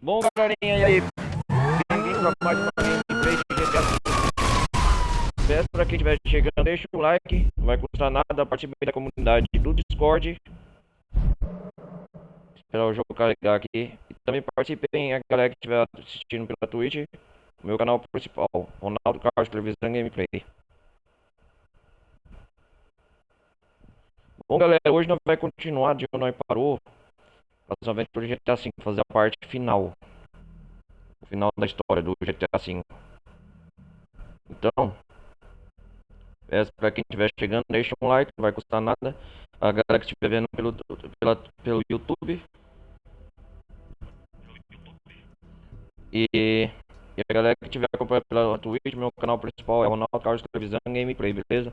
Bom, galerinha, e aí? Bem-vindos a mais uma gameplay de GTA V. Peço pra quem estiver chegando, deixa o like, não vai custar nada, participe da comunidade do Discord. Esperar o jogo carregar aqui. E também participem a galera que estiver assistindo pela Twitch, meu canal principal, Ronaldo Carlos Televisão Gameplay. Bom, galera, hoje nós vamos continuar de onde nós parou, fazer uma aventura do GTA V, fazer a parte final, o final da história do GTA V. Então, peço pra quem estiver chegando, deixa um like, não vai custar nada. A galera que estiver vendo pelo YouTube e a galera que estiver acompanhando pela Twitch, meu canal principal é o Ronaldo Carlos Televisão Gameplay, beleza?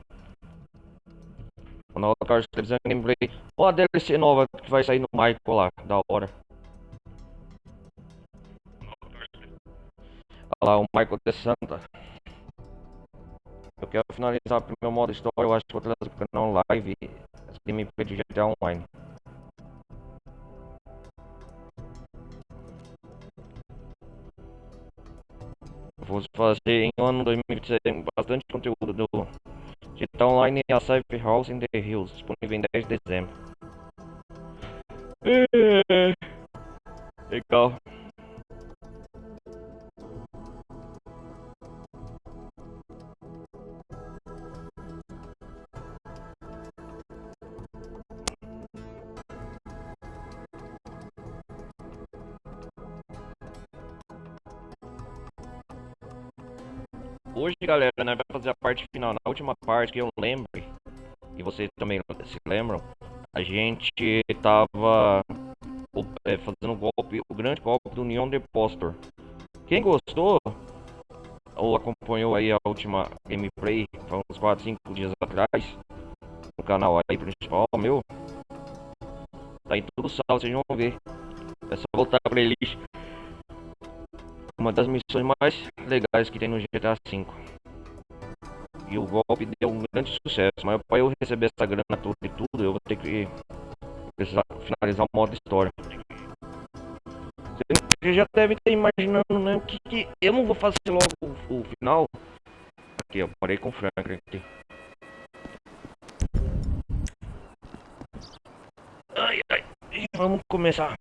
Ronaldo Carlos Televisão Gameplay. Ó, a DLC nova que vai sair no Michael lá, da hora. Olha lá, o Michael de Santa. Eu quero finalizar o meu modo história, eu acho que vou trazer pro canal live essa gameplay de GTA Online. Vou fazer em ano 2016 bastante conteúdo do GTA Online e a Safe House in the Hills, disponível em 10 de dezembro. Legal. Hoje, galera, nós vamos fazer a parte final. Na última parte que eu lembro, e vocês também se lembram, a gente tava fazendo o golpe, o grande golpe do Neon Depostor. Quem gostou ou acompanhou aí a última gameplay, foi uns 4, 5 dias atrás, no canal aí principal meu, tá em tudo salvo, vocês vão ver. É só voltar pra playlist. Uma das missões mais legais que tem no GTA V. E o golpe deu um grande sucesso. Mas para eu receber essa grana toda e tudo, eu vou ter que precisar finalizar o modo história. Você já deve estar imaginando, né? Que eu não vou fazer logo o final. Aqui, eu parei com o Franklin aqui. Ai, ai. Vamos começar.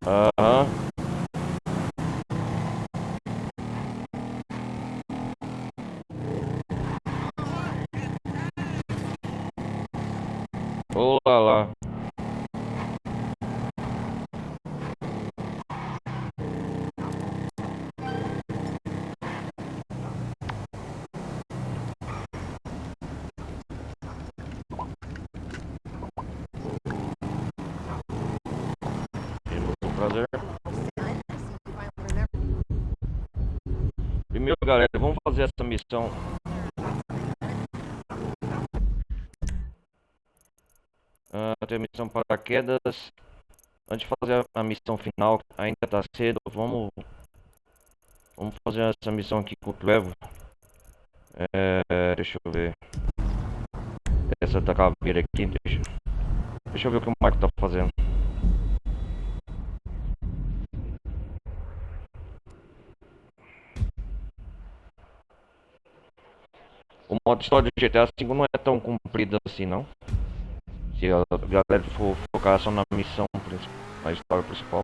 Aham. Olá lá. Temos o prazer. Primeiro, galera, vamos fazer essa missão. Tem a missão paraquedas. Antes de fazer a missão final, ainda tá cedo. Vamos fazer essa missão aqui com o Clevo. Deixa eu ver. Essa da caveira aqui, deixa eu ver o que o Marco tá fazendo. O modo história do GTA V não é tão comprido assim, não. Se a galera for focar só na missão principal, na história principal.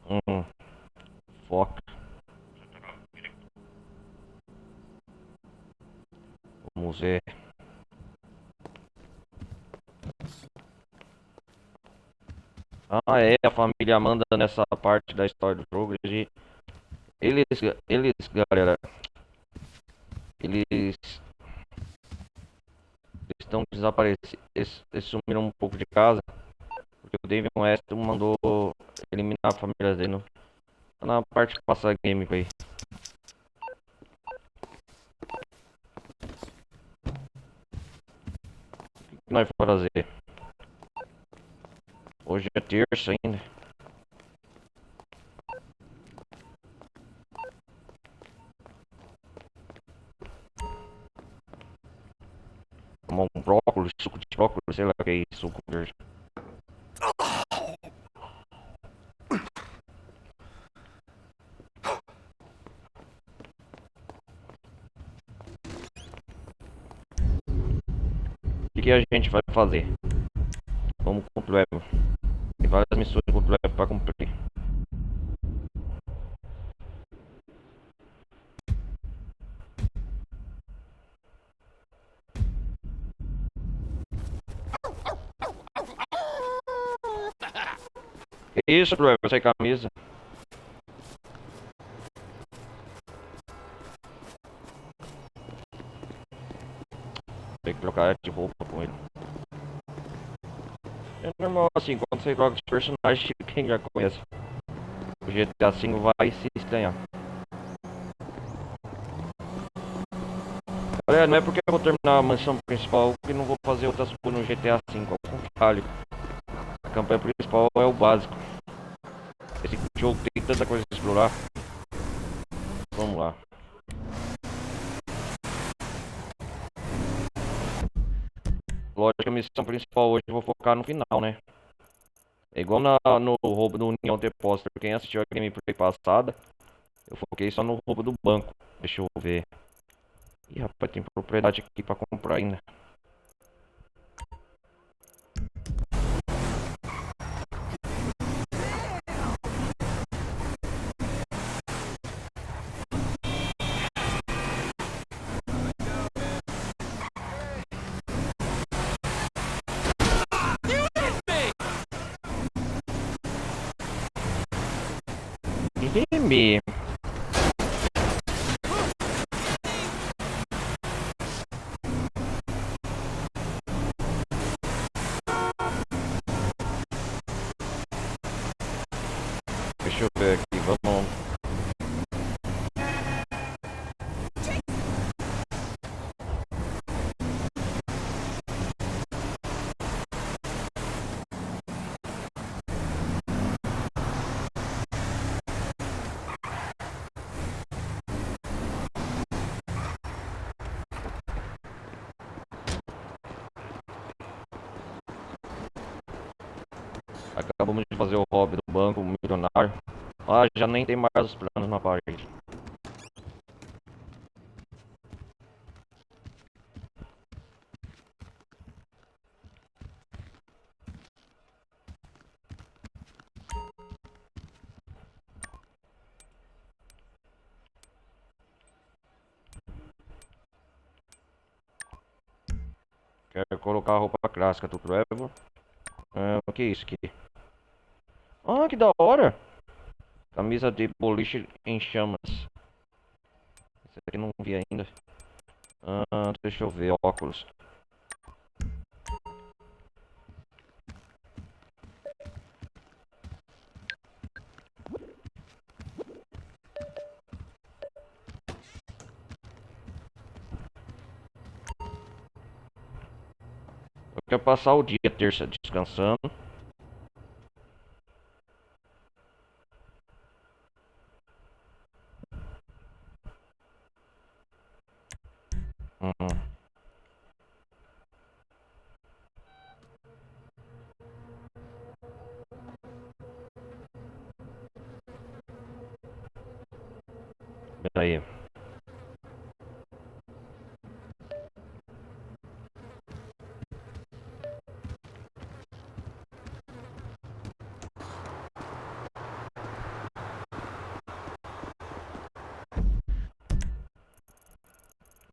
Hum, foca. Vamos ver. Ah, é, a família manda nessa parte da história do jogo. Eles, eles, galera, eles estão desaparecidos. Eles sumiram um pouco de casa. Porque o David West mandou eliminar a família dele na parte que passa gameplay. que nós vamos fazer? Hoje é terça ainda. Tomar um brócolis, suco de brócolis, sei lá o que é isso, suco verde. O que a gente vai fazer? Vamos com o level. Tem várias missões com o level pra cumprir. Que isso, level? Sem camisa. Tem que trocar de roupa com ele. É normal assim, quando você troca de personagem, quem já conhece o GTA V vai se estranhar. Olha, não é porque eu vou terminar a missão principal que não vou fazer outras coisas no GTA V, ao contrário. A campanha principal é o básico. Esse jogo tem tanta coisa a explorar. Vamos lá. Lógico que a missão principal hoje eu vou focar no final, né? É igual no roubo do União Depósito. Quem assistiu a gameplay passada, eu foquei só no roubo do banco. Deixa eu ver. Ih, rapaz, tem propriedade aqui pra comprar ainda. Game. Deixa eu ver aqui, vamos. Acabamos de fazer o hobby do banco milionário. Ah, já nem tem mais os planos na parede. Quero colocar a roupa clássica do Trevor. O que é isso aqui? Ah, que da hora! Camisa de boliche em chamas. Esse aqui eu não vi ainda. Deixa eu ver, óculos. Eu quero passar o dia terça descansando. Uhum. Pera aí.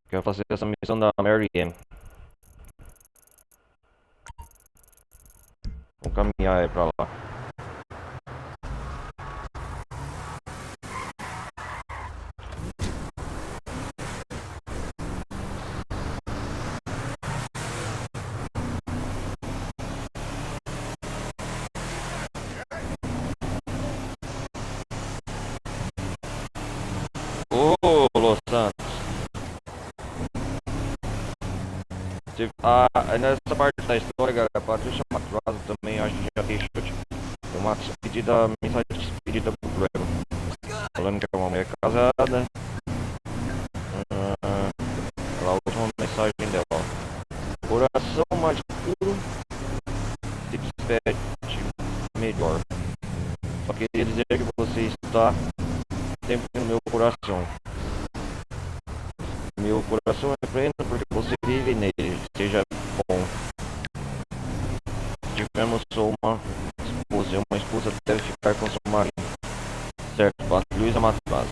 Quero fazer essa missão da Mary Ann. Vamos caminhar aí pra lá. Ô, Los Santos. Nessa parte da história, galera, a Patrícia Matrosa também acho que já deixou uma mensagem de despedida pro Trevor. Falando que é uma mulher casada. A última mensagem dela, ó. Coração mais puro, se despede melhor. Só queria dizer que você está sempre no meu coração. Meu coração é pleno porque você vive nele. Seja bom. Tivemos uma esposa. Uma esposa deve ficar com seu marido. Certo, Patrícia Matrosa.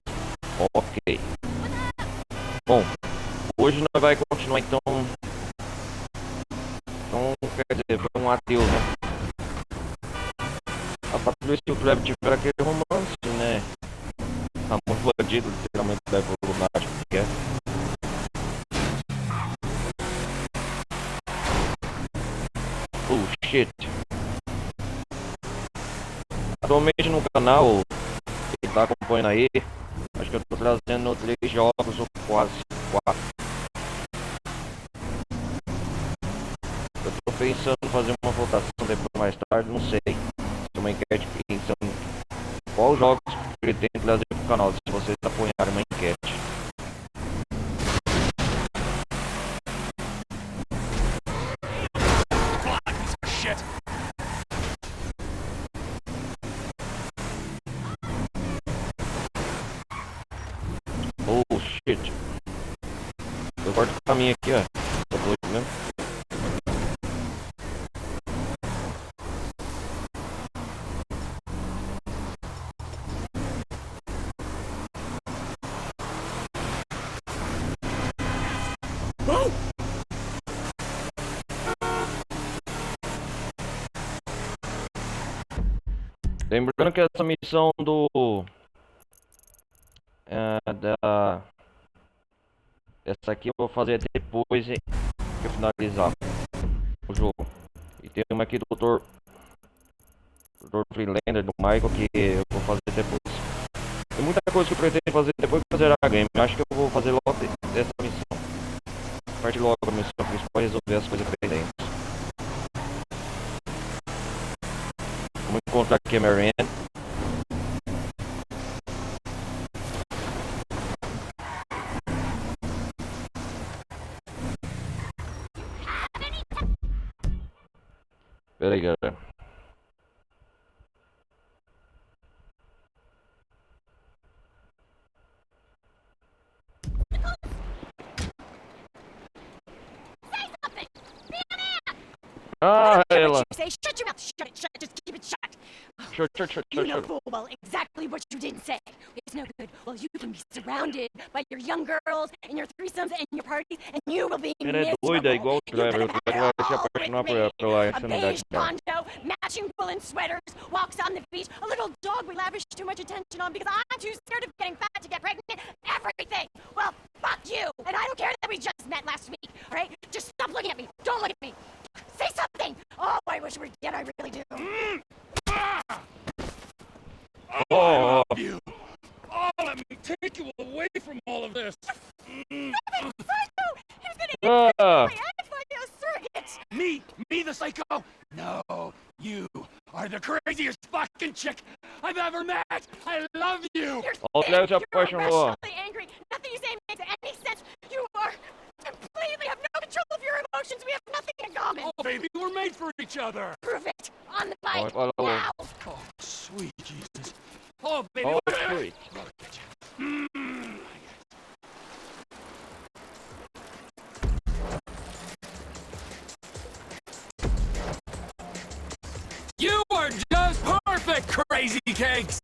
Ok. Bom, hoje nós vai continuar então. Então, quer dizer, foi um ateu, né? A Patrícia e o Trevor tiveram aquele romance, né? Amor bandido, literalmente da lunático que é. Oh shit. Atualmente no canal, quem tá acompanhando aí, acho que eu tô trazendo 3 jogos ou quase 4. Eu tô pensando em fazer uma votação depois mais tarde, não sei. Uma enquete pensando qual jogos pretendo trazer pro canal, se vocês apoiarem uma enquete. Oh shit. Eu corto o caminho aqui, ó. Tô doido mesmo. Lembrando que essa missão essa aqui eu vou fazer depois que eu finalizar o jogo. E tem uma aqui do Dr. Freelander, do Michael, que eu vou fazer depois. Tem muita coisa que eu pretendo fazer depois de fazer a game. Eu acho que eu vou fazer logo essa missão. Parte logo a missão principal e resolver as coisas pendentes. Vamos encontrar aqui a Marianne. Pera aí, galera. Ah, ela. Say, shut your mouth. Shut it. Shut it. Just keep it shut. Shut. You know full well exactly what you didn't say. It's no good. Well, you can be surrounded by your young girls and your threesomes and your parties, and you will be Ela é miserable. doida, igual o You could Trevor. have O had Trevor it vai se all apaixonar with me. pela A insanidade beige dela. condo, matching woolen sweaters, walks on the beach, a little dog we lavish too much attention on because I'm too scared of getting fat to get pregnant. Everything. Well, fuck you. And I don't care that we just met last week. All right? Just stop looking at me. Don't look at me. Say something. Oh, I wish we were dead. I really do. Oh, You. Oh, let me take you away from all of this. Psycho! He was gonna ah, my ass like a surrogate. Me the psycho? No, you are the craziest fucking chick I've ever met. I love you. You're o Trevor se you're apaixonou. irrationally angry. Nothing you say makes any sense. You are completely have no control of your emotions. We have nothing in common. Oh, baby, we're made for each other. Prove it on the mic Oh, now. Oh, sweet Jesus. Oh, baby. Oh, look at sweet. it. Look at you. You are just perfect, crazy cakes.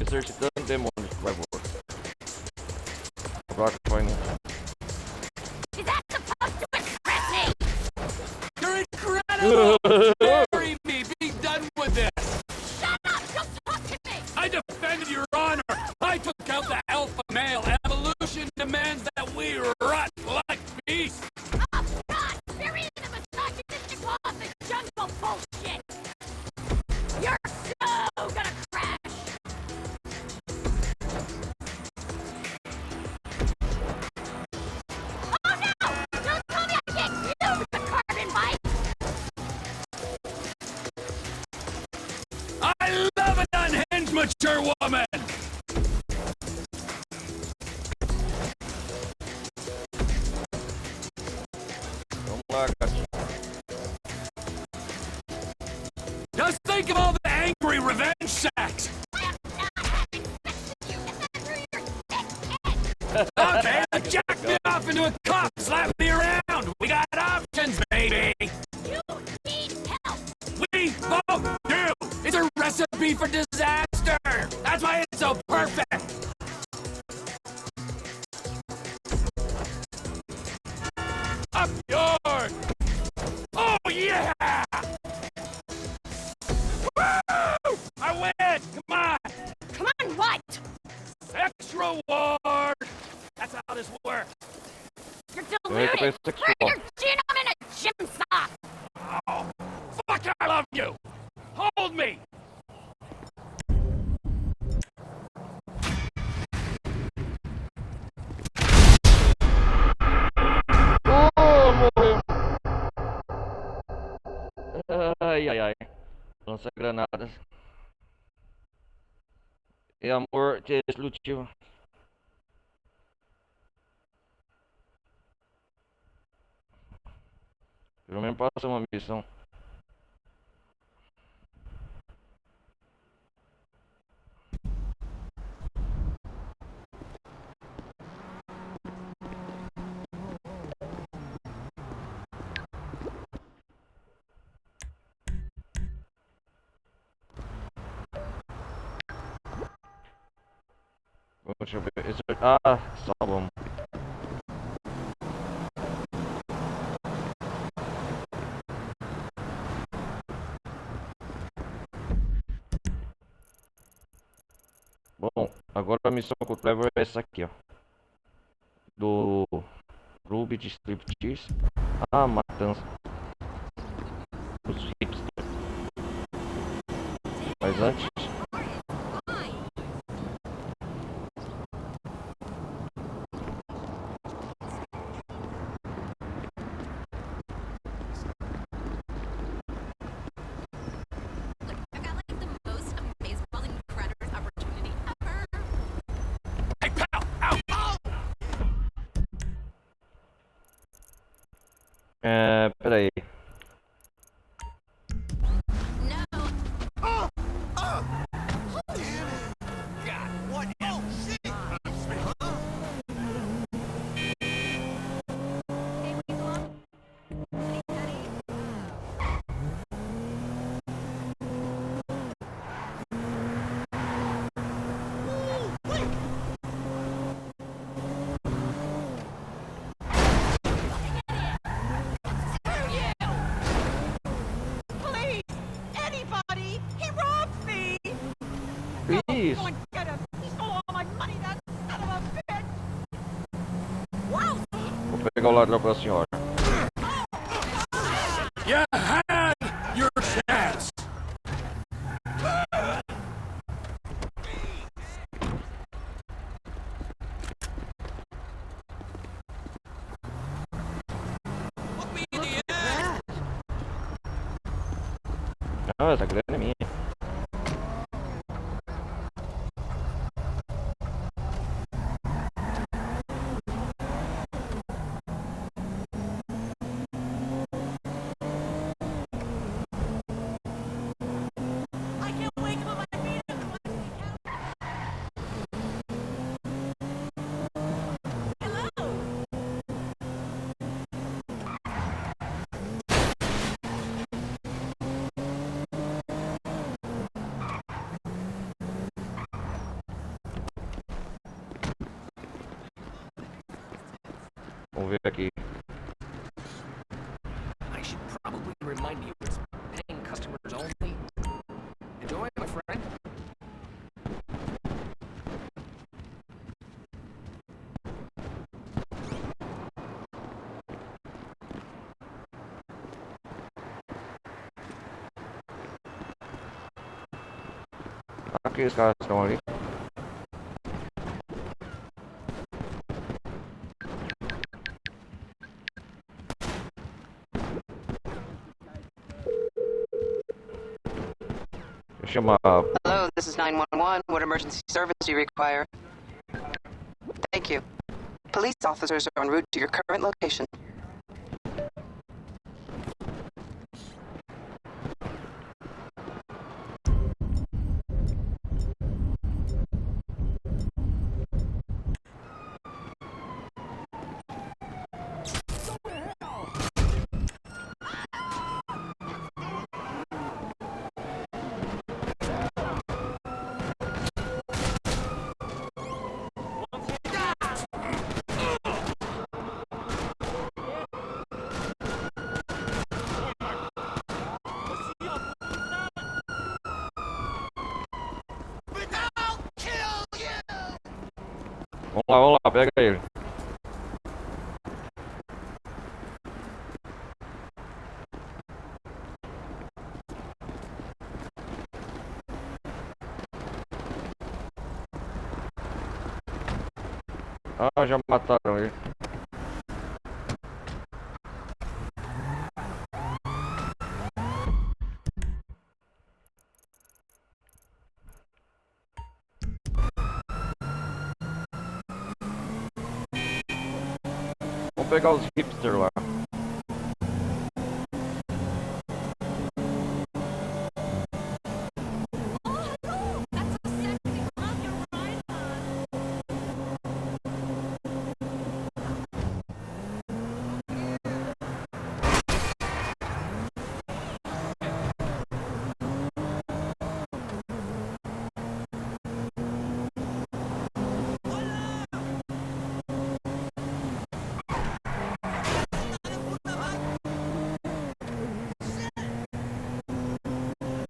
Exercitando demônios, por favor. Rock Final. Is that supposed to impress me? You're incredible. Marry me. Be done with this. Shut up! Don't talk to me! I defended your honor. I took out the alpha male. Evolution demands that we rot like beasts. Oh, God! Bury the misogynistic wall of the jungle bullshit! You're so gonna crash! gatinho. Just think of all the angry revenge sex! Okay, jack me off into a cup, slap me around! We got options, baby! You need help! We both do! It's a recipe for disaster! That's why it's so perfect! Up yours! Oh yeah! Woo! I win! Come on! Come on, what? Sex reward! That's how this works! You're Wait, deluded! wait, Turn your chin on in a gym sock! Oh, fuck, I love you! Hold me! Oh, morreu. Ai, ai, ai. Lança granadas. E amor destrutivo. Pelo menos passa uma missão. Deixa eu ver. Ah, salvamos. Bom, agora a missão que eu levo é essa aqui, ó. Do Ruby de Striptease. Ah, matança. Os hipsters. Mas antes. I got like the most amazing Predators opportunity ever. Hey, pal! Ow! Peraí. No, God, what? Oh, shit! hey, Weasel. Hey, Daddy. Please! Anybody! He robbed me! Please. Go and get him! He stole all my money, that son of a bitch! Wow! Vou pegar o ladrão pra senhora. You had your chance! Look me in the eye! Não, essa grana é minha. I can't wake up on my feet and collect the account. Hello! Vamos ver aqui. I should probably remind you it's paying customers only. Enjoy, my friend. Aqueles caras estão ali. Deixa eu chamar. Hello, this is 911. What emergency service do you require? Thank you. Police officers are en route to your current location. Vamos lá, pega ele. Ah, já mataram ele. Vamos pegar os hipsters lá.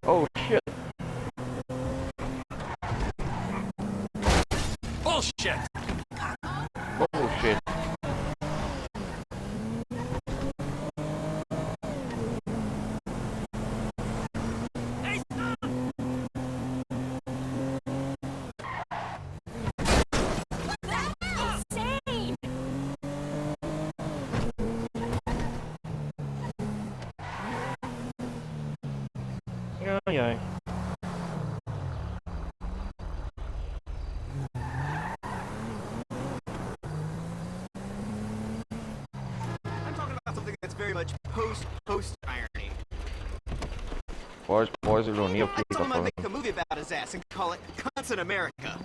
Oh shit. Bullshit! Oh shit. Insane! Ai ai. I'm talking about something that's very much post irony. Pós ironia, o que Like tá someone might falando? make a movie about his ass and call it Cunts in America.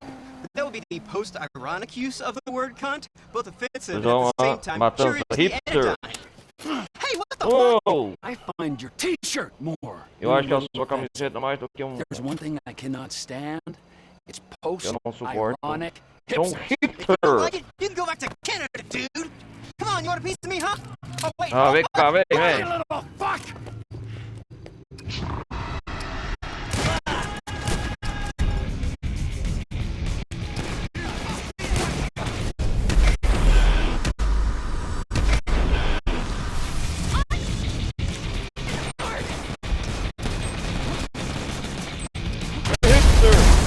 But that would be the post-ironic use of the word cunt, both offensive and at the same time Matanza curiously hipster. anodyne. Hey, what the fuck? Oh! I find your t-shirt more. Eu acho que é a sua camiseta mais do que um. There's one thing I cannot stand. It's Eu não suporto. post-ironic Sou um hipster. If you don't like hipster! it, you can go back to Canada, dude. Come on, you want a piece of me, huh? Oh, wait. Ah, vem cá, vem, You vem! little fuck! Hipster!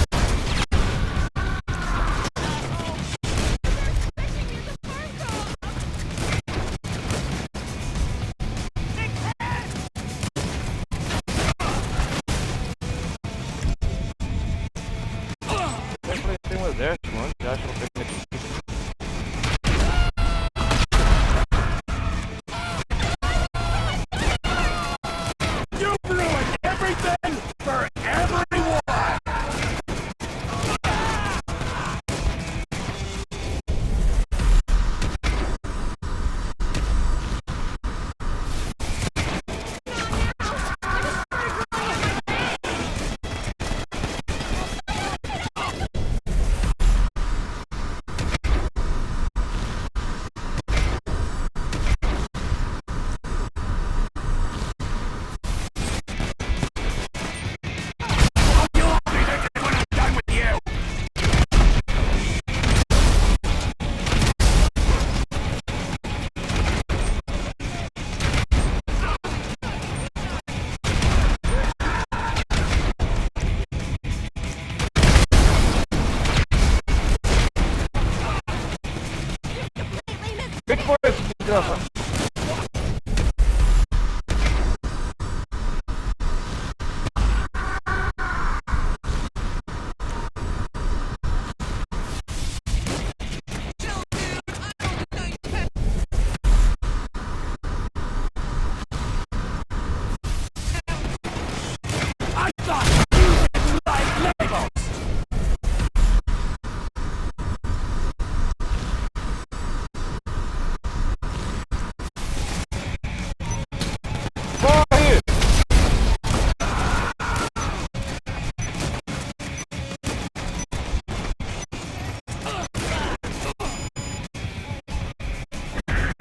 Sempre tem um exército, mano. Você acha que não tem aqui? You ruined everything for everyone! You'll be thinking when I'm done with you! O que foi esse desgraça? I thought you didn't like labels! Corre!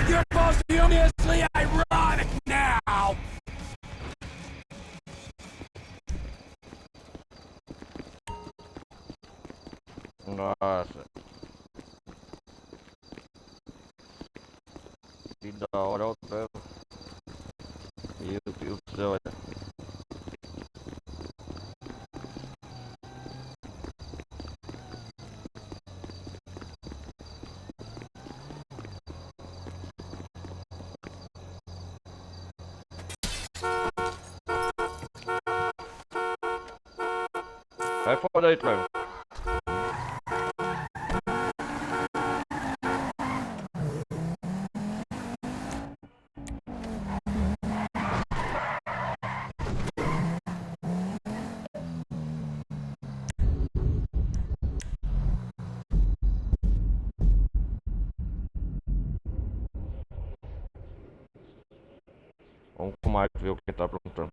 You're posthumously ironic now! Nossa. da hora, ó, Trevor. Meu Deus do céu, olha. Vai fora aí, Trevor. Vamos com o Mike ver o que ele tá perguntando.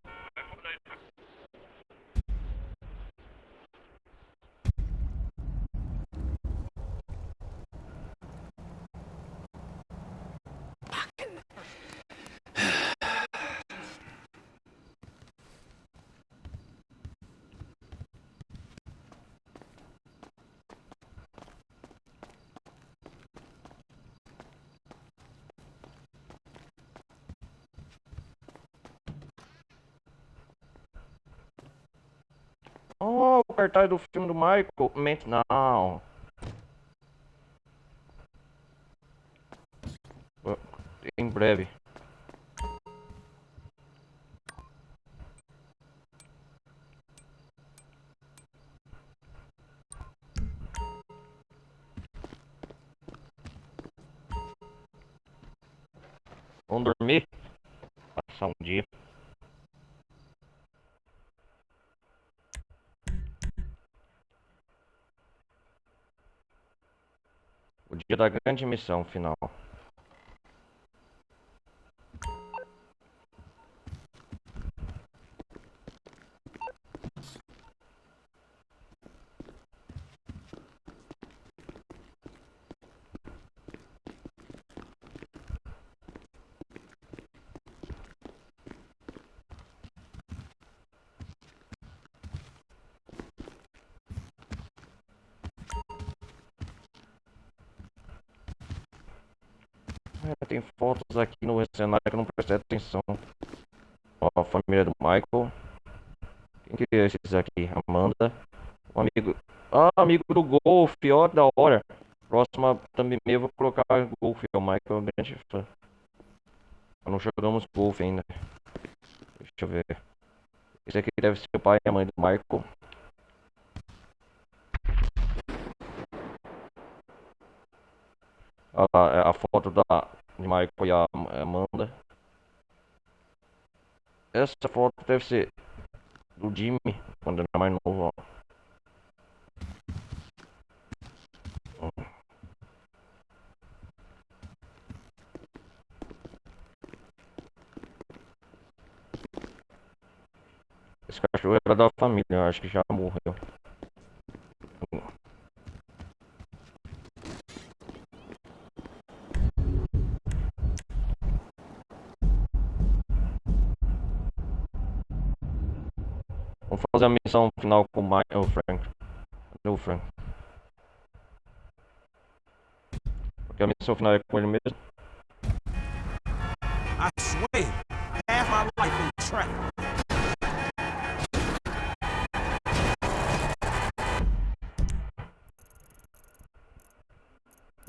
Oh, o cartaz do filme do Michael. Não. Em breve. Vamos dormir? Passar um dia. O dia da grande missão final. Tem fotos aqui no cenário que eu não prestei atenção. Ó, a família do Michael. Quem que é esses aqui? Amanda. Um amigo. Ah, amigo do golfe, ó, da hora. Próxima também eu vou colocar golfe. O Michael é um grande fã. Não jogamos golfe ainda. Deixa eu ver. Esse aqui deve ser o pai e a mãe do Michael. A foto de Michael e a Amanda. Essa foto deve ser do Jimmy, quando ele era mais novo, ó. Esse cachorro era da família, eu acho que já morreu. Vamos fazer a missão final com o Frank. Cadê o Frank? Porque a missão final é com ele mesmo. I swear, half my life in track.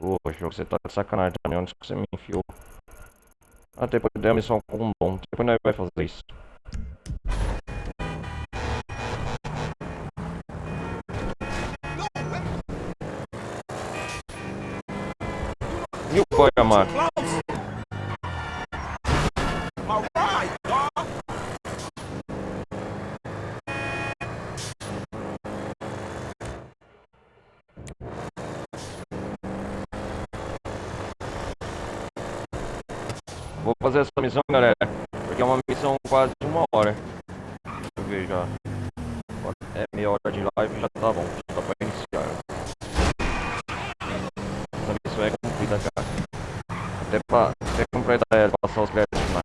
Ô, jogo, você tá de sacanagem também, onde você me enfiou? Ah, depois da missão com um dom, depois nós vai fazer isso. E o Goiamar? Alright, dog. Vou fazer essa missão, galera, porque é uma missão quase de 1 hora. Deixa eu ver já. É meia hora de live, já tá bom, já dá pra iniciar. Essa missão é cumprida, cara. Até completar ela, passar os créditos finais.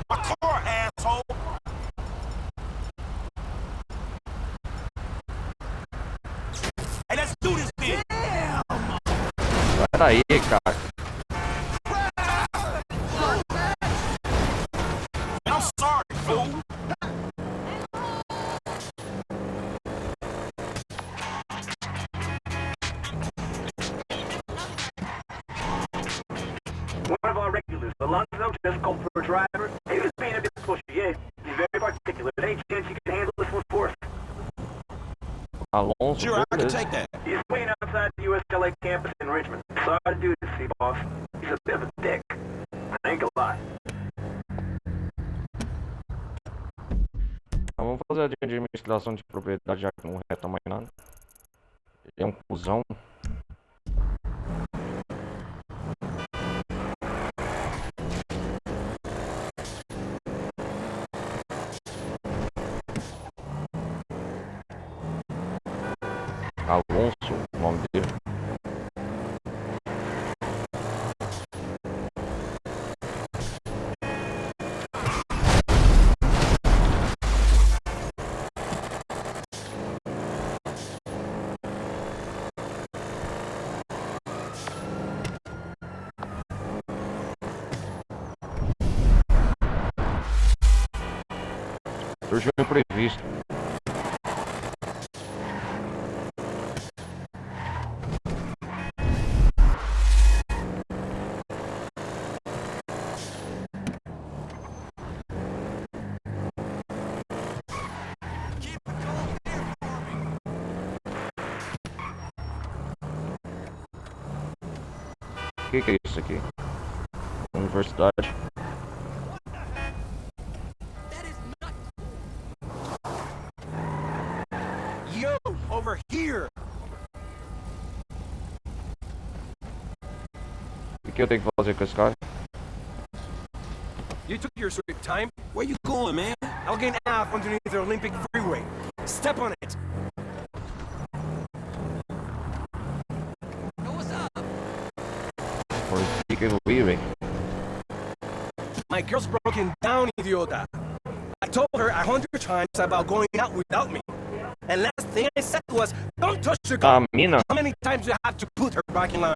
My car, asshole. Pera aí, cara. I'm sorry, fool. One of our regulars, Alonzo, just called for a driver. He was being a bit pushy, yeah. He's very particular. Any chance you can handle this one for us? Alonso, Sure, I can beleza. take that. He's waiting outside the USLA campus in Richmond. Sorry to do this, see, boss. He's a bit of a dick. I ain't gonna lie. Então, vamos fazer a de administração de propriedade, já que não reta mais nada. Ele é um cuzão. Alonso, o nome dele. Surgiu um imprevisto. O que é isso aqui? Universidade. Yo, over here. O que eu tenho que fazer com esse cara? You took your sweet time. Where you going, man? I'll gain half underneath the Olympic freeway. Step on it. Por que eu vi, velho? My girl's broken down, idiota. I told her 100 times about going out without me. And last thing I said was, don't touch the car. A mina. How many times do you have to put her back in line?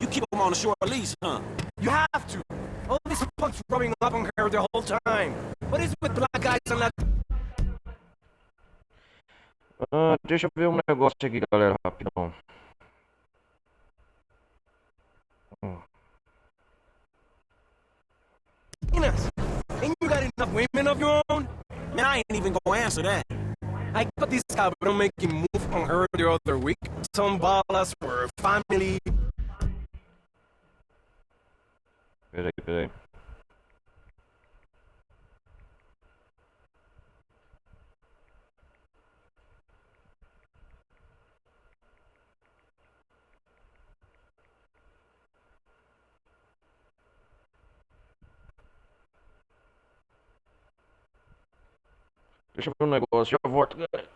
You keep him on a short leash, huh? You have to. All these punks rubbing up on her the whole time. What is with black guys and that? Deixa eu ver um negócio aqui, galera, rapidão. Latinas? Ain't you got enough women of your own? Man, I ain't even gonna answer that. I got this cabrón making move on her the other week. Some ballas for family. Peraí. Deixa eu ver um negócio, já volto, galera.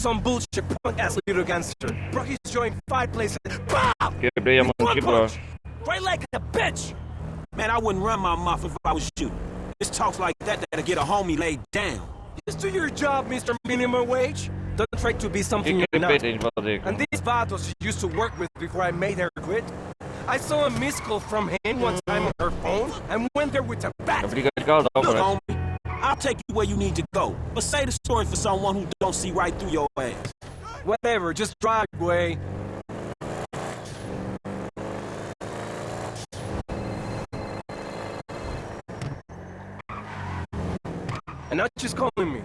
some bullshit, punk-ass little gangster. Broke his jaw in 5 places. Pow! Quebrei a With one mandíbula. punch. Right like a bitch! Man, I wouldn't run my mouth if I was you. It's talks like that that'll get a homie laid down. Just do your job, Mr. Minimum Wage. Don't try to be O que something que you're ele not. pretende fazer? And these vatos she used to work with before I made her quit. I saw a missed call from him one time on her phone and went there with a É bat. briga de casal, Look, parece. homie, I'll take you where you need to go. But say the story for someone who don't see right through your ass. Whatever, just drive away. And now she's calling me.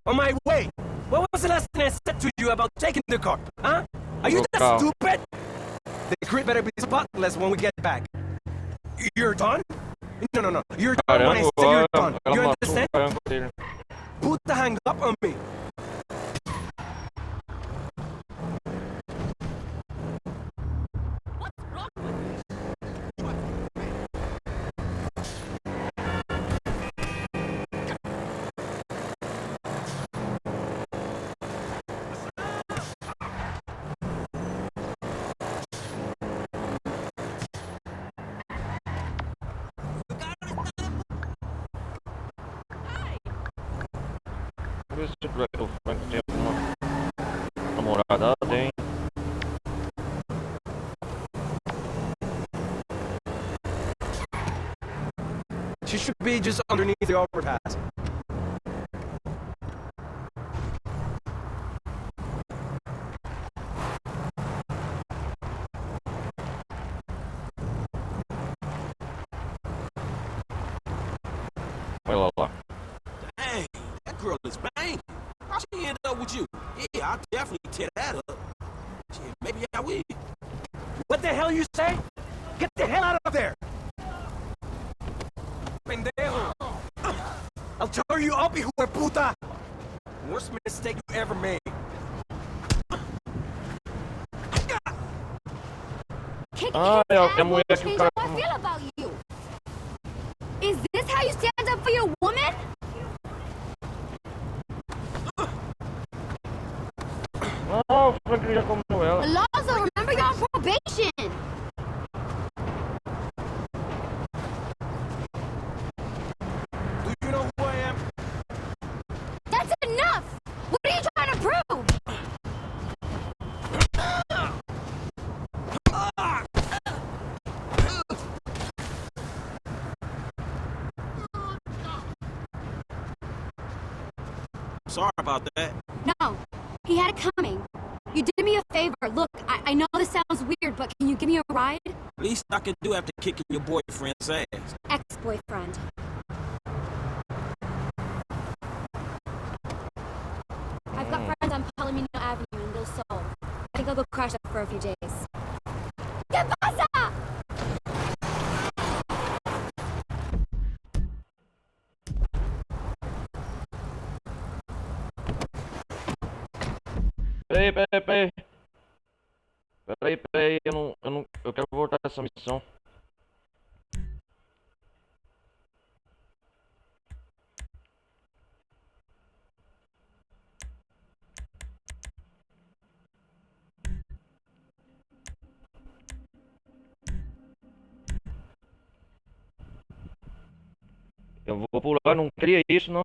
On my way. What was the last thing I said to you about taking the car? Huh? Are you that Local. stupid? The crib better be spotless when we get back. You're done? No. You're done when I Caramba, say you're done. ela You matou understand? o caramba dele. Put the hang up on me. Vamos ver se o Frank tem alguma namorada. Ah, tem. She should be just underneath the overpass. Olha lá. Dang, that girl is banging. How she end up with you? Yeah, I'll definitely tear that up. Shit, maybe I will. What the hell you say? Get the hell out of there! Pendejo! I'll tear you up, hijo de puta! Worst mistake you ever made. Ah, é a mulher que o Change cara. how I feel about you. Is this how you stand up for your woman? Ah, o Frank já comeu ela. Alonzo, remember you're on probation. Do you know who I am? That's enough. What are you trying to prove? Sorry about that. No, he had it coming. You did me a favor. Look, I know this sounds weird, but can you give me a ride? Least I can do after kicking your boyfriend's ass. Ex-boyfriend. I've got friends on Palomino Avenue in Del Sol. I think I'll go crash up for a few days. ¿Qué pasa? Peraí. Peraí, eu quero voltar essa missão. Eu vou pular, não queria isso, não.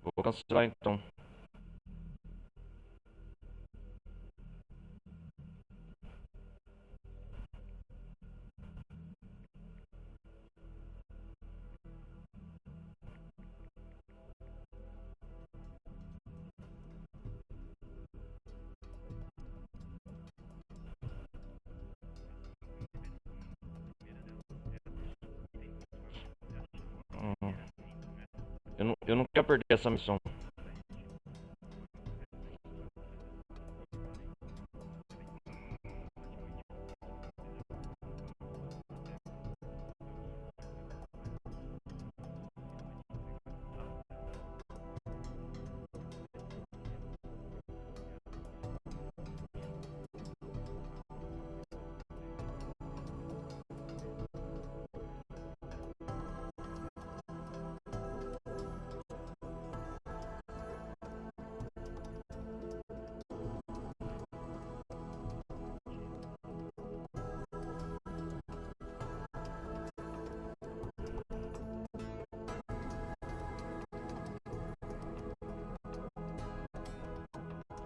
Vou cancelar então. Eu não quero perder essa missão.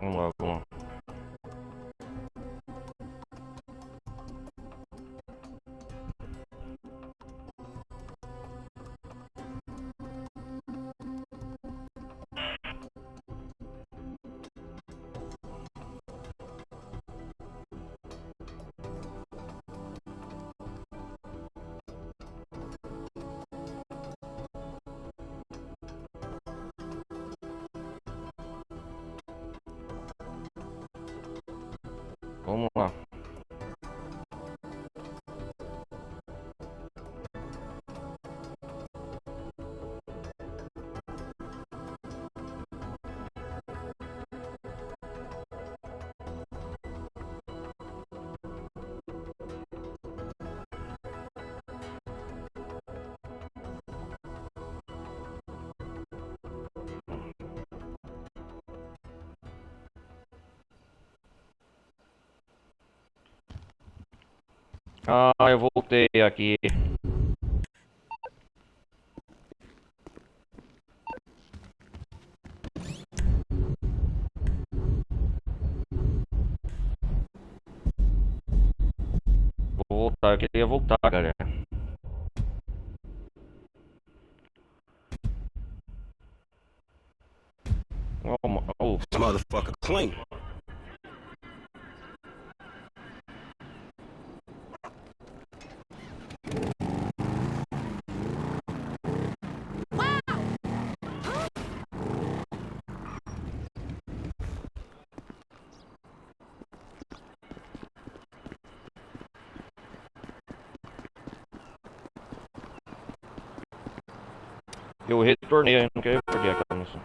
Vamos lá, vamos lá. Vamos lá. Ah, eu voltei aqui. Vou voltar, eu queria voltar, galera. Oh, This motherfucker clean. eu retornei, eu não queria perder aquela missão.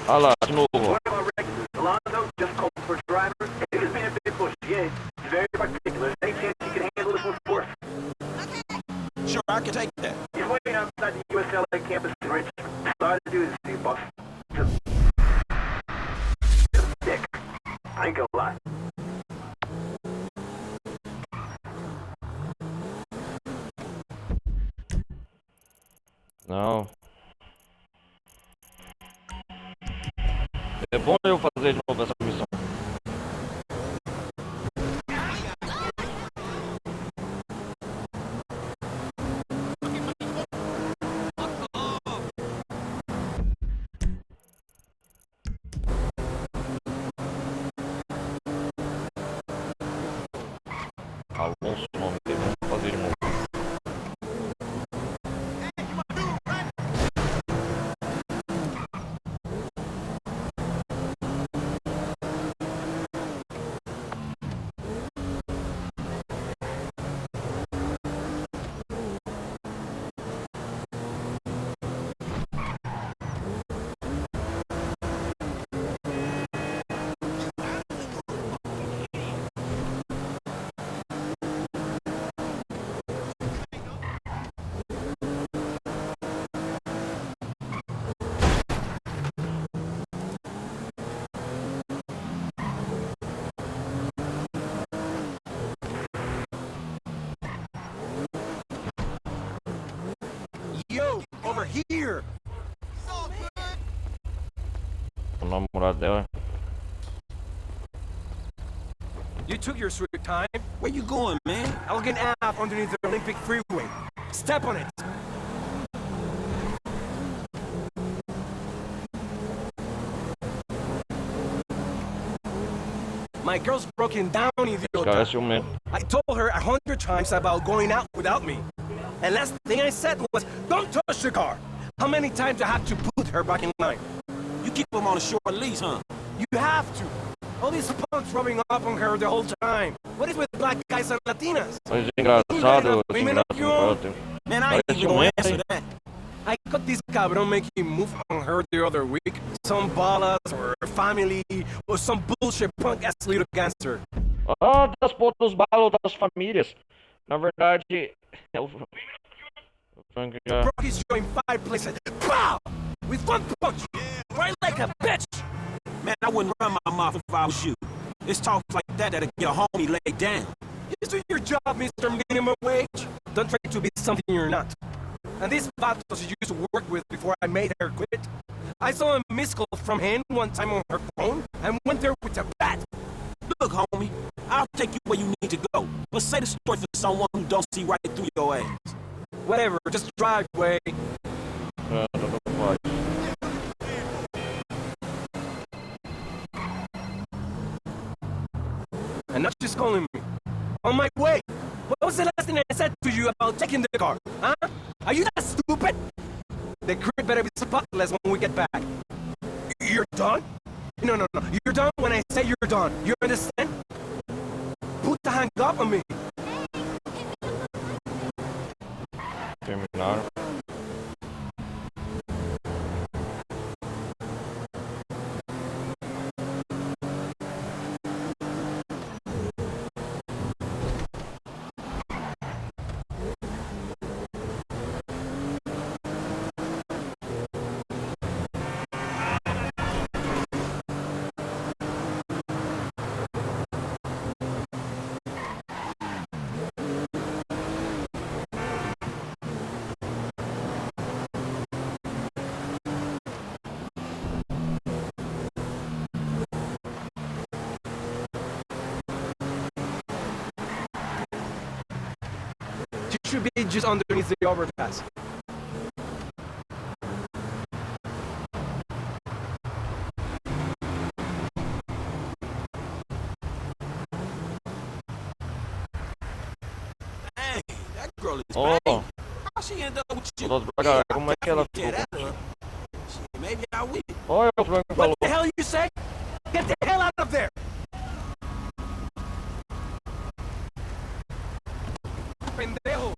Ah lá, de novo. One of our regulars, Alonzo, just called for a driver. It has been a bit pushy. Yeah, he's very particular. Any chance he can handle this one for us? Sure, I can take that. He's waiting outside the USLA campus in Richmond. Sorry to do this to you, boss. Just dick. I ain't gonna lie. Não. É bom eu fazer de novo essa missão. Alonso, o nome dele, vamos fazer de novo. Yo, over here! O namorado dela. You took your sweet time. Where you going, man? Elgin Ave underneath the Olympic Freeway. Step on it. My girl's broken down, Cara, idiota. é ciumento. I told her 100 times about going out without me. And last thing I said was, don't touch the car. How many times I have to put her back in line? You keep him on a short leash, huh? You have to. All these punks rubbing up on her the whole time. What is with black guys and Latinas? Mas engraçado, assim, graças a Man, I ain't Parece even gonna um answer hein? that. I got this cabrón making move on her the other week. Some balas or family or some bullshit punk ass little gangster. Ah, das pontas dos balos das famílias. Na verdade, é o Frank já... Broke his jaw in 5 places. Pow! with one punch. Right like a bitch. Man, I wouldn't run my mouth if I was you. It's talks like that that'll get your homie laid down. Just do your job, Mr. Minimum Wage. Don't try to be something you're not. And these vatos you used to work with before I made her quit. I saw a missed call from him one time on her phone and went there with a bat. Look, homie, I'll take you where you need to go. But say the story for someone who don't see right through your ass. Whatever, just drive away. Tanto faz. And not just calling me. On my way. What was the last thing I said to you about taking the car? Huh? Are you that stupid? The crib better be spotless when we get back. You're done? No. You're done when I say you're done. You understand? Put the hang up on me. Terminaram. You should be just underneath the overpass. Hey, that girl is Oh, bang. How she end up with you? voltou pra cá. Como é que ela Tear ficou? that up. Shit, maybe I will. Olha o Frank What falou. the hell you say? Get the hell out of there! Pendejo!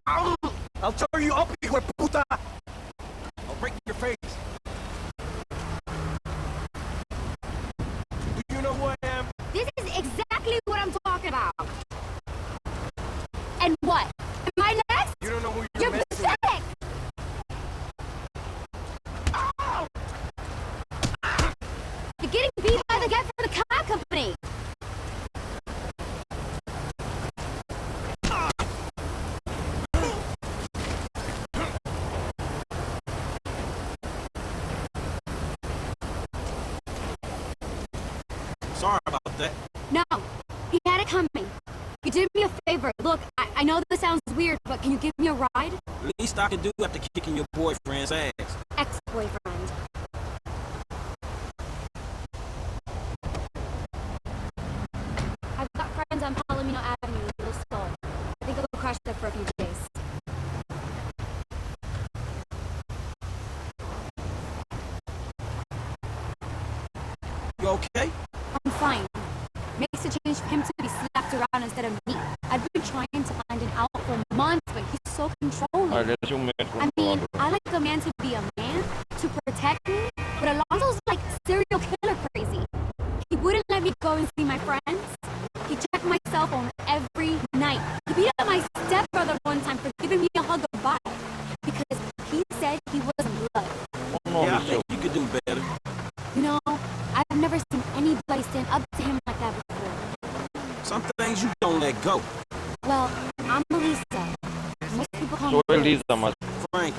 Ow! I'll tear you up, hijo de puta! I'll break your face. Do you know who I am? This is exactly what I'm talking about. And what? Am I next? You don't know who You're you're messing with. pathetic! You're getting beat by the guy from the car company. Sorry about that. No, he had it coming. You did me a favor. Look, I know this sounds weird, but can you give me a ride? Least I can do after kicking your boyfriend's ass. Ex-boyfriend. I've got friends on Palomino Avenue in Little Seoul. I think I'll go crash there for a few days. You okay? I'm fine. Makes a change for him to be slapped around instead of me. I've been trying to find an out for months, but he's so controlling. Olha, esse é o médico I mean, falando. I like a man to be a man, to protect me, but Alonso's like serial killer crazy. He wouldn't let me go and see my friends. He checked my cell phone every night. He beat up my stepbrother one time for giving me a hug goodbye because he said he wasn't blood. O nome Yeah, I seu. think you could do better. You know, I've never seen anybody stand up to him like that before. Some things you don't let go. Well, I'm Melissa. Most people call Sou me Liz. Elisa, mas. Frank,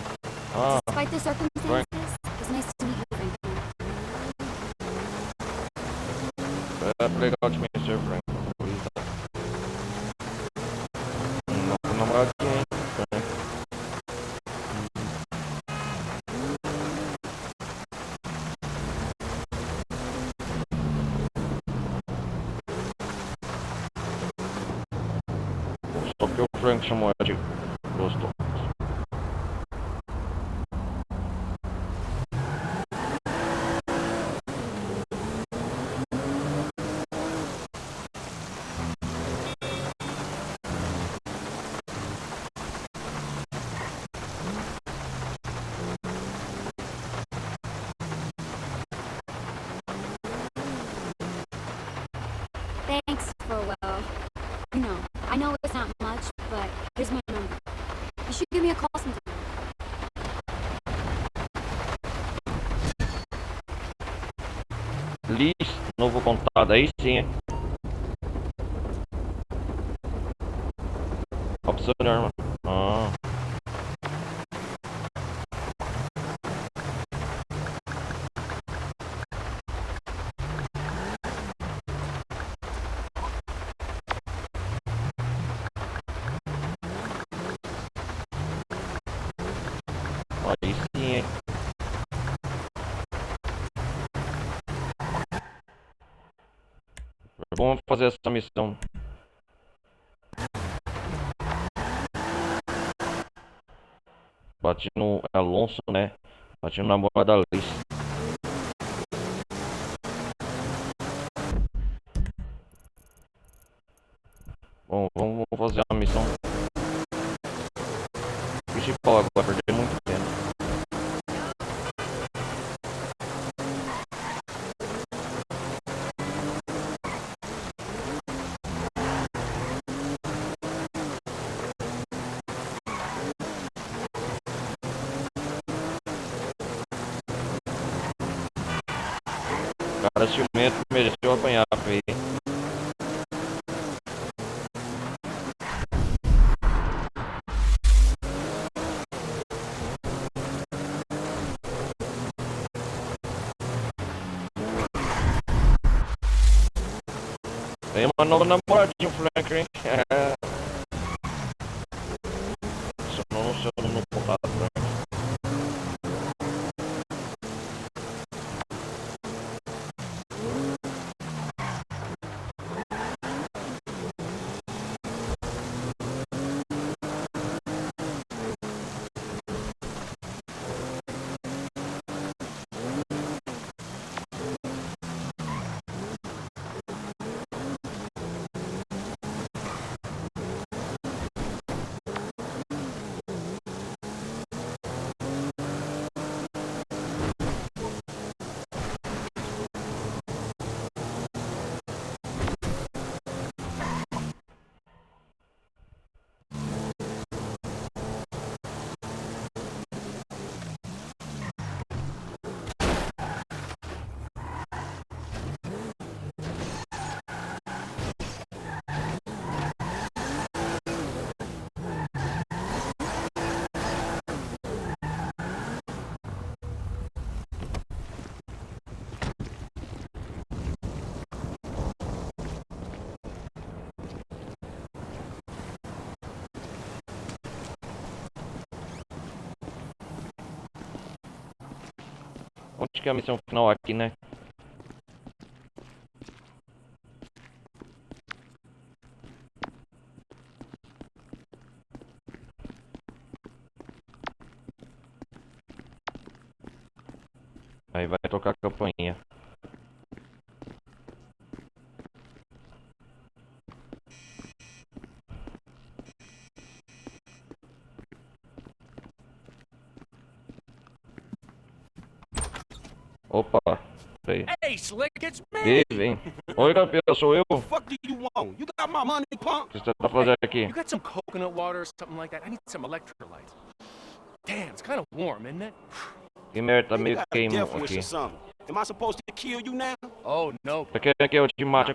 Ah, Despite the circumstances, it's nice to meet you, Franklin. é legal de conhecer, Frank. Elisa. Nosso namoradinho, hein? Frank. Só que o Frank chamou ela de gostoso. Thanks for, well, you know, I know it's not much, but here's my number. You should Liz, novo contato, aí sim, hein? Opção de arma. Ah. Aí sim, hein? Vamos fazer essa missão. Bati no Alonso, né? Bati no namorado da Liz. Bom, vamos fazer a missão principal agora, perder muito tempo. Cara, ciumento mereceu apanhar, feio. Tem uma nova namoradinha, Franklin. É. Só não sei o nome no contato, Franklin. Onde que é a missão final aqui, né? Aí vai tocar a campainha. Opa, peraí. Hey, Slick, it's me! Dave, hein? Oi, campeão, sou eu. O Fuck do you want? You got my money, punk? que você tá fazendo aqui? You got some coconut water or something like that? I need some electrolytes. Damn, it's kind of warm, isn't it? Que merda, tá You meio got a queimado death wish aqui. or something. Am I supposed to kill you now? Oh, no. Você quer que eu te mate?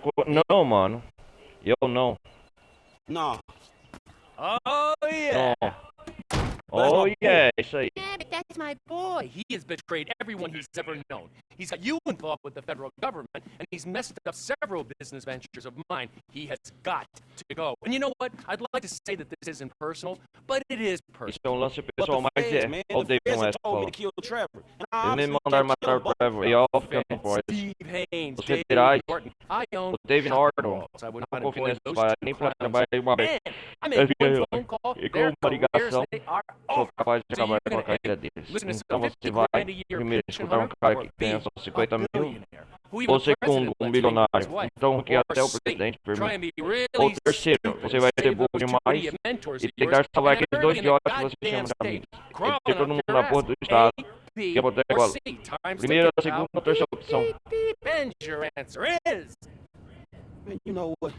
Não, mano. Eu não. No. Oh, yeah. Não. Oh, yeah, isso aí. Damn it, that's my boy. He has betrayed everyone he's ever known. He's got you involved with the federal government, and he's messed up several business ventures of mine. He has got to go. And you know what? I'd like to say that this isn't personal, but it is Isso personal. é um lance pessoal, mas é. Olha o David West falou. Eles me mandaram matar o Trevor e ó, fica não pode. Steve Haynes, Os Dave federais, Norton. I own o David Norton, I would não not confio employ nesse those pai, two nem pra clowns. trabalhar em uma vez. Man, I make one phone call, E com their uma careers, ligação, they are sou off. capaz de So acabar you're com a gonna carreira deles. listen to Então some você 50 vai grand a year primeiro pension escutar um hunter cara or que be ganha só a 50 mil, billionaire, who even ou the segundo, president um lets make bilionário. his wife. Então que Or até o C, presidente try permite. and be really Ou terceiro, stupid você and vai ter save burro those two demais idiot mentors e of tentar yours salvar and aqueles earn dois in the idiotas que você goddamn chama de state. amigos. Tem Crawling que ter todo up mundo your na porra ass. do estado. A, B, Que é poder or igual. C. Time's Primeira, ticking, pal. segunda, terceira opção. Beep, beep, and your answer is... Man, you know what?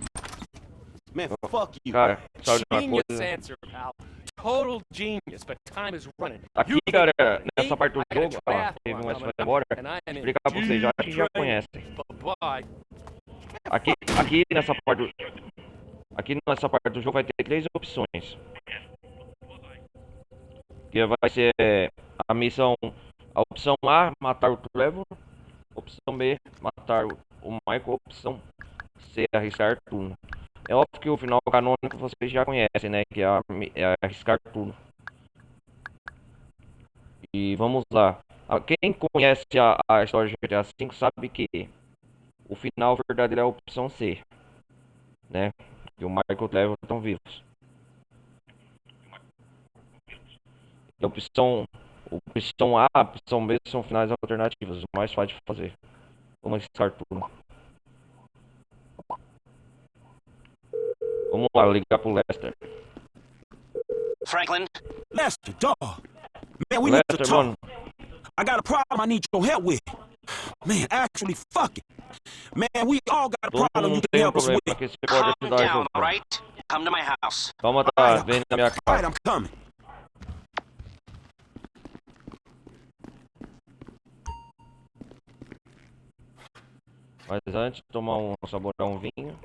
Man, fuck you. Cara, sabe de uma Genius coisa? answer, pal. total genius, but time is running. Aqui, galera, nessa parte do jogo, ó, teve um S agora. Explicar pra vocês, eu acho que já conhecem. Bye. Aqui nessa parte do jogo vai ter 3 opções. Que vai ser a missão, a opção A, matar o Trevor. Opção B, matar o Michael. Opção C, arriscar turno. É óbvio que o final canônico vocês já conhecem, né? Que é arriscar turno. E vamos lá. Quem conhece a história de GTA V sabe que o final verdadeiro é a opção C, né? Que o Michael e o Trevor estão vivos. E a opção A, a opção B são finais alternativos, o mais fácil de fazer. Vamos arriscar turno. Vamos lá, ligar pro Lester. Franklin? Lester, dog. Man, we need to Lester, talk. mano. I got a problem I need your help with. Man, actually, fuck it. Man, we all got a Todo problem you mundo can tem help us problema with. que você pode Calm ajudar a down, resolver. alright? Come to my house. Calma, tá, vem na minha All right, casa. I'm coming. Mas antes, tomar saborear um vinho.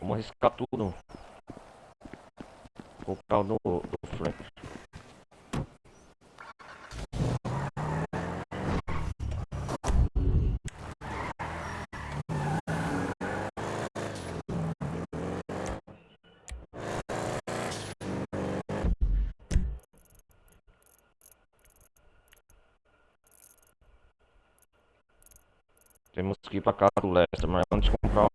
Vamos arriscar tudo. O carro do Frank. Temos que ir pra casa do Lester, mas antes de comprar.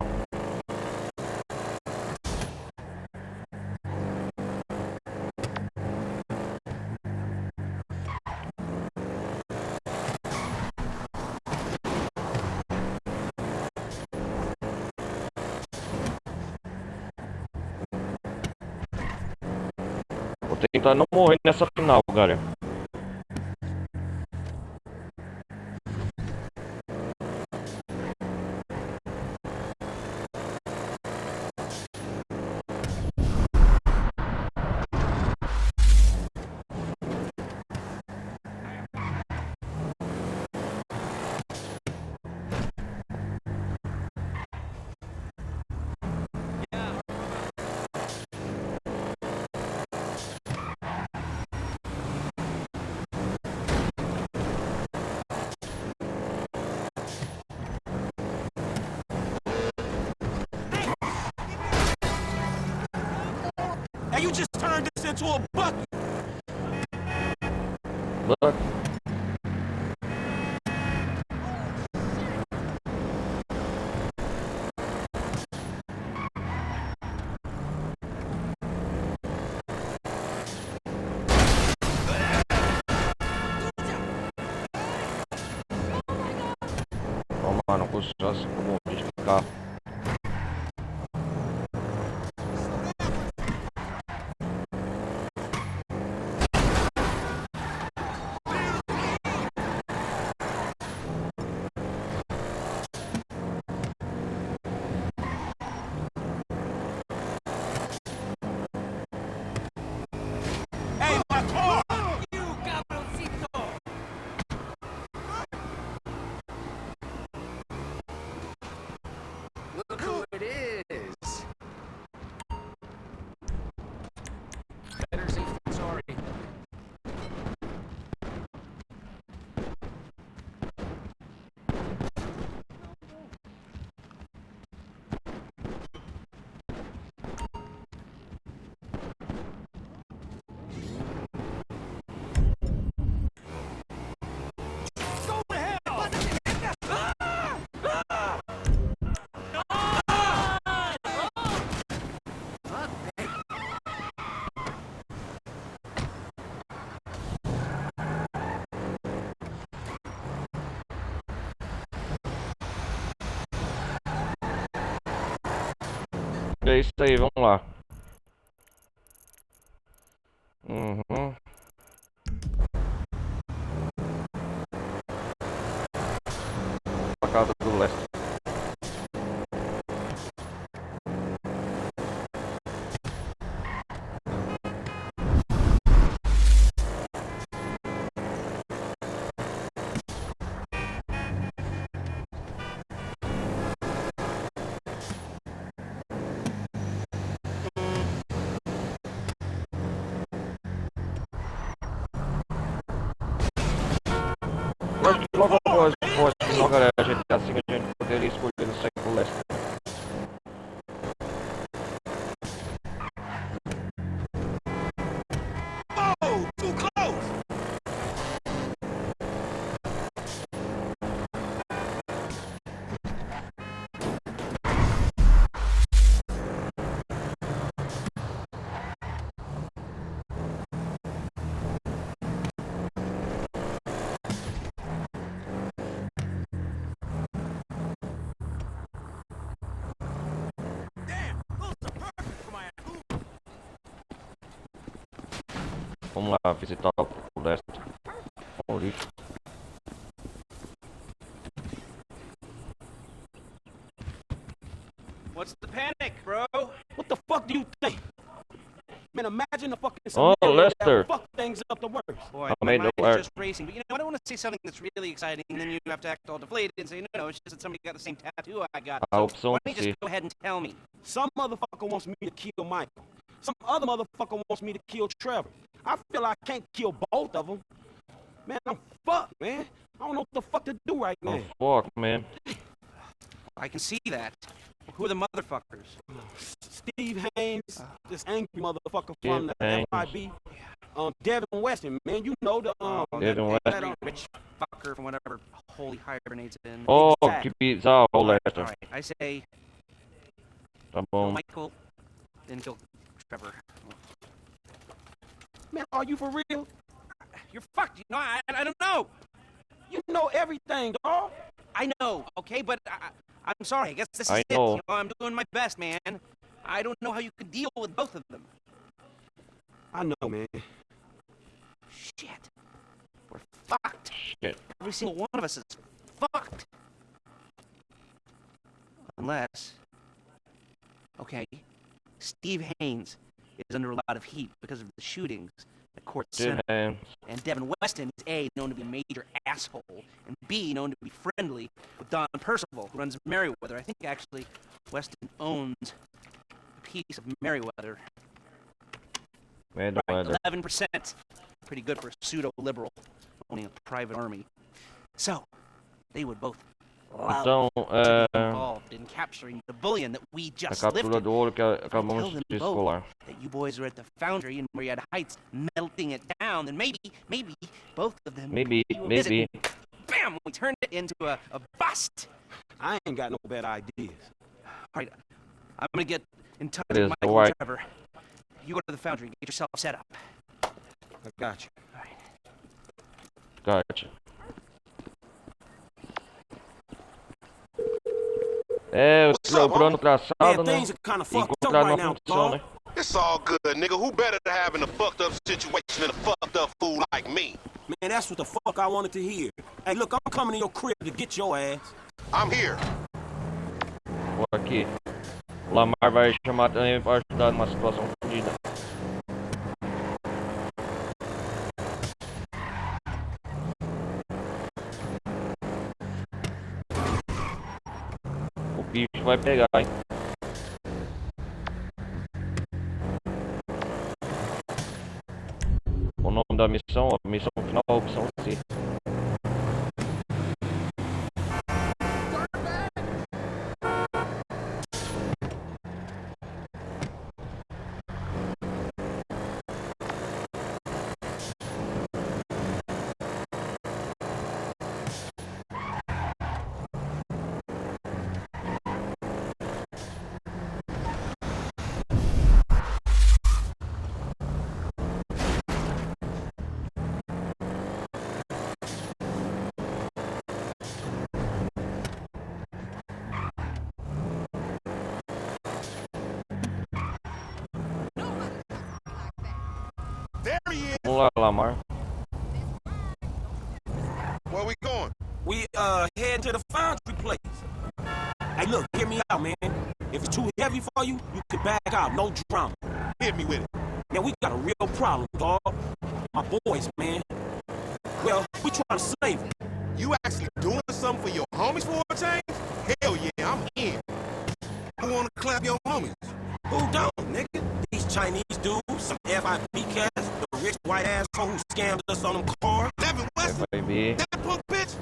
Vou tentar não morrer nessa final, galera. Hey, you just turned this into a bucket. Look. Toma, não custa como ficar. Hey, my car. é isso aí, vamos lá. Uhum. Pra casa do Lester. Eu acho que logo após o final, galera, a gente assim a gente poderia escolher o Psycho Lester. Oh, too close! Damn, those are perfect for my apple. Vamos lá visitar o Lester. O lixo. What's the panic, bro? What the fuck do you think? Man, imagine the fucking Oh, scenario that Lester. fuck things up the worst. Boy, I my made mind no is art. just racing. But you know, I don't want to say something that's really exciting, and then you have to act all deflated and say, no, it's just that somebody got the same tattoo I got. A So opção why don't you C. just go ahead and tell me? Some motherfucker wants me to kill Michael. Some other motherfucker wants me to kill Trevor. I feel I can't kill both of them. Man, I'm fucked, man. I don't know what the fuck to do right now. Oh, fuck, man. I can see that. Who are the motherfuckers? Steve Haynes, this angry motherfucker Steve from the Haynes. FIB. Devin Weston, man, you know the Devin that, Weston. Rich fucker from whatever hole he hibernates in. Oh, Exactly. que bizarro, Lester. Alright, I say Tá kill bom. Michael, then kill Trevor. Man, are you for real? You're fucked. You know, I don't know. You know everything, dog. I know, okay, but I'm sorry. I guess this is I it. know. You know, I'm doing my best, man. I don't know how you could deal with both of them. I know, man. Shit. We're fucked. Shit. Every single one of us is fucked. Unless... Okay, Steve Haynes is under a lot of heat because of the shootings at Court Center. Steve And Devin Weston is A, known to be a major asshole, and B, known to be friendly with Don Percival, who runs Merriweather. I think actually Weston owns a piece of Merriweather. Merriweather. 11%. Pretty good for a pseudo-liberal owning a private army. So, they would both love Então, to be involved in capturing the bullion that we a just captura lifted. do ouro que Tell acabamos them de both escolar. that you boys were at the foundry in Marietta Heights melting it down, then maybe both of them Maybe, would do a visit maybe. and bam, we turned it into a bust. I ain't got no bad ideas. All right, I'm gonna get in touch It with is Michael white. and Trevor. You go to the foundry and get yourself set up. I got you. Gotcha. É, o plano traçado, Man, né? things are kind of fucked up Encontrar right na now, função, dog. né? It's all good, nigga. Who better to have in a fucked up situation than a fucked up fool like me? Man, that's what the fuck I wanted to hear. Hey, look, I'm coming to your crib to get your ass. I'm here. Vou aqui. O Lamar vai chamar também para ajudar numa situação fodida. O bicho vai pegar, hein? O nome da missão, a missão final, a opção C. There he is. Vamos lá, Lamar. Where we going? We head to the foundry place. Hey, look, hear me out, man. If it's too heavy for you, you can back out, no drama. Hit me with it. Now we got a real problem, dog. My boys, man. Well, we trying to save them. You actually doing something for your homies for a change? Hell yeah, I'm in. Who wanna clap your homies? Who don't, nigga? These Chinese dudes, some FIB cats, the rich white asshole who scammed us on them cars. Devin Weston, Baby. that punk bitch?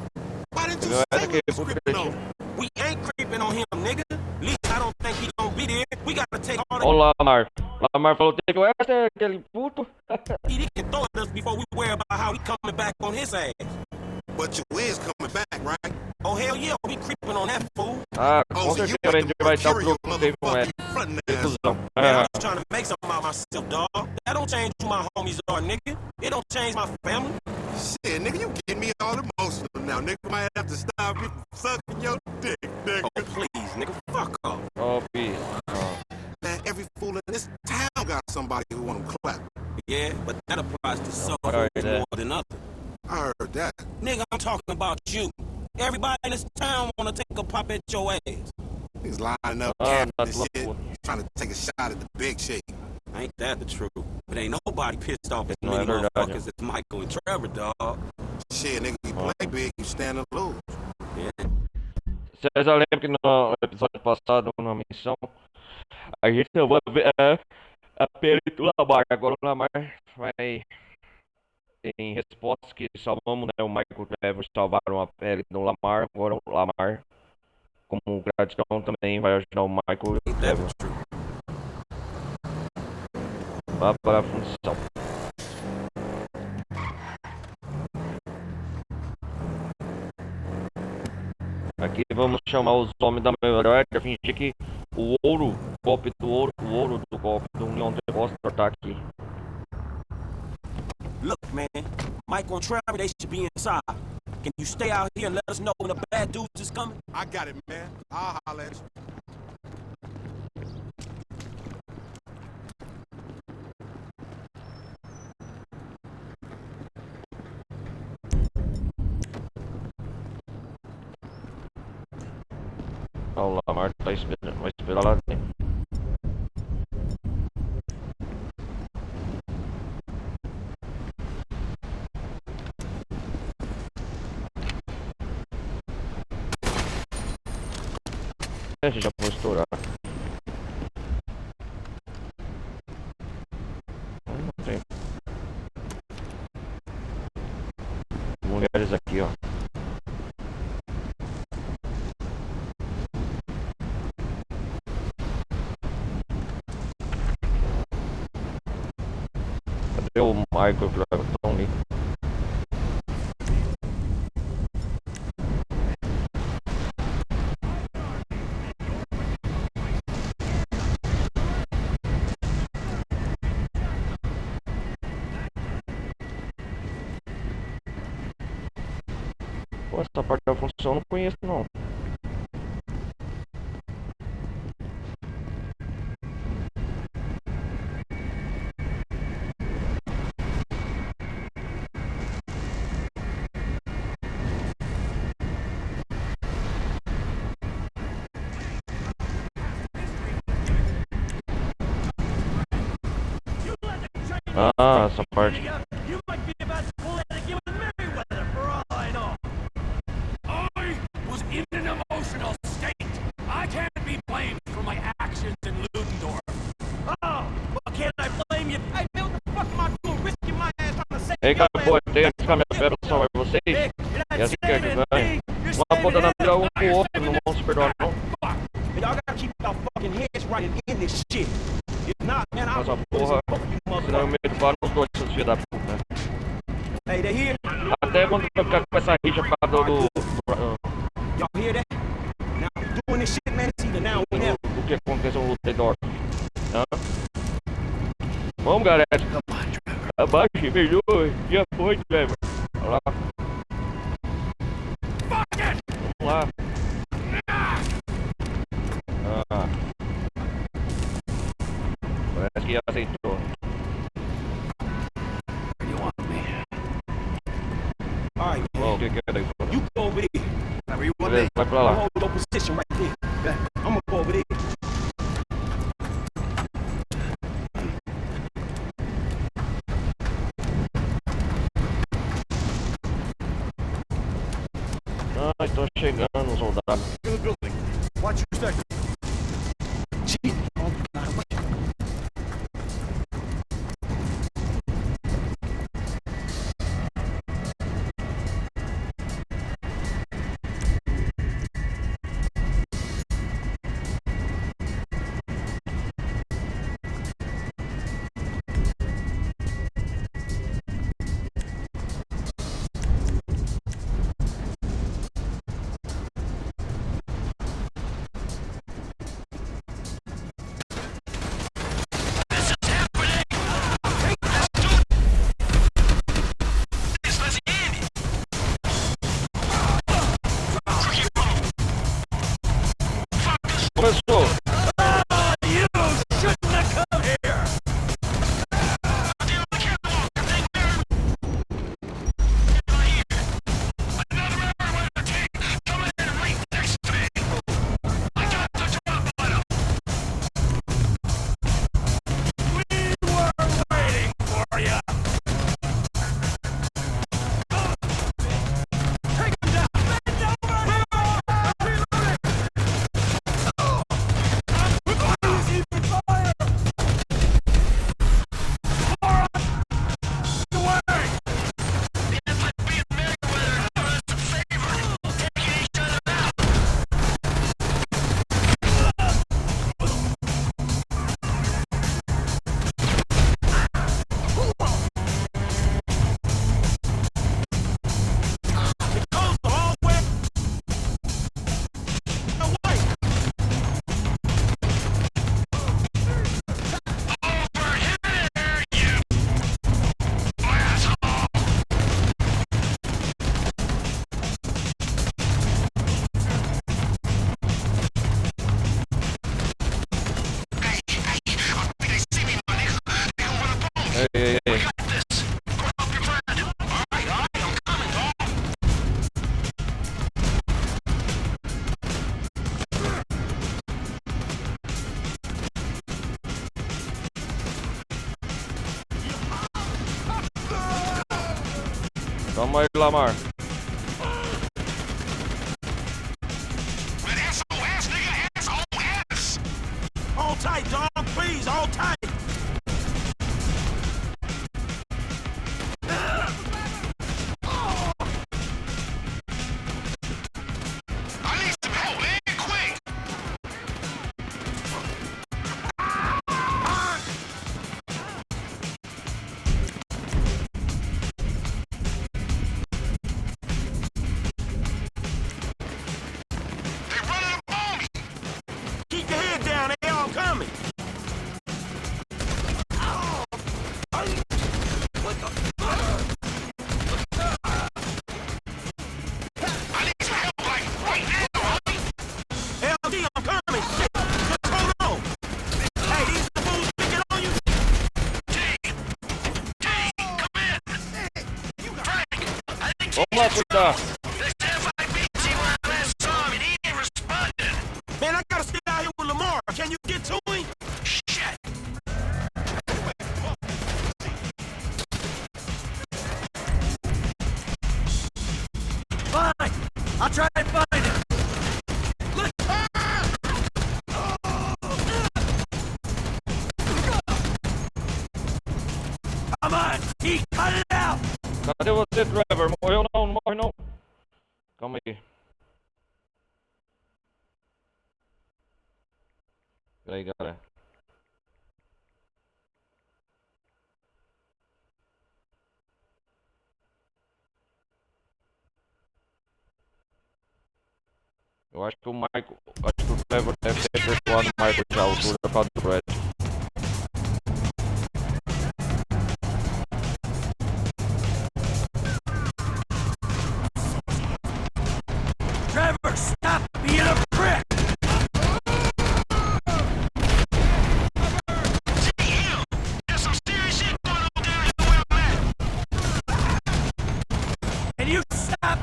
Why didn't you Vai say daqui, we was creeping on him? We ain't creeping on him, nigga. At least I don't think he gonna be there. We gotta take all the Olá, Lamar. Lamar falou que tem que aquele puto. he can throw at us before we worry about how he coming back on his ass. But your is coming back, right? Oh, hell yeah, we creeping on that fool. Ah, Oh, com so you certeza a want gente to vai dar o procure your troco dele com motherfucking ela. frontin' ass. Confusão. Man, Ah, I'm just trying to make something out of myself, dog. That don't change who my homies are, nigga. It don't change my family. Shit, nigga, you getting me all emotional now. Nigga might have to stop you from sucking your dick, nigga. Oh, please, nigga, fuck off. oh, filho. Man, every fool in this town got somebody who want them clap. Yeah, but that applies to some Alright, fools that. more than others. I heard that. Nigga, I'm talking about you. Everybody in this town wanna take a pop at your ass. He's lining up, Ah, capping not and the shit, fool. trying to take a shot at the big shake. Ain't that the truth? But ain't nobody pissed off as No, many I heard that, motherfuckers as Michael and Trevor, dog. Shit, nigga, you play big, you stand to lose. Yeah. Vocês já lembram que no episódio passado, na missão, a gente salvou a pele do Lamar. Agora o Lamar vai, em resposta que salvamos, né, o Michael e o Trevor salvaram a pele do Lamar. Agora o Lamar, como gratidão, também vai ajudar o Michael e o Ain't that Trevor. the truth? Vá para a função. Aqui vamos chamar os homens da melhor a fingir que o ouro, o golpe do ouro, o ouro do golpe do União de Boston tá aqui. Look, man, Michael and Trevor, they should be inside. Can you stay out here and let us know when the bad dudes is coming? I got it, man. I'll holler at you. Olha lá, Lamar tá esperando, vai esperar lá dentro. A gente já pode estourar. Não tem. Mulheres aqui, ó. Cadê o Michael Clapton ali? Pô, essa parte da função eu não conheço não. Ah, essa parte. You might be about to pull it again with Merryweather, for all I know. I was in an emotional state. I can't be blamed for my actions in Ludendorff. Oh, well, can't I blame you? Hey, Bill, the fuck am I doing risking my ass trying to save Ei, cara, your pô, ass? tem que ficar minha pedra salvar vocês. You're not E assim que é que saving ganha. me. You're Uma saving ponta na him. mira um Now pro you're outro, saving não this vamos se perdoar não. fuck. And y'all gotta keep y'all fucking heads right and end this shit. If not, man, I'll Essa porra, senão eu meto para os dois, seus filhos da puta, né? Hey, they here? Até quando vai ficar com essa rixa por causa Y'all hear that? Now, doing this shit, man, it's either now or never. do que aconteceu no Lutador. Vamos, galera. Abaixe, melhor. Já foi, Trevor. Olha lá. Vamos lá. Parece que aceitou. o que é daí. You go over there. Wherever you want Beleza, vai pra lá. Hold your position right there. Okay? I'm gonna go over there. Ai, tô chegando, soldado. Watch your sector. Shit. Oh, God. What? Começou! Ei, ei, ei. Calma aí, Lamar. Hold tight, dog. Please, hold tight. Keep your head down, they all coming. LD, I'm coming. Shit. Just hold on. Hey, these the fools picking on you. Vamos lá, cuidar. Man, I gotta stay out here with Lamar. Can you get to him? Shit. Fine. I'll try and find it. Look. Come on, Pete, cut it out. Cadê você, Trevor? Morreu não, não morre não. Calma aí. Peraí, galera. Eu acho que o Michael. Acho que o Trevor deve ter perdoado o Michael já, a altura por causa do Brett. Trevor, stop being a prick. And you stop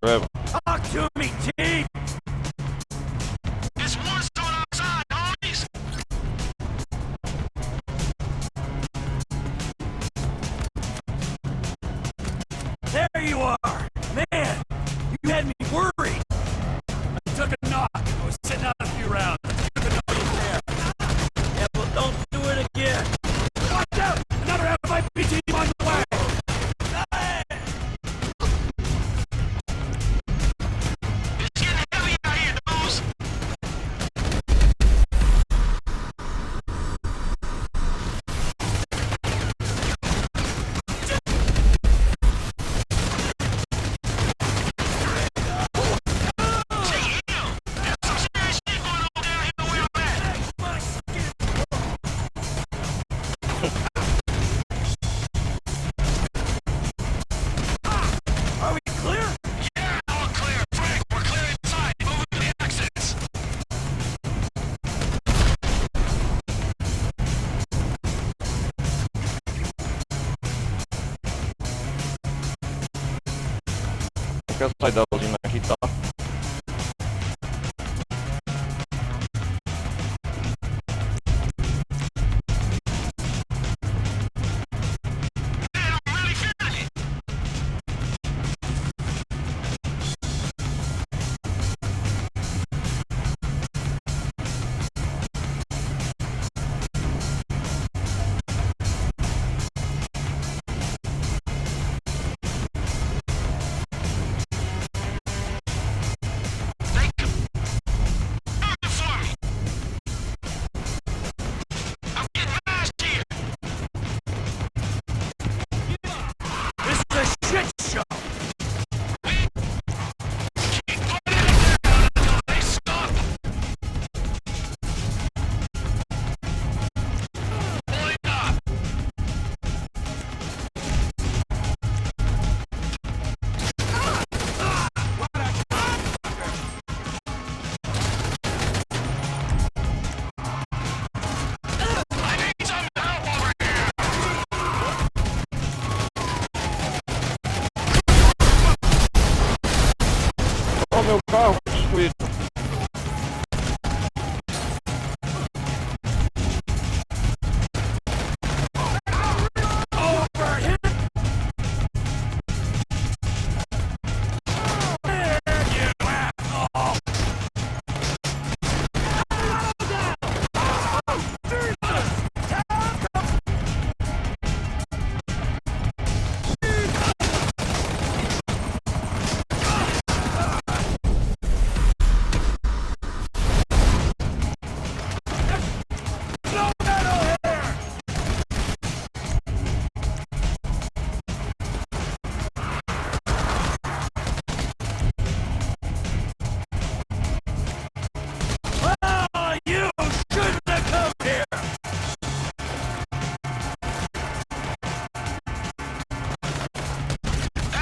Trevor. Talk to me, T! It's war zone outside, homies. There you are! Man, you had me worried! I took a knock. I was sitting out a few rounds. I took a knock there. Yeah, well, don't do it again. Watch out! Another FIP team on the way! Hey! It's getting heavy out here, dudes. Are we clear? Yeah, all clear. Frank, we're clear inside. Moving to the exits. Fica essa saidãozinha aqui, tá? Man, I'm really feeling it. Thank you. Do it for me. I'm getting mashed here. This is a shit show! Keep putting it down until they stop. Pulling up. I need some help over here. Ó, meu carro destruído. Over here! You asshole! No metal here! Oh, you shouldn't have come here!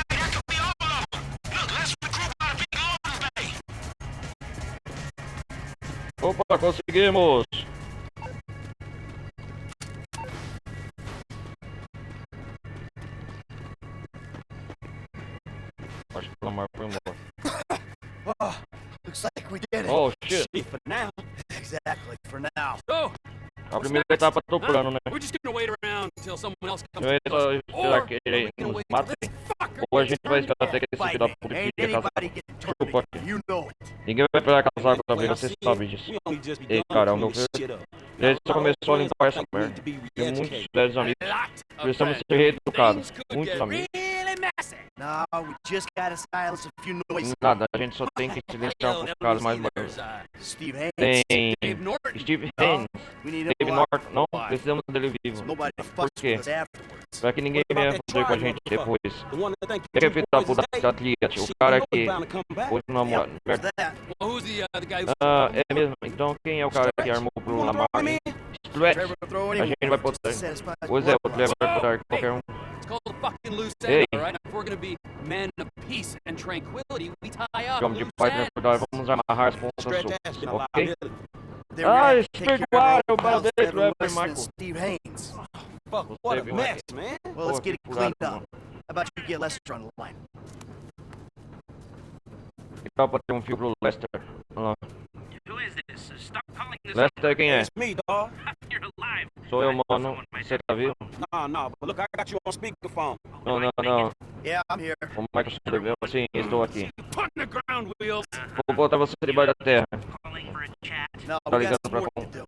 Hey, that could be all of them. Look, let's regroup on a big loading bay. Opa, conseguimos! Acho que o Lamar foi embora. Oh, looks like we did it. Oh, shit. Shit, for now. Exactly, for now. So, A primeira etapa do plano, né? we're just gonna wait around until someone else comes. Eu ia to us. só esperar Or que ele we can nos wait mate. till this fucker Ou a gets gente vai turned esperar até que esse Fight filho da me. puta Ain't fique casado. anybody getting Desculpa turned. aqui. You know it. Ninguém vai pegar casar com a Way I vida, você see it, sabe disso. we only just Ei, begun cara, to o meu clean this filho. shit up. Ele só Now, começou a our limpar essa friends merda. need to be Tem muitos re-educated. velhos amigos. A lot of Precisamos bad. ser reeducados. Things could Muitos get amigos. really messy. No, we just gotta silence a few noises. Nada, a gente só tem que silenciar Hell, os now caras we mais see barulhos. there's, Steve Haynes. Tem Dave Norton. Steve No, Haynes, we need him Dave alive. Norton. Não Why? precisamos dele vivo. Nobody Por fucks quê? with us afterwards. Pra que ninguém What about venha that foder com a trial, gente motherfucker? depois. The one that think Quem é you filho da boys puta is do atleta? O cara que pôs na moral. Who's that? Well, who's the guy who's Ah, é mesmo. Então quem é o cara que armou pro Lamar? Stretch. Trevor throw A anyone gente vai just poder. to satisfy his Pois é, o blood Trevor lust. vai poder qualquer um. It's called the fucking loose Hey. end, alright? If we're gonna be men of peace and tranquility, we tie up Vamos de loose paz ends. tranquilidade, vamos amarrar as pontas Stretch soltas, ass, not ok? liability. They were gonna Ah, take esse care of perdoar, eu everyone else, mandei Trevor Trevor e Weston and Michael. Steve Haynes. Fuck, what a Steve mess, man. Well, let's Pô, get it que furado, cleaned up. mano. How about you get Lester on the line? Que tal pra ter um fio pro Lester? Olha lá. Who is this? Stop calling this. Lester, quem é? It's me, dog. You're alive. Sou eu, mano. Você tá vivo? Nah, but look, I got you on speakerphone. Não. Yeah, I'm here. O Michael sobreviveu? Sim, estou aqui. Put in the ground wheels. Vou botar você debaixo da terra. Calling for a chat. No, Tá we got ligando some pra work com... to do.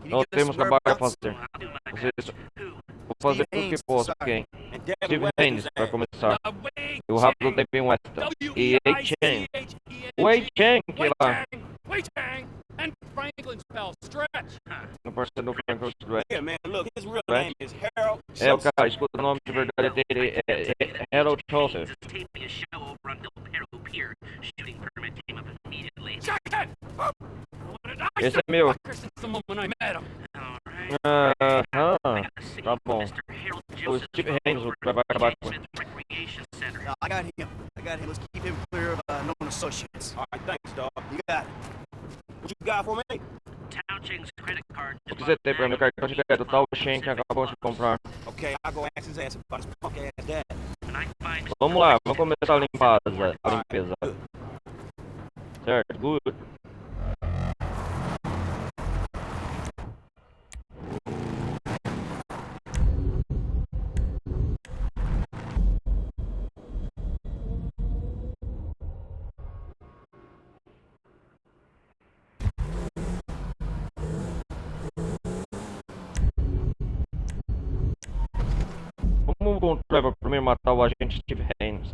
Can you Nós get us temos some trabalho a whereabouts? fazer. I'll do my Você... best. Who? Vou fazer tudo que posso, quem? And Devin Steve West Haynes, is pra ass. começar. Wei E o rápido Chang. David Weston. E Wei Chang. W-E-I-C-H-E-N-G. Wei Chang, que Wei lá. Chang! Wei Chang! And Franklin's pal, Stretch! No parceiro do Frank Stretch. Yeah, man, look, his real Right. name is Harold É, o Joseph. cara, escuta o nome de verdade dele. É Harold Joseph. Is taping a show over on Del Perro Pier. Shooting permit came up immediately. Jacket! What did I Esse say? é meu. Fucker since the moment I met him. Alright. Aham. I got a signal Tá bom. from Mr. Harold O Joseph Steve Haynes, o que vai acabar com ele. Smith Recreation Center. No, I got him. Let's keep him clear of known associates. All right, thanks, dog. You got it. What you got for me? Town Chang's credit card. O que você tem pra meu cartão de crédito? Tá o Shen que acabou de comprar. Okay, I'll go ask his ass about his punk ass dad. And I find Vamos lá, vamos começar a limpeza. Certo, good. Vamos com o Trevor primeiro matar o agente Steve Haynes.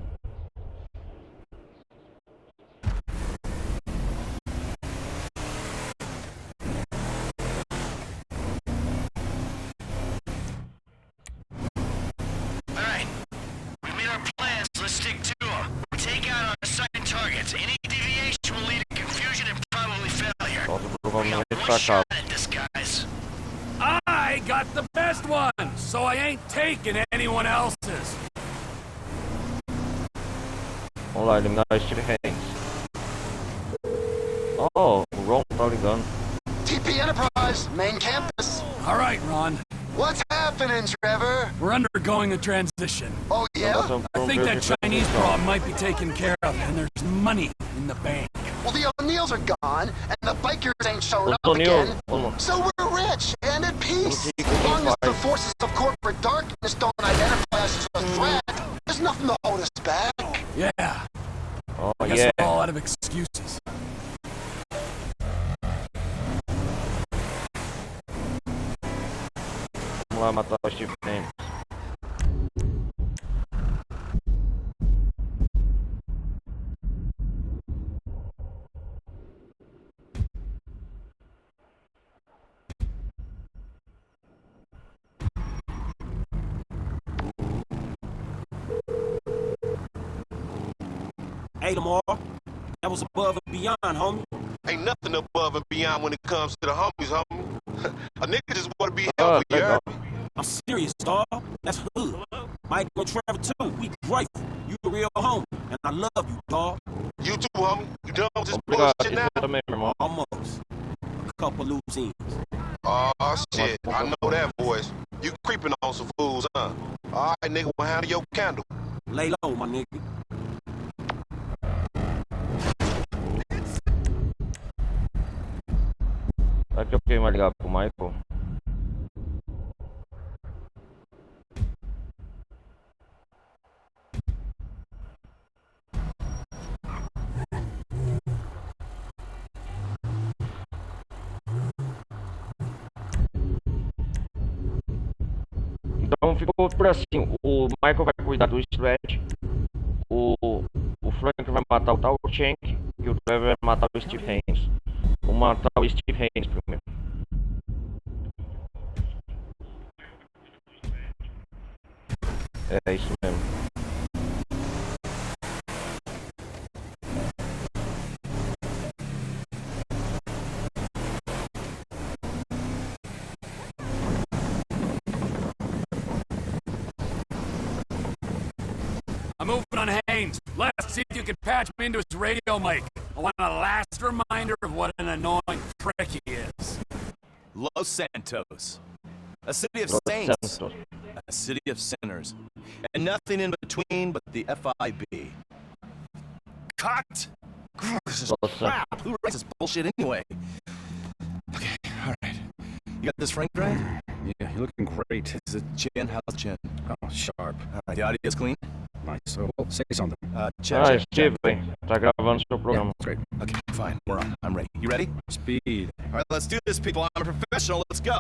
Alright. We made our plans. Let's stick to them. We take out our assigned targets. Any deviation will lead to confusion and probably failure. Nossa, We provavelmente got one fracasso. shot at this, guys. I got the best one, so I ain't taking anyone else's. Vamos lá, eliminar o Steve Haynes. Oh, o Ron tá ligando. TP Enterprise, main campus. All right, Ron. What's happening, Trevor? We're undergoing a transition. Oh, yeah? I think that Chinese problem might be taken care of, and there's money in the bank. Well, the O'Neills are gone, and the bikers ain't showing Os up O'Neill, again. vamos. So we're rich and at peace. Vamos As long as the fight. forces of corporate darkness don't identify us as a threat, there's nothing to hold us back. Yeah, Oh, I guess yeah. we're all out of excuses. Vamos lá matar o Steve Haynes. Hey, Lamar, that was above and beyond, homie. Ain't nothing above and beyond when it comes to the homies, homie. A nigga just wanna be Oh, helpful, you heard? I'm serious, dawg. That's hood. Mike and Trevor, too. We grateful. You a real homie, and I love you, dawg. You too, homie. You done with this Obrigado, bullshit now? eu também, meu irmão. Almost. A couple loose ends. Oh, shit. I know that voice. You creeping on some fools, huh? All right, nigga, we'll handle your candle. Lay low, my nigga. Será que eu queria ligar pro Michael? Então ficou por assim, o Michael vai cuidar do Stretch, o Frank vai matar o Tal Shank e o Trevor vai matar o Steve Haynes. Vou matar o Steve Haynes primeiro. É isso mesmo. I'm moving on Haynes. Les, see if you can patch me into his radio mic. I want a last reminder of what an annoying prick he is. Los Santos. A city of Los saints. Santos. A city of sinners. And nothing in between but the FIB. Cut! This is What's up? crap. Who writes this bullshit anyway? Okay, alright. You got this Frank right? Yeah, you're looking great. Is it chin? How's the chin? Oh, sharp. The audio's clean? Nice. So, well, say something. Check. Steve, tá gravando seu programa. Great. Okay, fine. We're on. I'm ready. You ready? Speed. Alright, let's do this, people. I'm a professional. Let's go.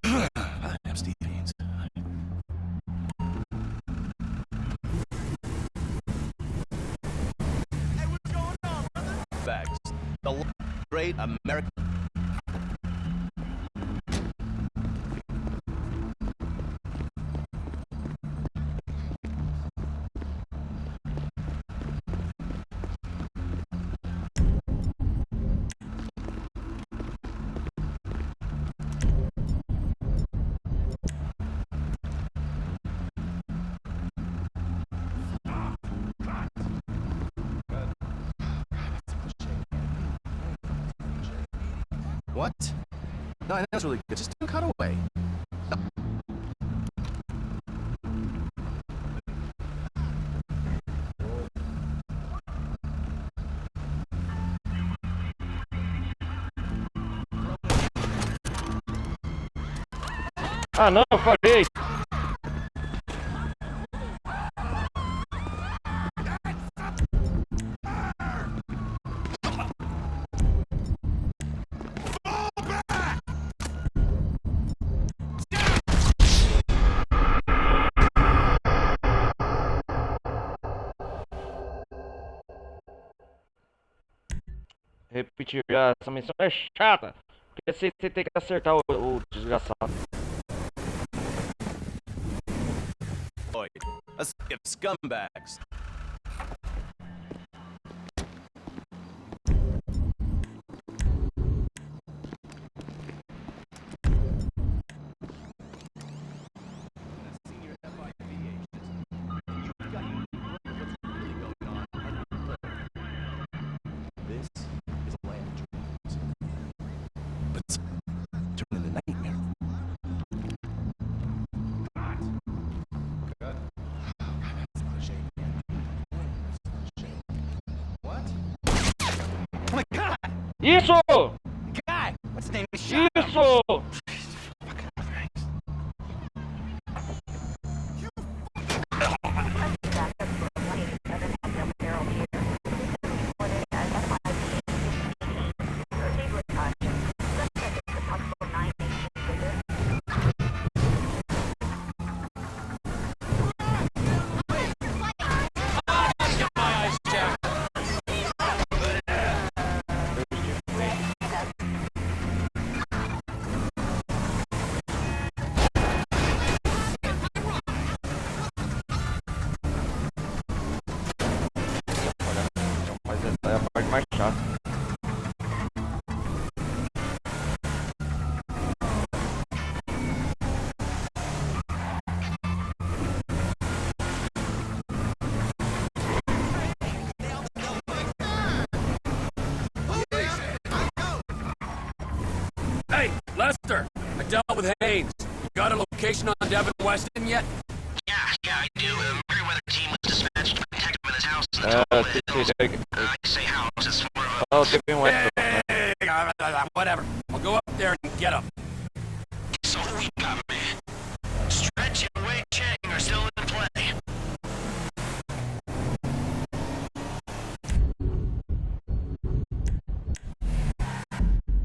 I'm Steve Haynes. Hey, what's going on, brother? Bags. The great American. What? No, that was really good. Just do a cutaway. Ah, não, eu falei. Repetir, essa missão é chata. Porque você tem que acertar o desgraçado. Boy, let's give scumbags. This is a land of dreams. But it's turning into nightmare. Good. What? Oh my god! Isso! Guy! What's his name? Shut up. Isso! Mas essa é a parte mais chata. Hey, Lester! I dealt with Haynes. You got a location on Devin Weston yet? Yeah, I do. The Merryweather team was dispatched to protect him in his house. I say house, it's more of a... Oh, Devin Weston. Hey, whatever. I'll go up there and get him. So who we got, man? Stretch and Wei Chang are still in play.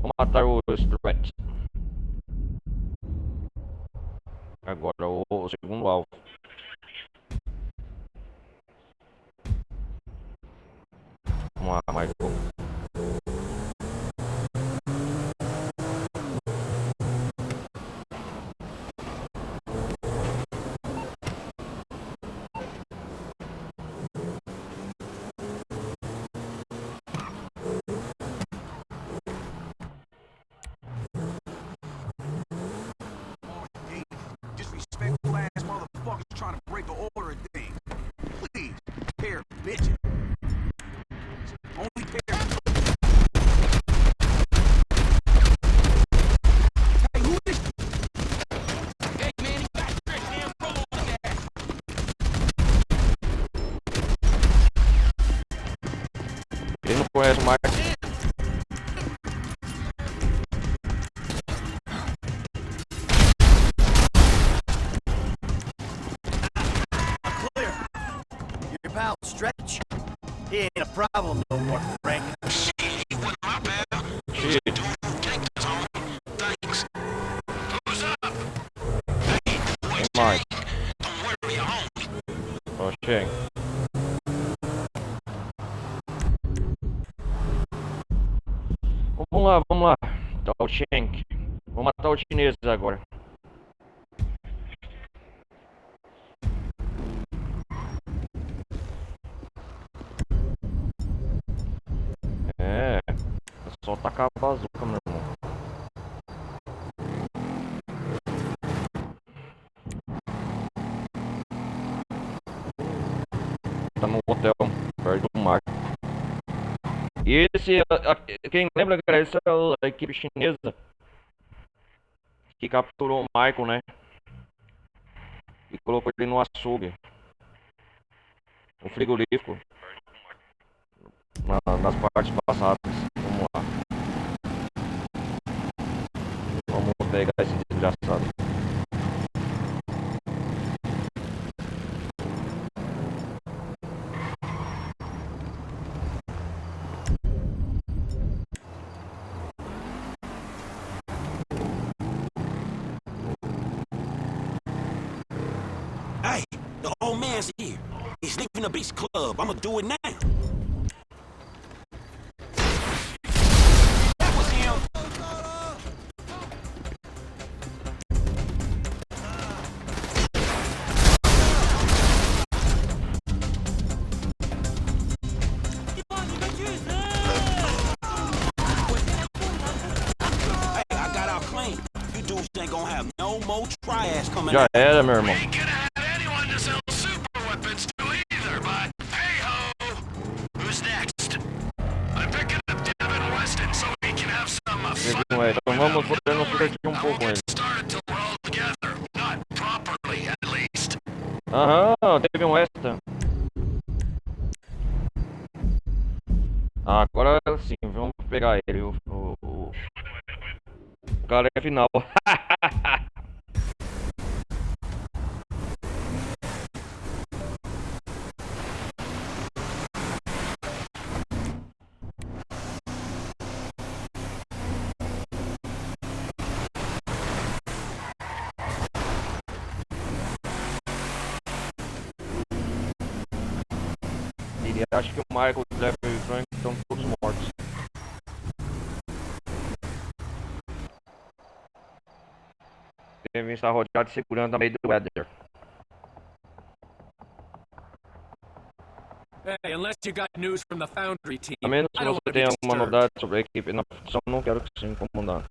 Vou matar o Stretch. Agora o segundo alvo. Vamos lá, Michael. Disrespectful ass motherfuckers conhece o Mike. Your pal Stretch? He ain't a problem no more, Frank. Shit, he wasn't my pal. Shit. Take this home. Thanks. Who's up? Hey, Hey, Mike. don't worry, you're home. Ó, chega. Vamos lá. Tá o Shank. Vou matar os chineses agora. É só tacar a bazuca, meu irmão. Tá no hotel, perto do mar. E esse, quem lembra, cara, essa é a equipe chinesa que capturou o Michael, né? E colocou ele no açougue, no frigorífico, nas partes passadas. Vamos lá. Vamos pegar esse desgraçado. Hey, the old man's here. He's leaving the Beach Club. I'ma do it now. That was him. Hey, I got out clean. You dudes ain't gonna have no more triads coming Já out. era, meu irmão. Who's next? I'm picking up Devin Weston so we can have some Então vamos poder nos divertir pouco com ele. started till we're all together. Not properly, at least. Aham, teve um extra. Agora sim, vamos pegar ele. O cara é final. Ele acha que o Michael, o Trevor e o Frank estão todos mortos. Devem estar rodeados segurando a meio do Weather. Hey, unless you got news from the Foundry team. A menos I que don't você wanna be tenha alguma disturbed. novidade sobre a equipe, só não quero que se incomodar.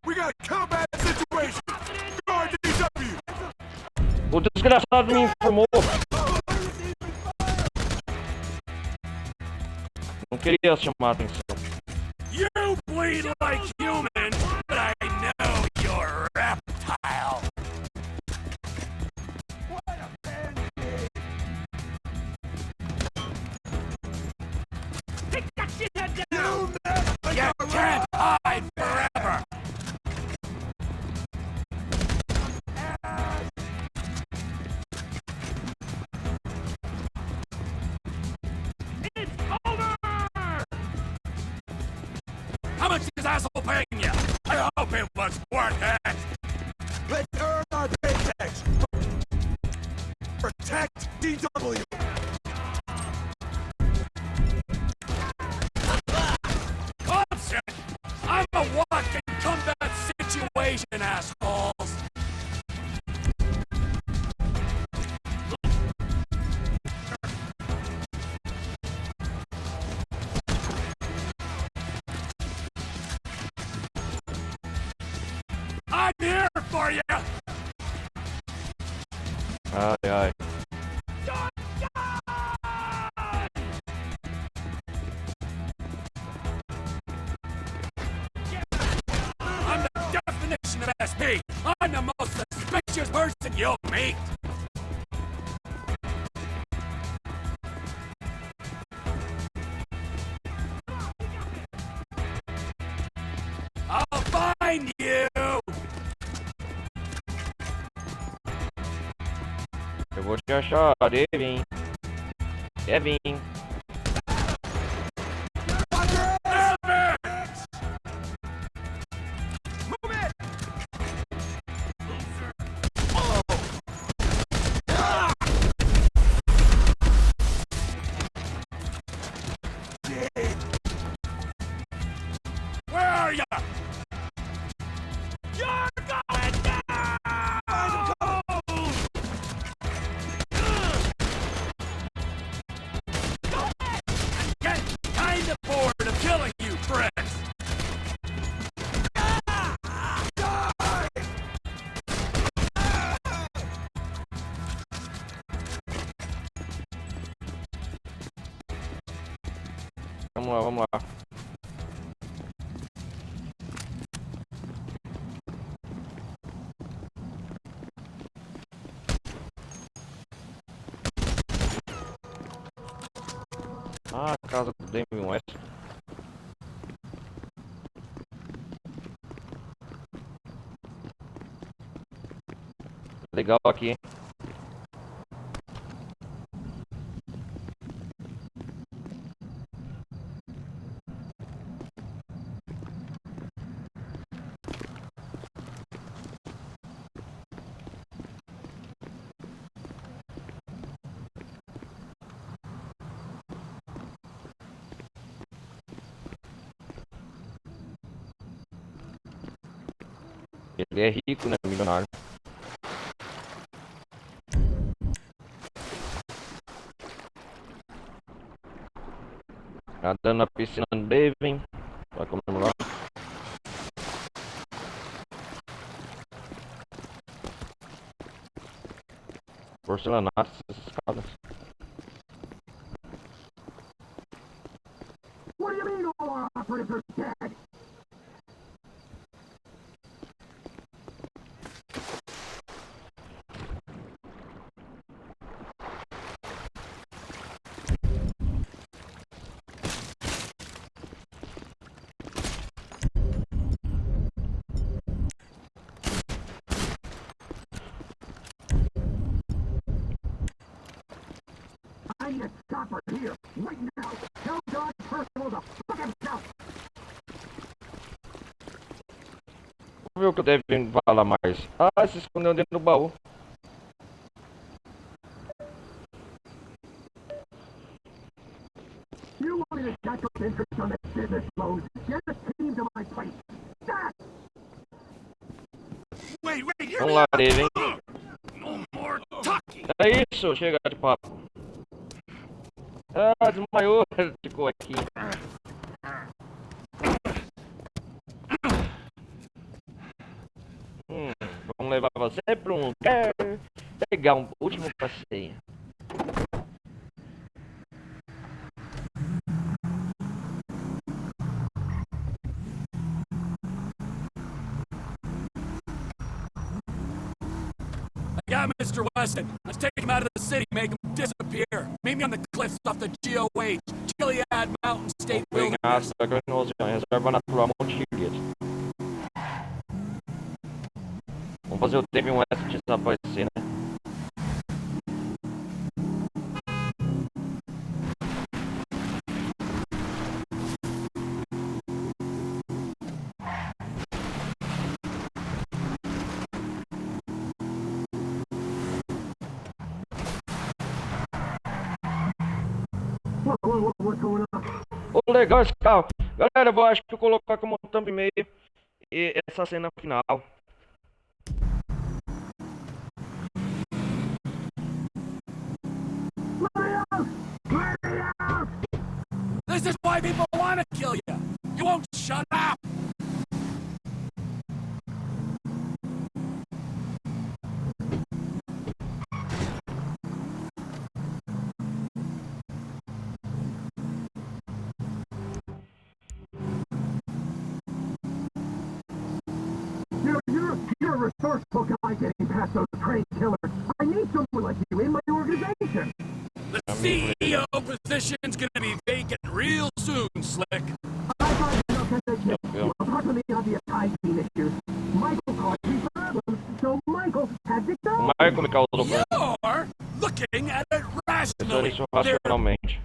We got a combat situation. Guard DW. O desgraçado me informou. Não queria chamar a atenção. You bleed like human, but I know you're reptile. Take that shithead down! You can't hide forever! It's over! How much is asshole paying you? I hope it was worth it! Let's earn our paychecks. Protect DW. are you? Ai, ai. I'm the definition of SP. I'm the most suspicious person you'll meet. I'll find you. Eu vou te achar, Devin. Devin. Where are you? You're going down! Get kinda bored of killing you, pricks! Vamos lá, vamos lá. Ah, a casa do Damien West. Legal aqui, hein? Ele é rico, né? Milionário. Nadando na piscina do Devin. Vai comemorar. Porcelanato, essas escadas. What do you mean all our operatives are dead? I need a stopper here, right now. Tell Don Percival to fuck himself. Vamos ver o que o Devin fala mais. Ah, se escondeu dentro do baú. You want me to jack up interest on this business loan? Get a team to my place. That! Wait, hear Vamos me lá, out. Devin. No more talking. É isso, chega de papo. Ah, desmaiou. Ficou aqui. Vamos levar você para um lugar. Pegar um último passeio. I got Mr. Weston. Let's take him out of the city, make him disappear. Meet me on the cliffs off the GOH, Gilead Mountain State Wilderness. Penhasco, reserva natural Monte Gilead. Vamos fazer o Devin West desaparecer, né? What's going on? Ô, legal esse carro. Galera, eu acho que eu vou colocar como thumb e-mail e essa cena final. This is why people want to kill you. You won't shut up. resourceful guy getting past those trained killers. I need someone like you in my organization. The CEO position's gonna be vacant real soon, Slick. I got no connection. Apart from the obvious hygiene issues, Michael caused these problems, so Michael had to go. O Michael me causou problema. You're looking at it rationally. Isso racionalmente.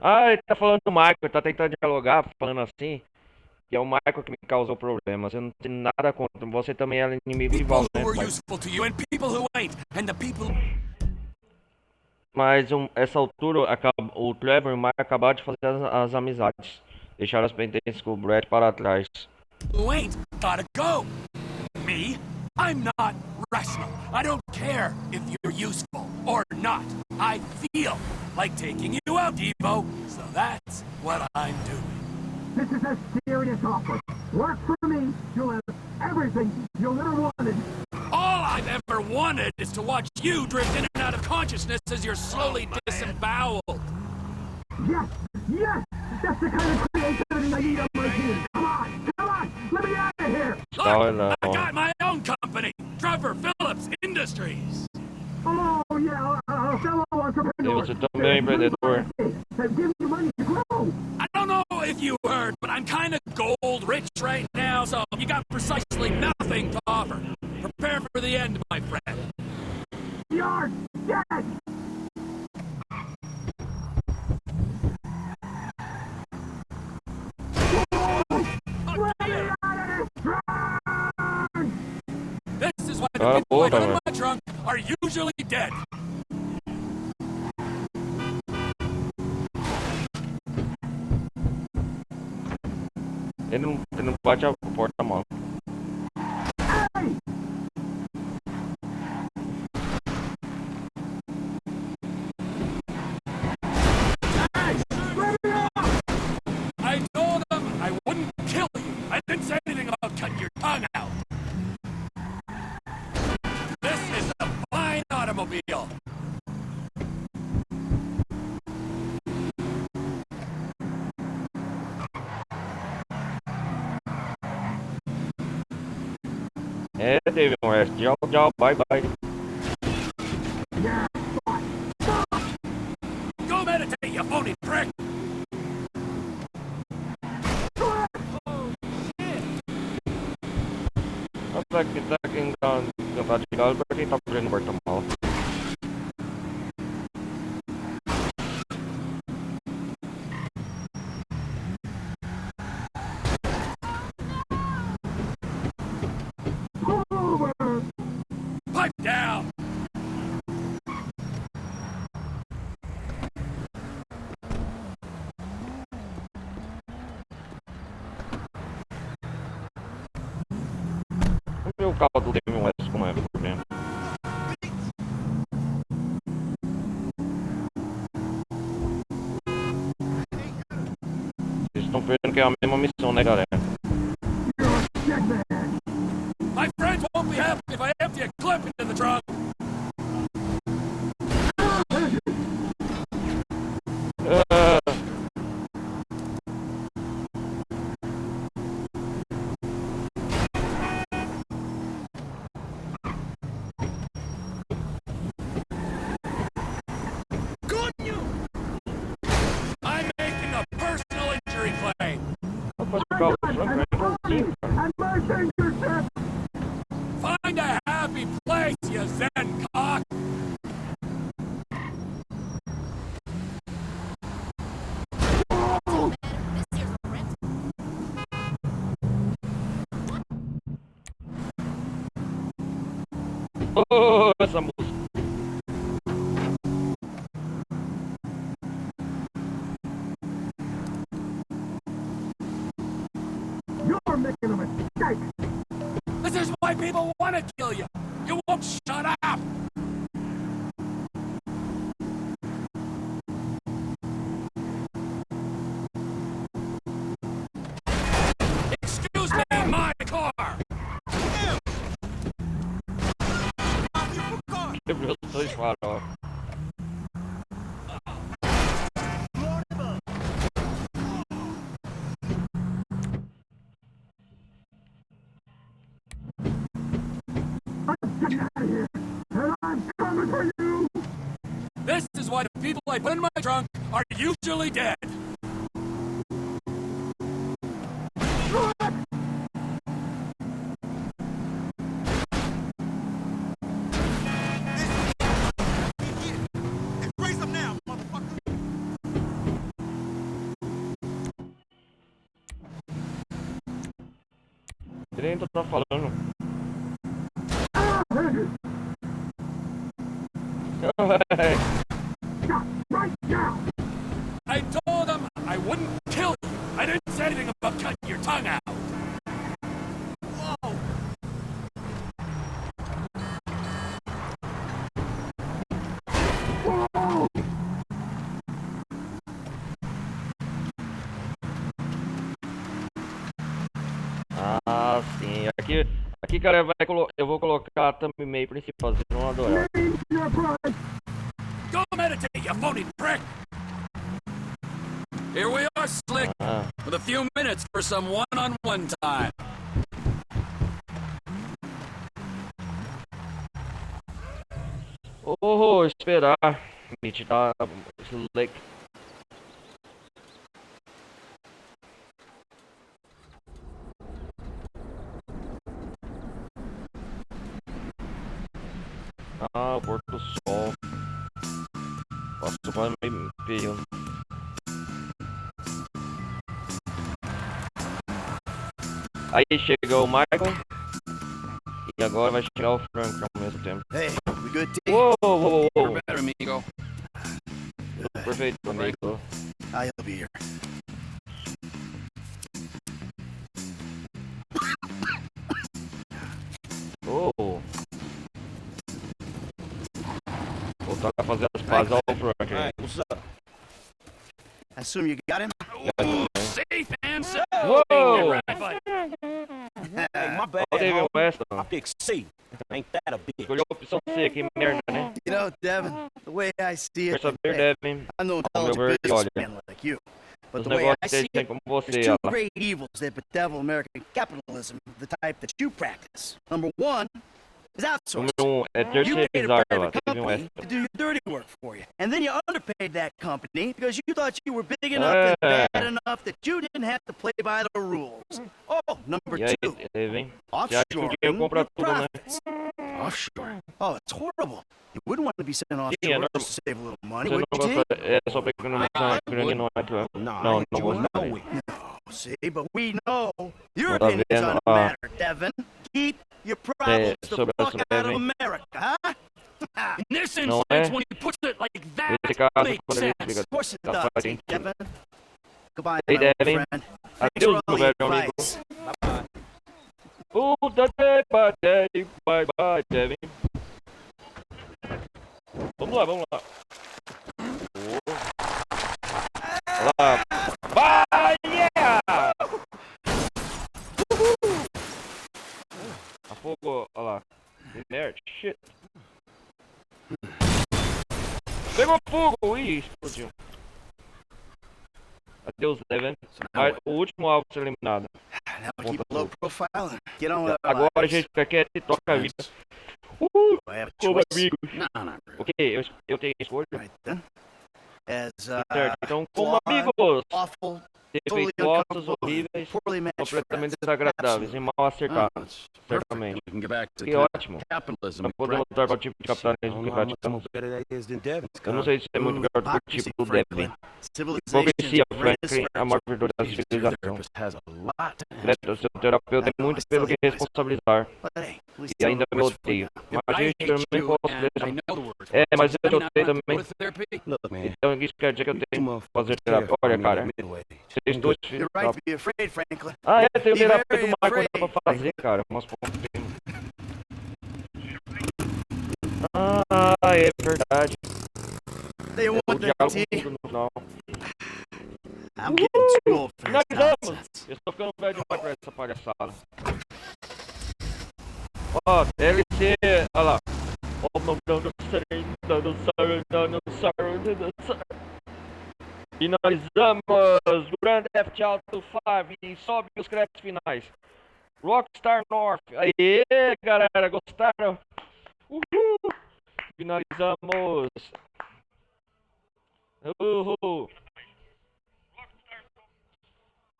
Ah, ele tá falando do Michael, ele tá tentando dialogar, falando assim. Que é o Michael que me causou problemas. Eu não tenho nada contra. Você também é inimigo rival, People né? who are useful to you and people who ain't. And the people Mas essa altura, o Trevor e o Mike acabaram de fazer as amizades. Deixaram as pendências com o Brad para trás. who ain't gotta go. Me? I'm not rational. I don't care if you're useful or not. I feel like taking you out, Devo. So that's what I'm doing. This is a serious offer. Work for me. You'll have everything you'll ever wanted. All I've ever wanted is to watch you drift in and out of consciousness as you're slowly disemboweled. Yes, yes, that's the kind of creativity I need on my team. Come on, let me out of here. Look, I got my own company, Trevor Phillips Industries. Oh yeah, fellow entrepreneur. Você também é empreendedor. Give me money to grow. I don't know if you heard, but I'm kind of gold rich right now, so you got precisely nothing to offer. Prepare for the end, my friend. You're dead. This is why the people I put in my trunk are usually dead. Ele não bate a porta, mano. I told them I wouldn't kill you. I didn't say anything about cutting your tongue out. This is a fine automobile. É, David West. Tchau, tchau, bye, bye. Go meditate, you phony prick. Pra quem tá de galo, pra quem tá fazendo porta-mala. Pipe down. Vamos ver o carro do David West como é, por exemplo. Vocês estão vendo que é a mesma missão, né, galera? My friends won't be happy if I empty a clip into the trunk. I'm making a personal injury claim. Find a happy place, you Zen cock. Oh, essa música. You're making a mistake. This is why people want to kill you. You won't shut up. Excuse me, my car. Quebrou os dois farol. put in my trunk are usually dead. Raise them now, motherfucker. Ele ainda tá falando. I told him I wouldn't kill you. I didn't say anything about cutting your tongue out. Whoa! Ah, sim. Aqui cara, eu vou colocar a thumbnail principal, vocês vão adorar. Go meditate, you phony prick! Here we are, Slick, with a few minutes for some one-on-one time. Oh, esperar. Me tirar Slick. Ah, pôr do sol. Posso para meio feio. Aí chegou o Michael. E agora vai chegar o Frank ao mesmo tempo. Hey, we good, T? Whoa. Better, amigo. Perfeito, amigo. I'll be here. Oh. Voltar a fazer as pazes ao Frank. All right, what's up? I assume you got him? Safe and sound. Whoa! Hey, my bad. Olha o David West. I picked C. Ain't that a bitch? Escolheu a opção C, que merda, né? You know, Devin, the way I see Quer it, saber, Devin? I'm no Ao meu intelligent ver, olha. businessman like you. But Os the way I negócios see deles têm it, como there's você, two ela. great evils that bedevil American capitalism, the type that you practice. Number one is outsourcing. Número 1 é You paid a terceirizar, private ela. David company West. to do your dirty work for you. And then you underpaid that company because you thought you were big enough and bad enough that you didn't have to play by the rules. Oh, number E aí, two, Devin? Você acha que o offshoring dinheiro compra your tudo, né? profits. Offshore? Oh, it's horrible. You wouldn't want to be sent offshore Sim, é normal. just to save a little money, Você would não you, gosta... T? É só porque não é tua. Não gostaria. No, see, but we know your Tá opinions vendo? on the Ah. matter, Devin. Keep your problems the sobre fuck essa out of Devin. America, huh? In this Não instance, é? when he puts it like that, Nesse caso, makes quando ele sense. explica, Of course it tá does, fazendo Devin. Goodbye, Ei, my old Devin. friend. Thanks Adeus, for meu all the velho amigo. advice. Bye, bye, Devin. Vamos lá. Olha lá. Vai, yeah! A fogo, olha lá. Inert, shit. Pegou fogo! Ih, explodiu. Adeus, Devin. Mas o último alvo a ser eliminado. Now we keep a low profile and get on with our Agora a lives. gente fica quieto e toca a vida. Do I have a Como choice? amigos. No, not really. Ok, eu tenho escolha. Right then. As Certo, então como flawed, amigos. awful, totally Defeituosos, uncomfortable, horríveis, poorly matched completamente friends. desagradáveis e mal acertados. Certamente. We can get back to Que ótimo. capitalism. Nós podemos voltar para o tipo de capitalismo que praticamos. Eu não sei se é muito melhor do que o tipo do Devin. Hipocrisia, Franklin, a maior virtude da civilização. O seu terapeuta é muito pelo que responsabilizar. E ainda me odeio. Mas eu também posso ver. Mas eu te odeio também. Então isso quer dizer que eu tenho que fazer terapia. Olha, cara. Vocês dois filhos. You're right to be afraid, Franklin. Tem o Be terapeuta very do Michael afraid. pra fazer, cara. Mas pô. É verdade. They O want their diálogo tea. no final. I'm getting too old for this Finalizamos! nonsense. Eu estou ficando velho demais pra essa palhaçada. Ó, DLC, olha lá. Oh, finalizamos Grand Theft Auto 5 e sobe os créditos finais. Rockstar North. Aê, galera, gostaram? Uhul! Finalizamos. Uhul.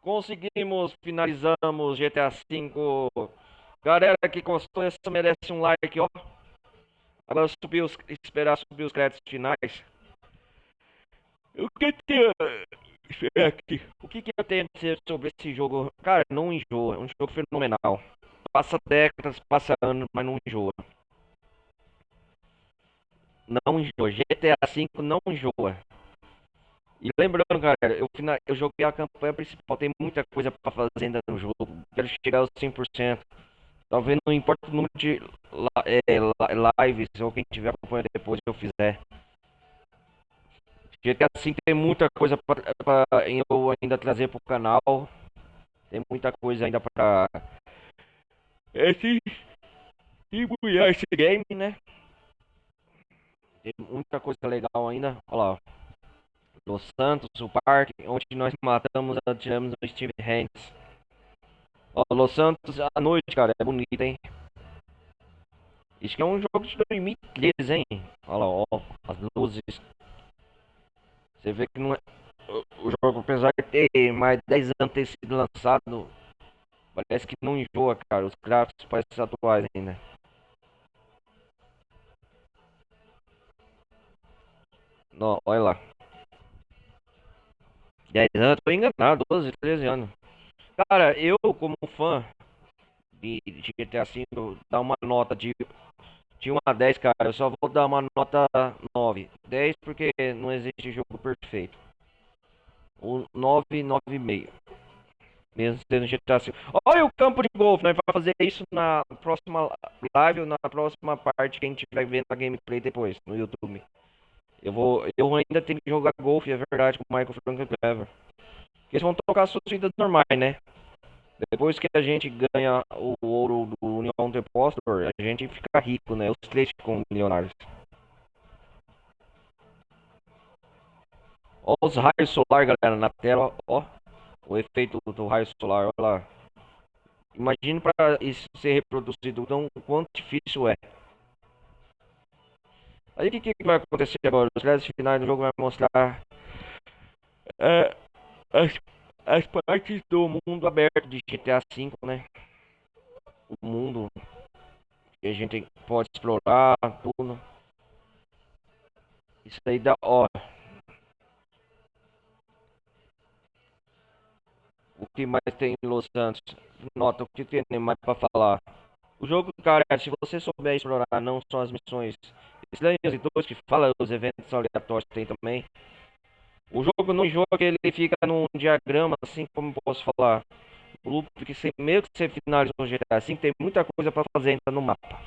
Conseguimos, finalizamos GTA V. Galera que gostou, essa merece um like, ó. Agora esperar subir os créditos finais. O que tem... aqui. O que eu tenho a dizer sobre esse jogo? Cara, não enjoa. É um jogo fenomenal. Passa décadas, passa anos, mas não enjoa. Não enjoa. GTA V não enjoa. E lembrando, galera, eu joguei a campanha principal. Tem muita coisa pra fazer ainda no jogo. Quero chegar aos 100%. Talvez não importa o número de lives ou quem tiver acompanhando depois que eu fizer. GTA V tem muita coisa pra eu ainda trazer pro canal. Tem muita coisa ainda pra distribuir esse game, né? Tem muita coisa legal ainda. Olha lá. Los Santos, o parque, onde nós matamos e tiramos o Steve Hanks. Ó, Los Santos à noite, cara, é bonito, hein? Isso que é um jogo de 2013, hein? Olha lá, ó, as luzes. Você vê que não é... O jogo, apesar de ter mais de 10 anos ter sido lançado, parece que não enjoa, cara. Os gráficos parecem atuais ainda. Não, olha lá. 10 anos, tô enganado, 12, 13 anos. Cara, eu como fã de GTA V, dar uma nota de 1 a 10, cara, eu só vou dar uma nota 9. 10 porque não existe jogo perfeito. O 9, 9,5. Mesmo sendo GTA V. Olha o campo de golfe, nós vamos fazer isso na próxima live ou na próxima parte que a gente vai ver na gameplay depois, no YouTube. Eu ainda tenho que jogar golfe, é verdade, com o Michael Frank Clever. Eles vão tocar suas vidas normais, né? Depois que a gente ganha o ouro do União Depostor, a gente fica rico, né? Os três ficam milionários. Olha os raios solar, galera, na tela, ó. O efeito do raio solar, olha lá. Imagine para isso ser reproduzido, então quanto difícil é. Aí o que vai acontecer agora? Os créditos finais do jogo vai mostrar as partes do mundo aberto de GTA V, né? O mundo que a gente pode explorar, tudo. Isso aí dá, ó. O que mais tem em Los Santos? Nota, o que tem mais pra falar? O jogo, cara, se você souber explorar não só as missões estranhas e todos que fala, os eventos aleatórios tem também. O jogo não joga que ele fica num diagrama, assim como posso falar. O loop, porque meio que você finalizou o GTA V, tem muita coisa pra fazer ainda no mapa.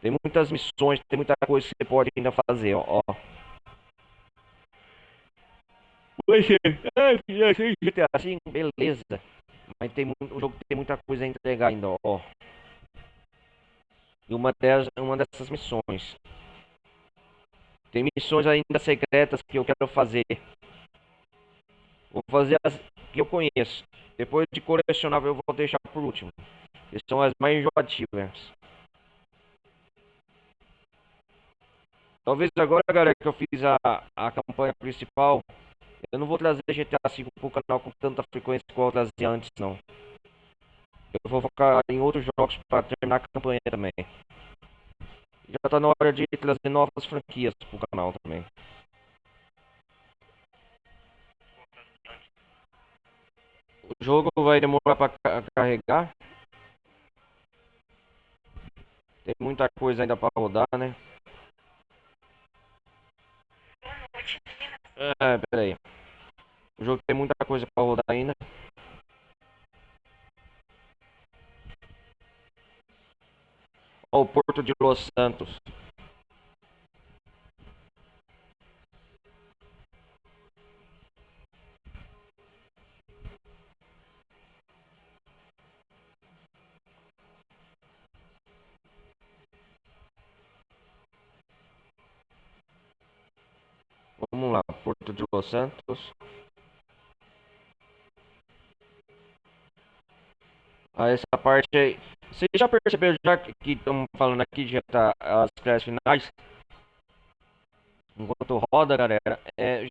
Tem muitas missões, tem muita coisa que você pode ainda fazer, ó. GTA V, beleza. Mas o jogo tem muita coisa a entregar ainda, ó. E uma dessas missões. Tem missões ainda secretas que eu quero fazer. Vou fazer as que eu conheço. Depois de colecionável eu vou deixar por último. Que são as mais enjoativas. Talvez agora, galera, que eu fiz a campanha principal, eu não vou trazer GTA V pro canal com tanta frequência igual eu trazia antes, não. Eu vou focar em outros jogos para terminar a campanha também. Já tá na hora de trazer novas franquias pro canal também. O jogo vai demorar para carregar. Tem muita coisa ainda para rodar, né? Pera aí. O jogo tem muita coisa para rodar ainda. Ó, o Porto de Los Santos. Vamos lá, Porto de Los Santos. Essa parte aí. Você já percebeu, já que estamos falando aqui, já tá as créditos finais? enquanto roda, galera,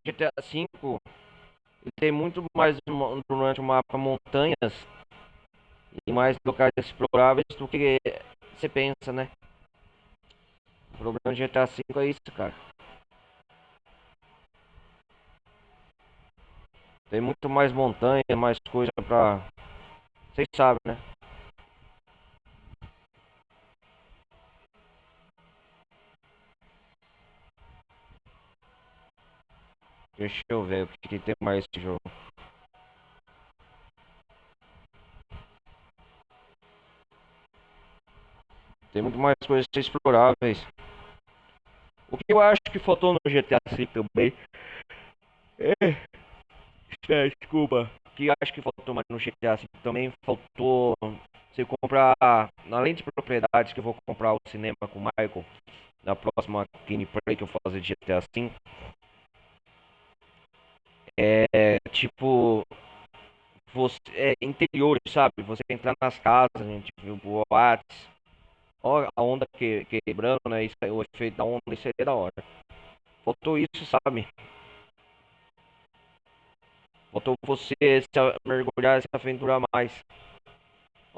GTA V ele tem muito mais durante o mapa montanhas e mais locais exploráveis do que você pensa, né? O problema do GTA V é isso, cara. Tem muito mais montanha, mais coisa pra. Vocês sabem, né? Deixa eu ver o que tem mais esse jogo. Tem muito mais coisas exploráveis. O que eu acho que faltou no GTA V também. Desculpa. O que eu acho que faltou mais no GTA V também faltou. Você comprar. Além de propriedades que eu vou comprar o cinema com o Michael. Na próxima gameplay que eu vou fazer de GTA V. Tipo. Você, interior, sabe? Você entrar nas casas, a gente viu boates. Ó, a onda quebrando, né? Isso aí, o efeito da onda, isso aí é da hora. Faltou isso, sabe? Faltou você mergulhar, se aventurar mais.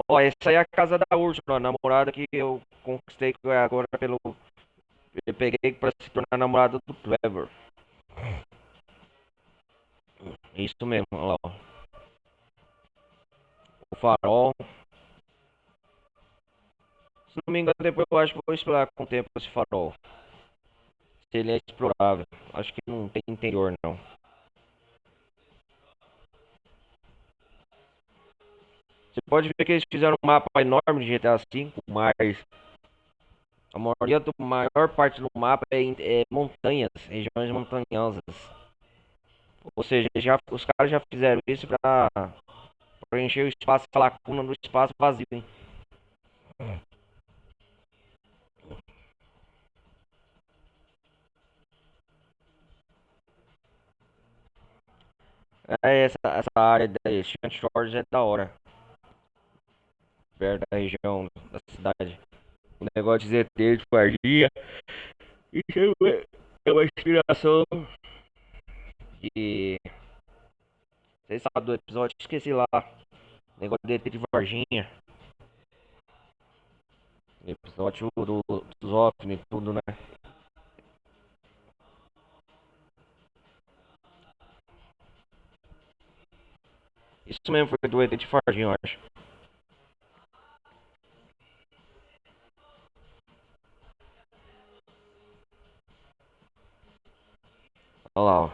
Ó, essa aí é a casa da Úrsula, a namorada que eu conquistei agora pelo. Eu peguei pra se tornar namorada do Trevor. Isso mesmo, olha lá, ó. O farol. Se não me engano, depois eu acho que vou explorar com o tempo esse farol. Se ele é explorável. Acho que não tem interior, não. Você pode ver que eles fizeram um mapa enorme de GTA V, mas maior parte do mapa é montanhas, regiões montanhosas. Ou seja, os caras já fizeram isso pra preencher o espaço, a lacuna do espaço vazio, hein? Essa área da Shanty Shores é da hora. Perto da região da cidade. O negócio de ZT de Varginha. Isso é uma inspiração de. Vocês sabem do episódio? Esqueci lá. Negócio de ZT de Varginha. Episódio dos OVNI e tudo, né? Isso mesmo foi do ET de Varginha, eu acho. Olha lá, ó.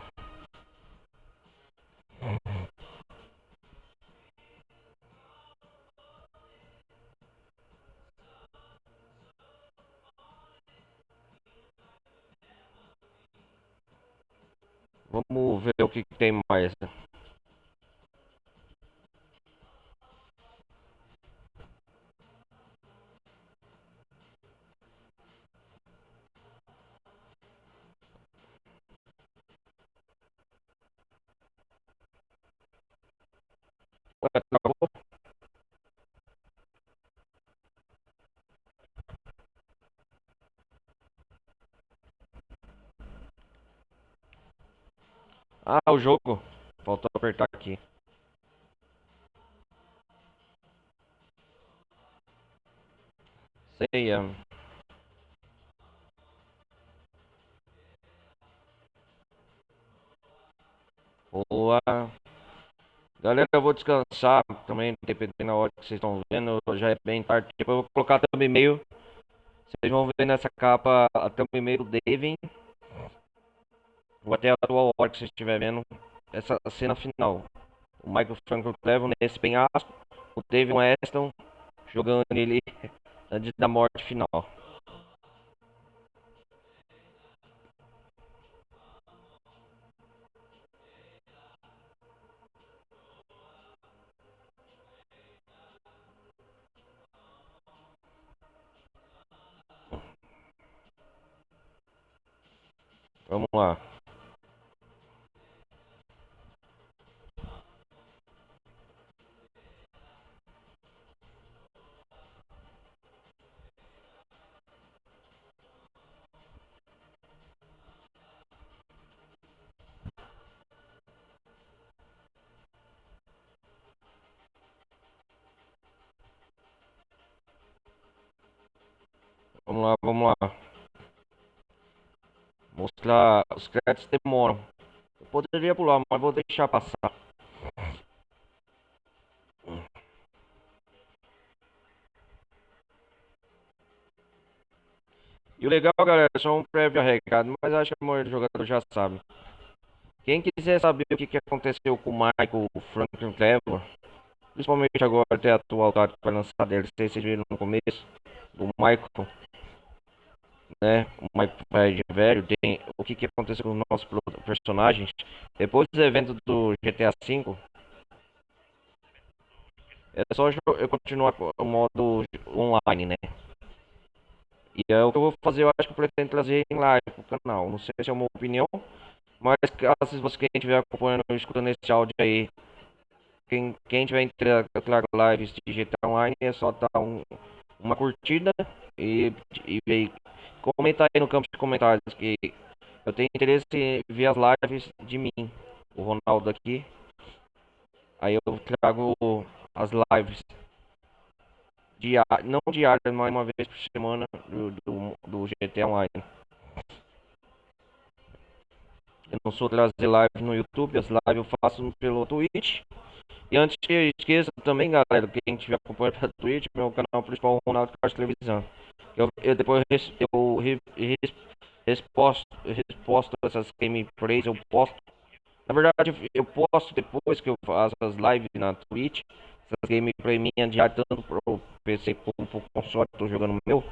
Vamos ver o que tem mais. Ué, travou? Ah, o jogo. Faltou apertar aqui. Sei, boa. Galera, eu vou descansar também, dependendo da hora que vocês estão vendo. Já é bem tarde. Depois eu vou colocar até o e-mail. Vocês vão ver nessa capa até o e-mail do Devin. Ou até a atual hora que vocês estiverem vendo. Essa cena final. O Michael Franklin leva nesse penhasco. O Devin Weston jogando ele antes da morte final. Vamos lá. Vamos lá. Mostrar os créditos demoram. Eu poderia pular, mas vou deixar passar. E o legal, galera, é só um prévio recado, mas acho que a maioria do jogador já sabe. Quem quiser saber o que aconteceu com o Michael, o Franklin Trevor, principalmente agora até a atual data para lançar DLC, vocês viram no começo, do Michael, né? O Michael velho, tem o que aconteceu com os nossos personagens. Depois dos eventos do GTA V, é só eu continuar com o modo online, né? E é o que eu vou fazer, eu acho que eu pretendo trazer em live pro canal. Não sei se é uma opinião, mas caso você quem estiver acompanhando, escutando esse áudio aí, quem tiver entre claro, lives de GTA Online, é só dar uma curtida e comentar aí no campo de comentários que eu tenho interesse em ver as lives de mim, o Ronaldo aqui. Aí eu trago as lives não diárias, mas uma vez por semana do GTA Online. Eu não sou trazer live no YouTube, as lives eu faço pelo Twitch. E antes que eu esqueça também, galera, quem estiver acompanhando pela Twitch, meu canal principal é o Ronaldo Carlos Televisão. Eu depois resposto essas gameplays, eu posto. Na verdade, eu posto depois que eu faço as lives na Twitch. Essas gameplay minha diária, tanto pro PC como pro console, tô jogando o meu.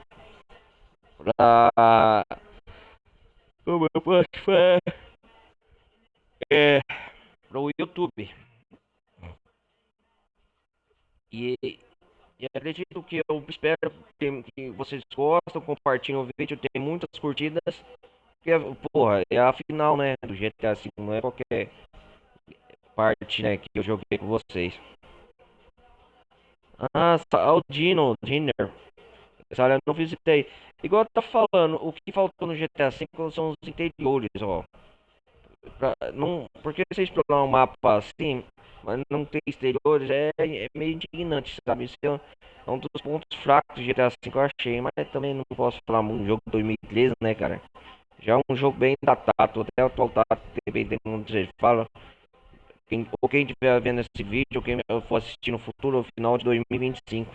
Pro YouTube. E acredito que eu espero que vocês gostam, compartilhem o vídeo, tem muitas curtidas. Porque, porra, é a final, né, do GTA V, não é qualquer parte, né, que eu joguei com vocês. Ah, Aldino, Dinner. Essa área eu não visitei. Igual tá falando, o que faltou no GTA V são os interiores, ó. Porque você explorar um mapa assim, mas não tem exteriores, é meio indignante, sabe? Isso é um dos pontos fracos do GTA V que eu achei, mas também não posso falar muito do jogo de 2013, né, cara? Já é um jogo bem datado, até o atual data, dependendo do que você fala. Quem estiver vendo esse vídeo, quem eu for assistir no futuro, no final de 2025.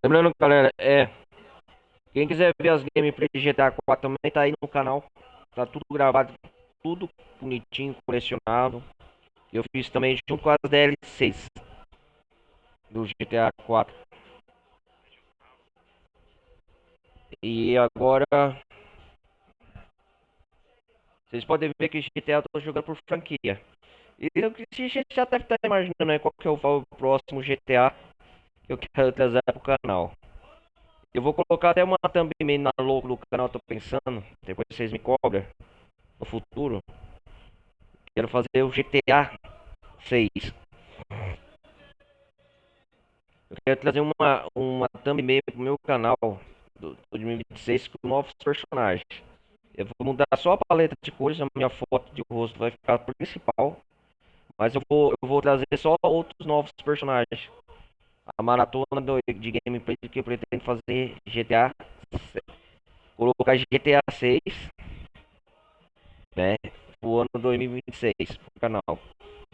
Lembrando, galera, quem quiser ver as gameplays de GTA 4 também tá aí no canal. Tá tudo gravado, tudo bonitinho, colecionado. Eu fiz também junto com as DLCs do GTA 4. E agora vocês podem ver que GTA eu tô jogando por franquia. E a gente já deve estar imaginando, né, qual que é o próximo GTA que eu quero trazer pro canal. Eu vou colocar até uma thumbnail na logo do canal, tô pensando. Depois vocês me cobram no futuro. Quero fazer o GTA 6. Eu quero trazer uma thumbnail pro meu canal do 2026 com novos personagens. Eu vou mudar só a paleta de cores, a minha foto de rosto vai ficar principal. Mas eu vou trazer só outros novos personagens. A maratona de gameplay que eu pretendo fazer GTA. Colocar GTA 6, né? O ano 2026 pro canal.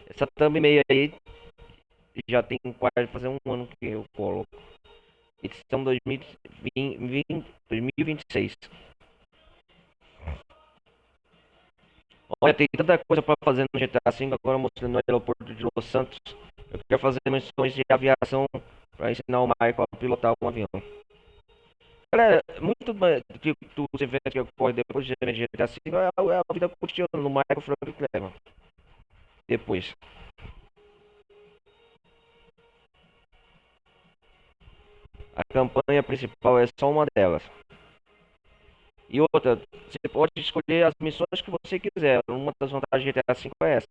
Essa thumbnail aí já tem quase fazer um ano que eu coloco. Edição 2026. Olha, tem tanta coisa para fazer no GTA V, agora mostrando no aeroporto de Los Santos. Eu quero fazer missões de aviação para ensinar o Michael a pilotar um avião. Galera, muito dos eventos que ocorrem depois de GTA V é a vida cotidiana no Michael Franklin Trevor. Depois. A campanha principal é só uma delas. E outra, você pode escolher as missões que você quiser. Uma das vantagens de GTA V é essa.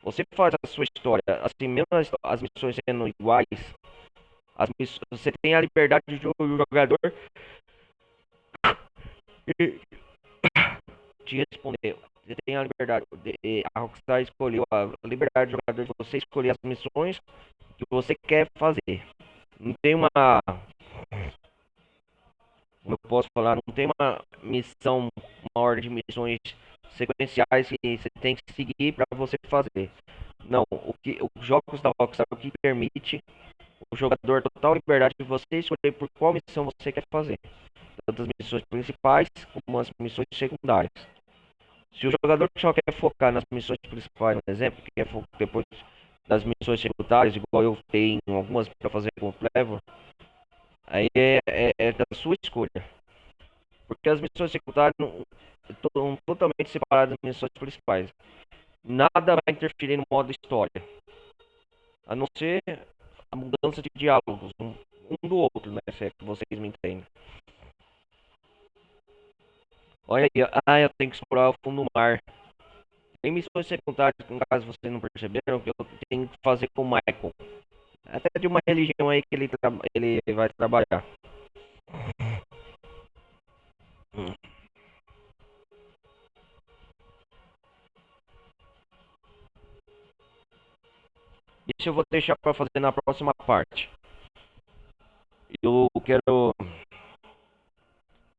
Você faz a sua história, assim, mesmo as missões sendo iguais, Você tem a liberdade de o jogador te responder. Você tem a liberdade. A Rockstar escolheu a liberdade do jogador de você escolher as missões que você quer fazer. Não tem uma. Como eu posso falar? Não tem uma missão, uma ordem de missões sequenciais que você tem que seguir para você fazer. Não, os jogos da Rockstar o que permite o jogador total liberdade de você escolher por qual missão você quer fazer. Tanto as missões principais como as missões secundárias. Se o jogador só quer focar nas missões principais, por exemplo, que quer focar depois das missões secundárias, igual eu tenho algumas para fazer com o Flavor, aí é da sua escolha. Porque as missões secundárias estão totalmente separadas das missões principais. Nada vai interferir no modo história. A não ser a mudança de diálogos um do outro, né? Se é que vocês me entendem. Olha aí, eu tenho que explorar o fundo do mar. Tem missões secundárias, no caso vocês não perceberam, que eu tenho que fazer com o Michael. Até de uma religião aí que ele vai trabalhar. Isso eu vou deixar para fazer na próxima parte. Eu quero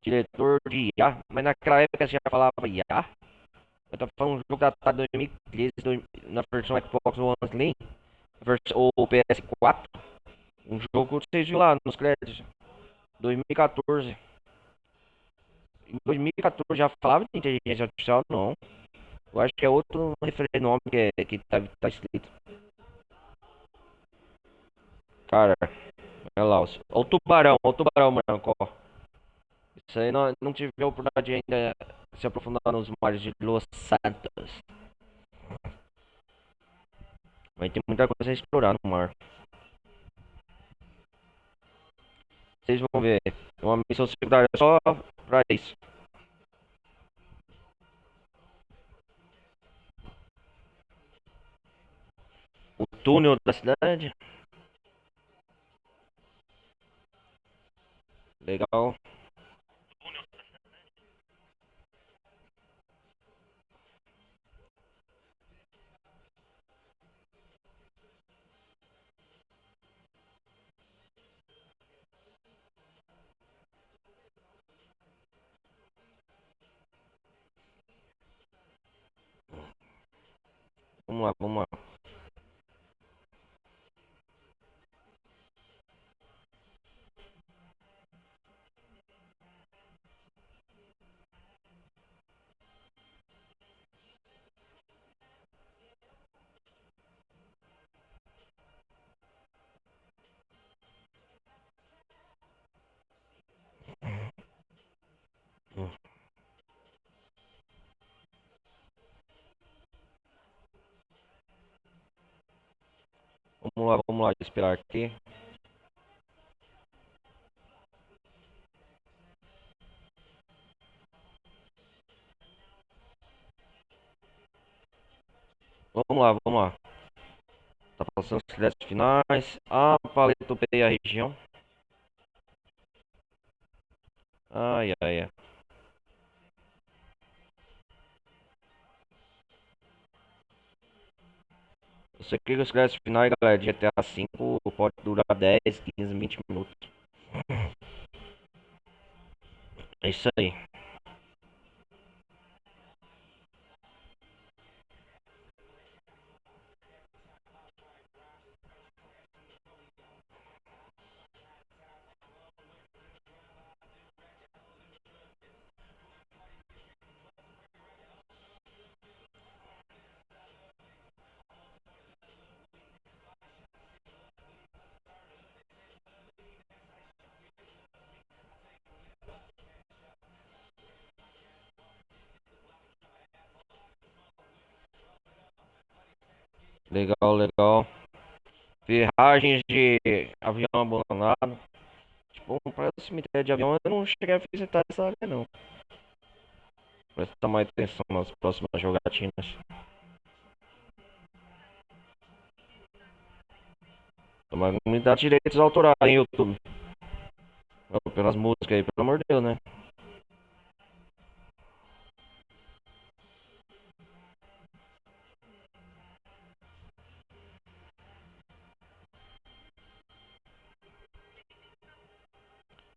diretor de IA, mas naquela época você já falava IA. Eu tava falando um jogo datado de 2013 na versão Xbox One Slim, ou PS4. Um jogo que vocês viram lá nos créditos. 2014. Em 2014 já falava de inteligência artificial, não. Eu acho que é outro nome que tá escrito. Cara, olha lá, ó o tubarão branco, ó. Isso aí não tive a oportunidade de ainda se aprofundar nos mares de Los Santos. Vai ter muita coisa a explorar no mar. Vocês vão ver, é uma missão secundária só pra isso. O túnel da cidade. Legal. Vamos lá, vamos lá. Vamos lá, esperar aqui. Vamos lá. Tá passando os créditos finais. Ah, paletopei a região. Ai, ai, ai. Você clica os créditos finais, galera, de GTA V pode durar 10, 15, 20 minutos. É isso aí. Legal, legal. Ferragens de avião abandonado. Tipo, para o cemitério de avião, eu não cheguei a visitar essa área, não. Prestar mais atenção nas próximas jogatinas. Mas me dá direitos autorais em YouTube. Pelas músicas aí, pelo amor de Deus, né?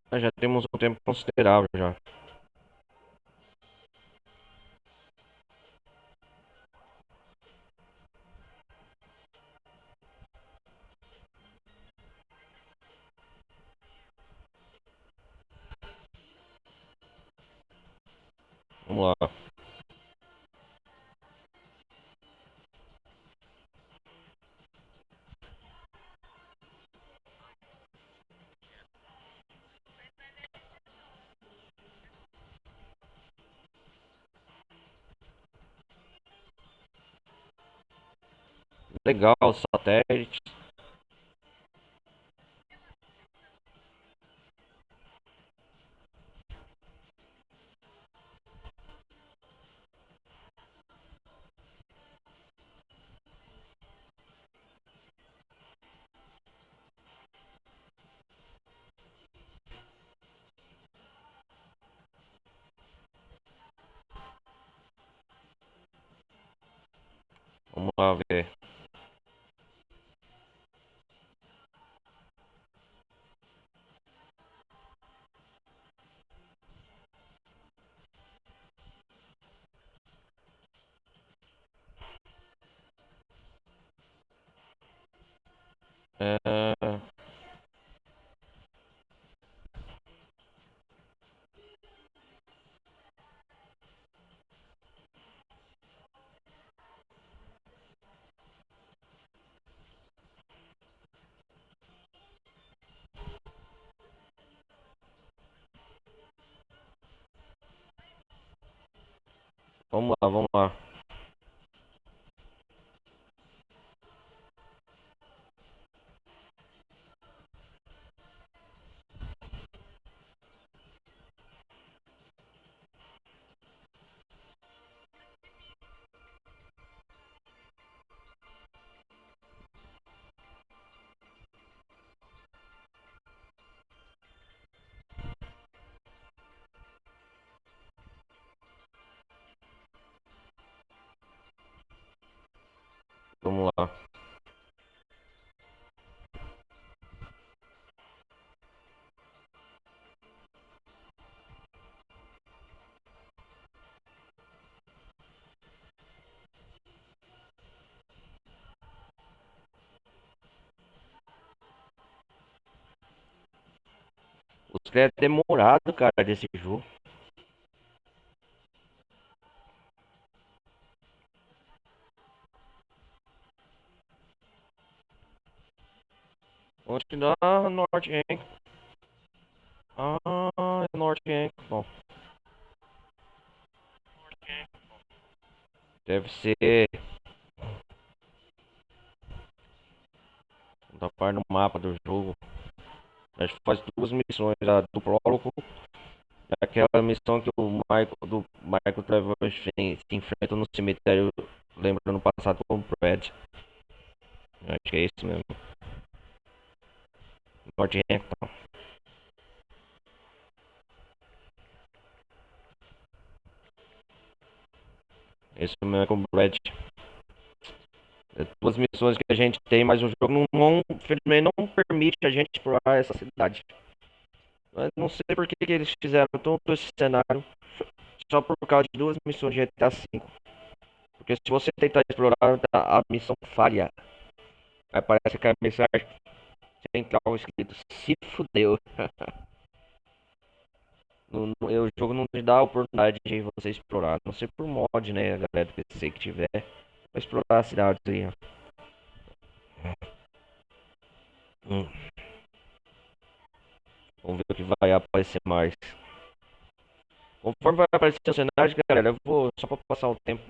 Mas já temos um tempo considerável já. Vamos lá. Legal, satélite. Vamos lá ver. É... Vamos lá, vamos lá. Vamos lá. Os créditos demorado, cara, desse jogo. Onde que dá norte, hein? Ah, é norte, hein? Bom. Deve ser da parte no mapa do jogo. A gente faz duas missões, a do prólogo e aquela missão que o Michael Trevor se enfrenta no cemitério, lembrando no passado com o Brad. Acho que é isso mesmo. Northampton. Isso mesmo é com o Brad. É duas missões que a gente tem, mas o jogo infelizmente não permite a gente explorar essa cidade. Mas não sei por que que eles fizeram todo esse cenário só por causa de duas missões de GTA V. Porque se você tentar explorar a missão falha, aí parece que a mensagem central escrito se fudeu. O jogo não te dá a oportunidade de você explorar, não sei por mod, né, a galera do PC que tiver, pra explorar a cidade aí, ó. Vamos ver o que vai aparecer mais. Conforme vai aparecer o cenário, galera, eu vou, só pra passar o tempo,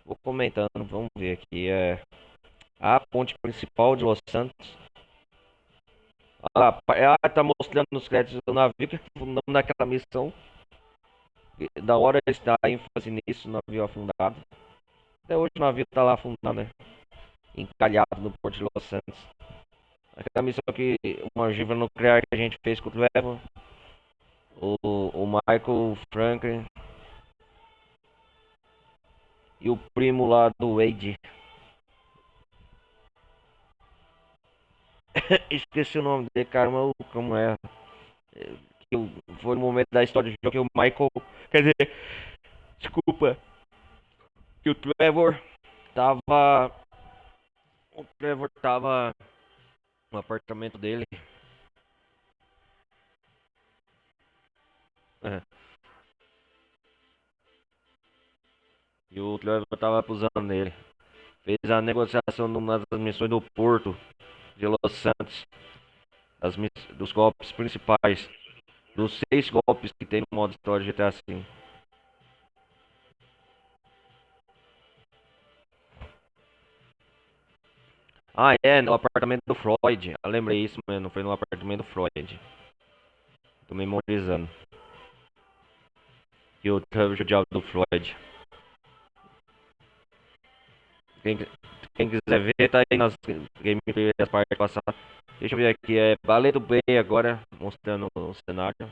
vou comentando, vamos ver aqui, a ponte principal de Los Santos. Tá mostrando nos créditos do navio que afundamos naquela missão. Da hora está a ênfase nisso, navio afundado. Até hoje o navio tá lá afundado, né? Encalhado no porto de Los Santos. Aquela missão que uma ogiva nuclear que a gente fez com o Trevor, o Michael, o Franklin e o primo lá do Wade. Esqueci o nome dele, caramba, como é? Foi no momento da história do jogo que o Michael. Quer dizer, desculpa. Que o Trevor tava. O Trevor tava no apartamento dele. É. E o Trevor tava acusando nele. Fez a negociação nas missões do Porto de Los Santos. Dos golpes principais. Dos 6 golpes que tem no modo história GTA V. Ah, é, no apartamento do Freud. Eu lembrei isso, mano. Foi no apartamento do Freud. Tô memorizando. E o Trevor judiava do Freud. Quem, quem quiser ver, tá aí nas gameplay das partes passadas. Deixa eu ver aqui, é Ballet do Bem agora, mostrando o cenário.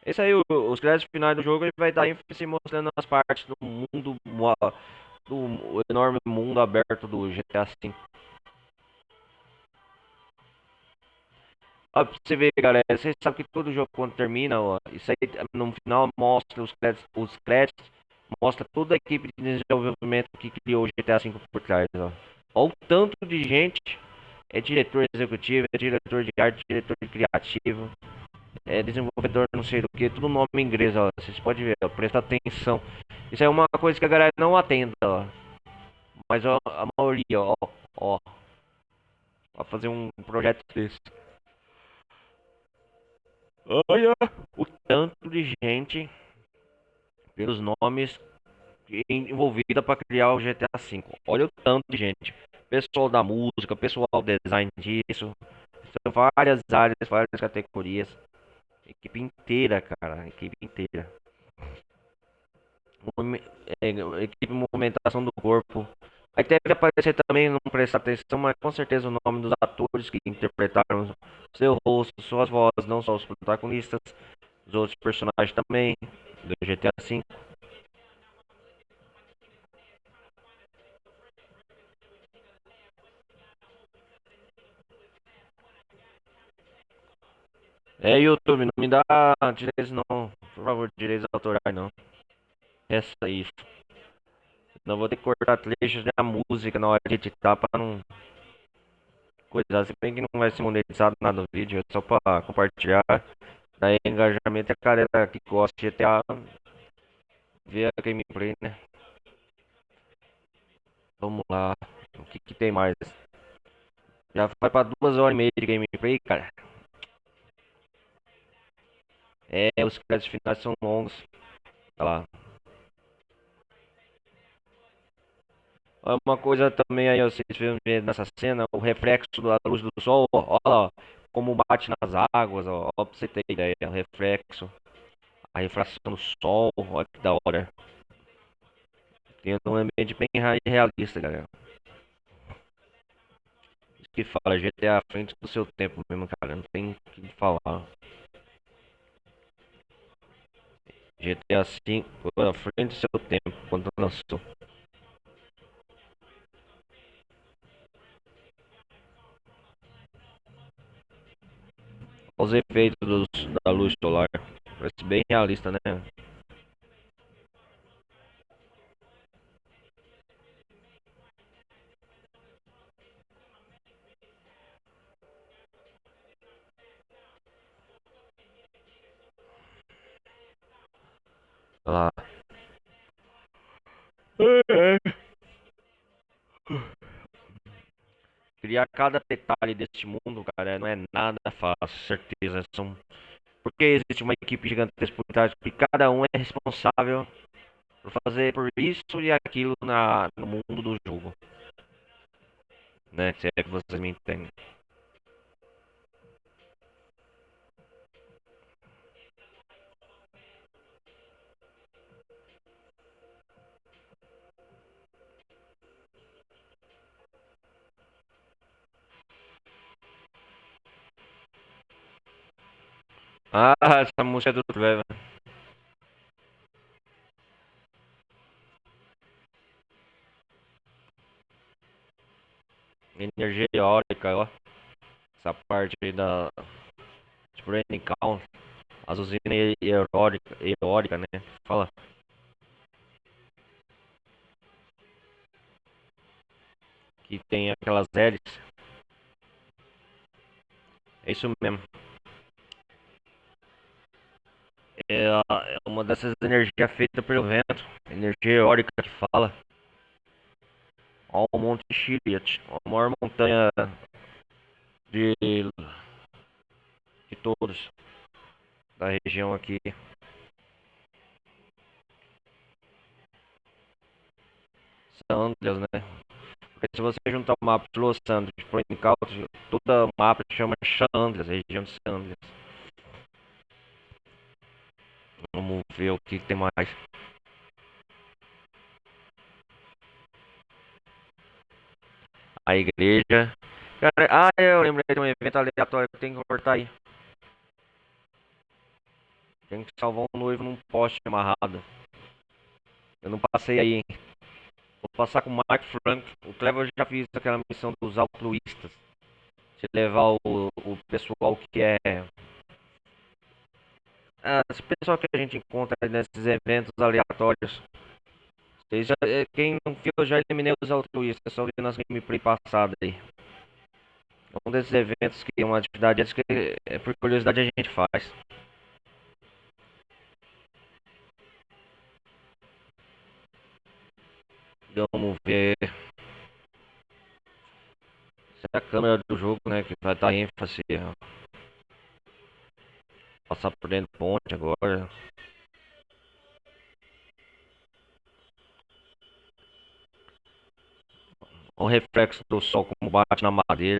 Esse aí, os créditos finais do jogo, ele vai dar ênfase mostrando as partes do mundo, do enorme mundo aberto do GTA V. Ó, pra você ver, galera, você sabe que todo jogo quando termina, ó, isso aí no final mostra os créditos mostra toda a equipe de desenvolvimento que criou o GTA V por trás, ó. Ó o tanto de gente, é diretor executivo, é diretor de arte, diretor de criativo, é desenvolvedor não sei do que, tudo nome em inglês, ó. Vocês podem ver, ó, presta atenção. Isso é uma coisa que a galera não atenta, ó. Mas ó, a maioria, ó, vai fazer um projeto desse. Olha o tanto de gente pelos nomes envolvida para criar o GTA V. Olha o tanto de gente. Pessoal da música, pessoal do design disso. São várias áreas, várias categorias. Equipe inteira, cara. Equipe inteira. Equipe de movimentação do corpo. Aí deve aparecer também, não prestar atenção, mas com certeza o nome dos atores que interpretaram seu rosto, suas vozes, não só os protagonistas, os outros personagens também do GTA V. É, YouTube, não me dá direitos não. Por favor, direitos autorais não. Essa isso. Não vou ter que cortar trechos da música na hora de editar pra não coisar. Se bem que não vai ser monetizado nada no vídeo, é só pra compartilhar. Daí engajamento é a galera que gosta de GTA ver a gameplay, né? Vamos lá. O que que tem mais? Já vai pra 2 horas e meia de gameplay, cara. É, os créditos finais são longos. Olha lá. Uma coisa também aí, vocês vê nessa cena, o reflexo da luz do sol, ó, ó, como bate nas águas, ó, pra você ter ideia, o reflexo, a refração do sol, olha que da hora. Tem um ambiente bem realista, galera. Isso que fala, GTA à frente do seu tempo mesmo, cara, não tem o que falar. GTA V à frente do seu tempo, quando lançou. Os efeitos da luz solar. Parece bem realista, né? Olha lá. Criar cada detalhe deste mundo, cara, não é nada fácil, certeza. Porque existe uma equipe gigantesca por trás, que cada um é responsável por fazer por isso e aquilo no mundo do jogo. Né? Se é que vocês me entendem. Ah, essa música é do Trevor. Energia eólica, ó. Essa parte aí da Spring Count. As usinas eólica, né? Fala. Que tem aquelas hélices. É isso mesmo. É uma dessas energias feitas pelo vento. Energia eólica que fala. Ó, o Monte Chiliad. A maior montanha de, de todos. Da região aqui. San Andreas, né? Porque se você juntar o mapa de Los Angeles, Spring Count, toda mapa chama San Andreas, região de San Andreas. Vamos ver o que tem mais. A igreja. Cara, eu lembrei de um evento aleatório que eu tenho que cortar aí. Tem que salvar um noivo num poste amarrado. Eu não passei aí, hein? Vou passar com o Mark Frank. O Trevor já fiz aquela missão dos altruístas. De levar o pessoal que é. Esse pessoal que a gente encontra nesses eventos aleatórios. Quem não viu, eu já eliminei os altruístas. Só vi nas gameplay passadas aí. Um desses eventos que é uma atividade que por curiosidade a gente faz. Vamos ver se é a câmera do jogo, né, que vai dar ênfase. Passar por dentro do ponte agora. O reflexo do sol como bate na madeira.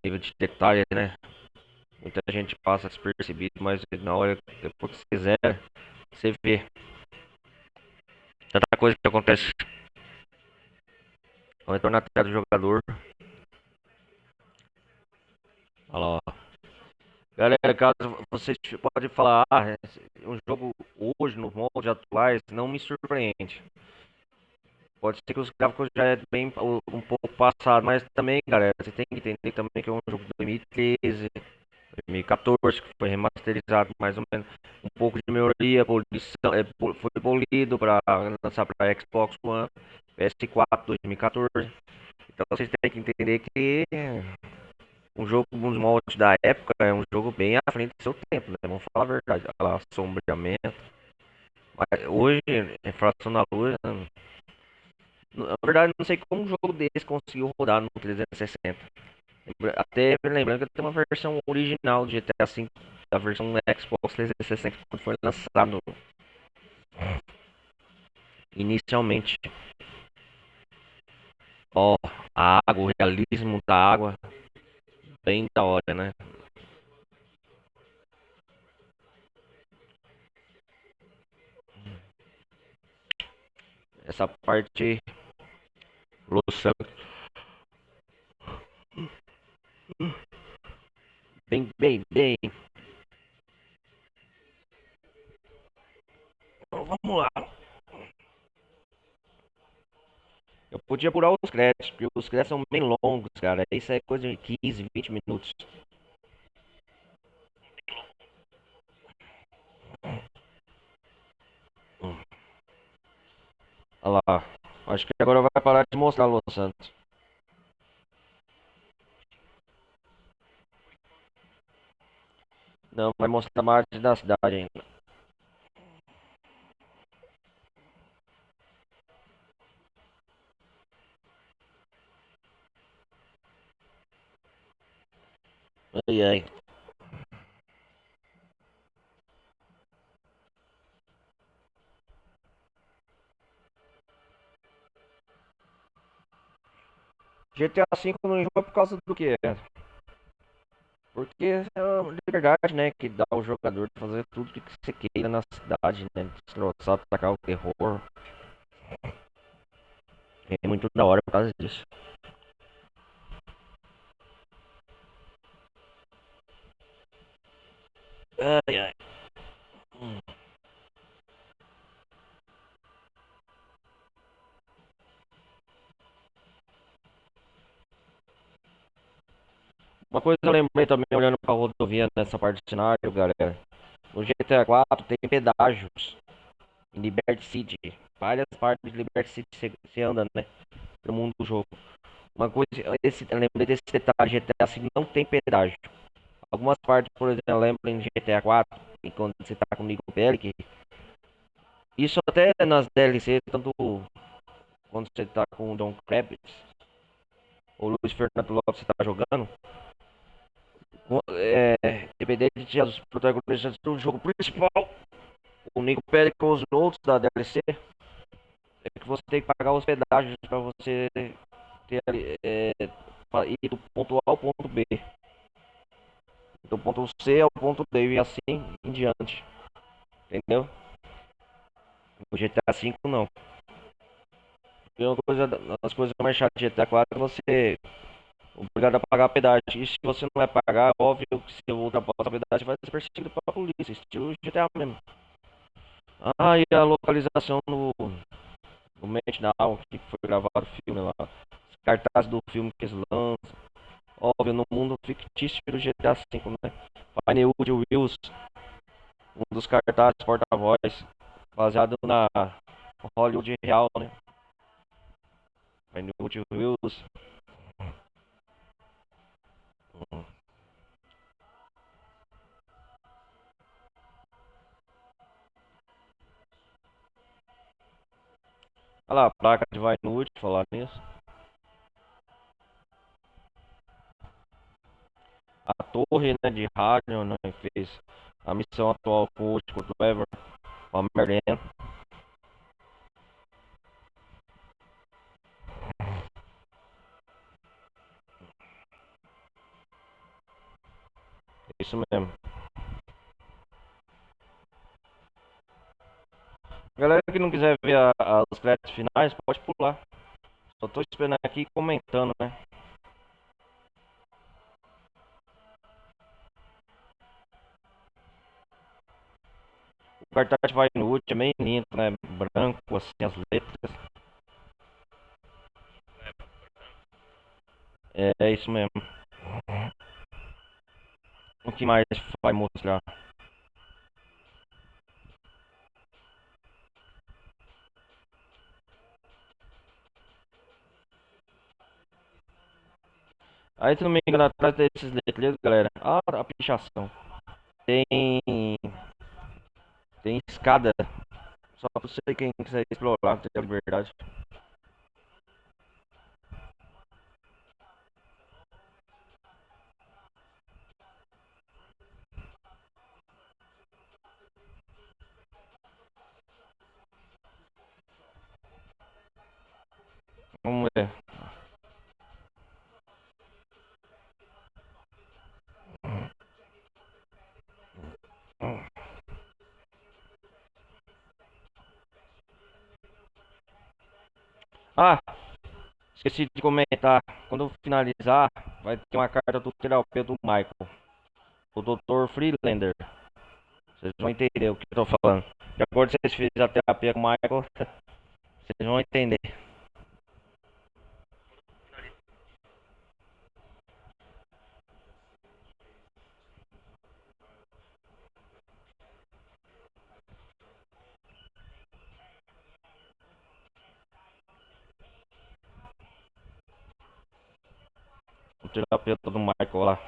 Nível de detalhe, né? Muita gente passa despercebido, mas na hora, depois que você quiser, você vê. Tanta coisa que acontece. Vamos entrar na tela do jogador. Olha lá, ó. Galera, caso você pode falar, um jogo hoje, nos moldes atuais, não me surpreende. Pode ser que os gráficos já é bem um pouco passado, mas também, galera, você tem que entender também que é um jogo de 2013, 2014, que foi remasterizado mais ou menos. Um pouco de melhoria, foi polido para lançar para Xbox One, PS4 2014. Então vocês têm que entender que um jogo nos moldes da época é um jogo bem à frente do seu tempo, né? Vamos falar a verdade. Olha lá, sombreamento. Mas hoje, inflação na luz, na verdade, não sei como um jogo desse conseguiu rodar no 360. Até lembrando que tem uma versão original de GTA V, a versão Xbox 360, quando foi lançado inicialmente. Ó, a água, o realismo da água, bem da hora, né? Essa parte Los Santos. Bem. Então, vamos lá. Eu podia pular os créditos, porque os créditos são bem longos, cara. Isso é coisa de 15, 20 minutos. Olha lá. Acho que agora vai parar de mostrar Los Santos. Não, vai mostrar mais da cidade ainda. Ai. GTA V não enjoa por causa do que? Porque é uma liberdade, né? Que dá ao jogador fazer tudo que você queira na cidade, né? Destroçar, atacar o terror. É muito da hora por causa disso. Ai, ai. Uma coisa que eu lembrei também olhando pra rodovia nessa parte do cenário, galera. No GTA 4 tem pedágios em Liberty City. Várias partes de Liberty City você anda, né? No mundo do jogo. Uma coisa, eu lembrei desse detalhe, GTA 5 não tem pedágio. Algumas partes, por exemplo, eu lembro em GTA 4, e quando você tá com o Nico Bellic, isso até nas DLC, tanto quando você tá com o John Kravitz, ou Luiz Fernando Lopes você tá jogando, independente de os protagonistas do jogo principal, o Nico Bellic ou os outros da DLC, é que você tem que pagar os pedágios pra você ter pra ir do ponto A ao ponto B. Do ponto C ao ponto D e assim em diante. Entendeu? O GTA V não. E uma coisa, as coisas mais chatas do GTA 4 é você é obrigado a pagar pedágio. E se você não vai pagar, óbvio que se eu ultrapassar a pedágio vai ser perseguido pela polícia, estilo GTA mesmo. Ah, e a localização no Match Now, que foi gravado o filme lá. Os cartazes do filme que eles lançam. Óbvio, no mundo fictício do GTA V, né? Pinewood Wills, um dos cartazes porta-voz, baseado na Hollywood real, né? Pinewood Wills. Olha lá, a placa de Vinewood, falar nisso. A torre, né, de rádio, né, fez a missão atual com o último Trevor, o Merlin. Isso mesmo. Galera que não quiser ver os créditos finais, pode pular. Só tô esperando aqui e comentando, né? O cartaz vai no último, é bem lindo, né? Branco, assim, as letras. É isso mesmo. O que mais vai mostrar? Aí, se não me engano, atrás desses letreiros, galera. Ah, a pichação. Tem. Tem escada. Só pra você quem quiser explorar, ter a liberdade. Vamos ver. Ah, esqueci de comentar. Quando eu finalizar, vai ter uma carta do terapeuta do Michael. O Dr. Freelander. Vocês vão entender o que eu tô falando. De acordo com vocês fizeram a terapia com o Michael, vocês vão entender. O terapeuta do Michael lá.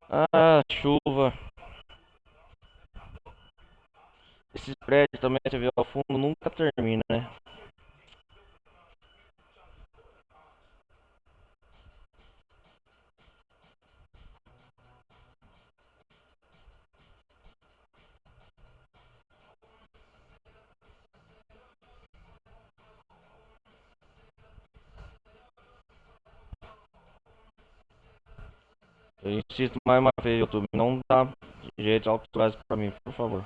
Ah, chuva. Esses prédios também, você vê ao fundo, nunca termina, né? Eu insisto mais uma vez, YouTube, não dá direitos autorais pra mim, por favor.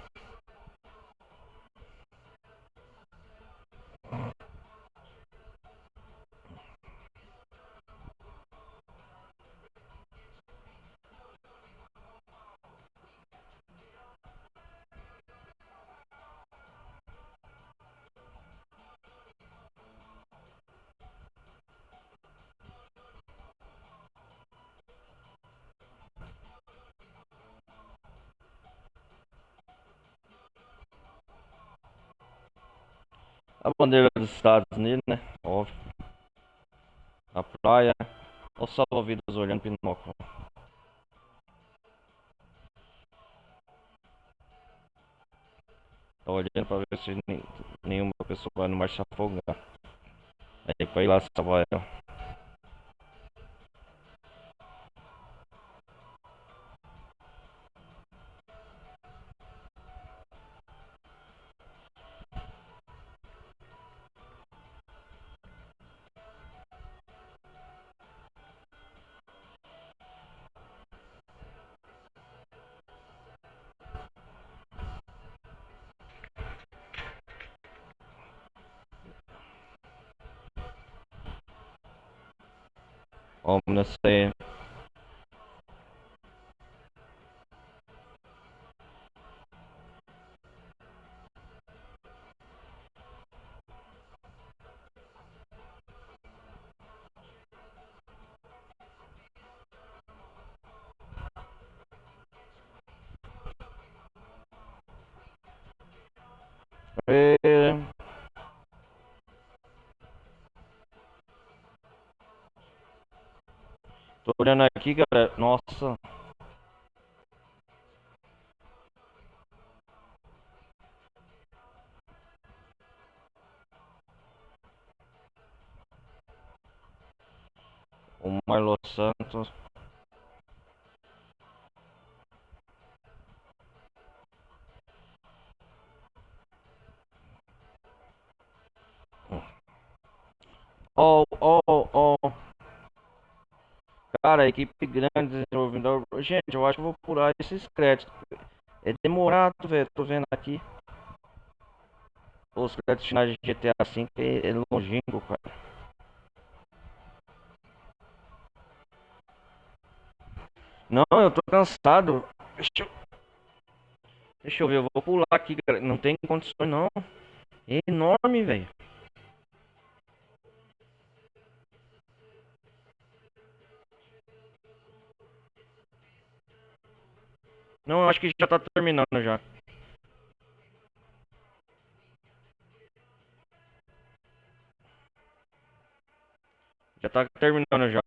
A bandeira dos Estados Unidos, né? Óbvio. Na praia. Ou salva-vidas olhando Pinóquio. Tá olhando pra ver se nenhuma pessoa vai no mar se afogar. Aí pra ir lá salvar ela. Vamos nessa aí. Tô olhando aqui, galera. Nossa. O Marlos Santos. Oh, oh, oh. Cara, equipe grande desenvolvedor. Gente, eu acho que eu vou pular esses créditos. É demorado, velho. Tô vendo aqui. Os créditos finais de GTA V é longínquo, cara. Não, eu tô cansado. Deixa eu ver, eu vou pular aqui, cara. Não tem condições, não. É enorme, velho. Não, eu acho que já tá terminando já. Já tá terminando já.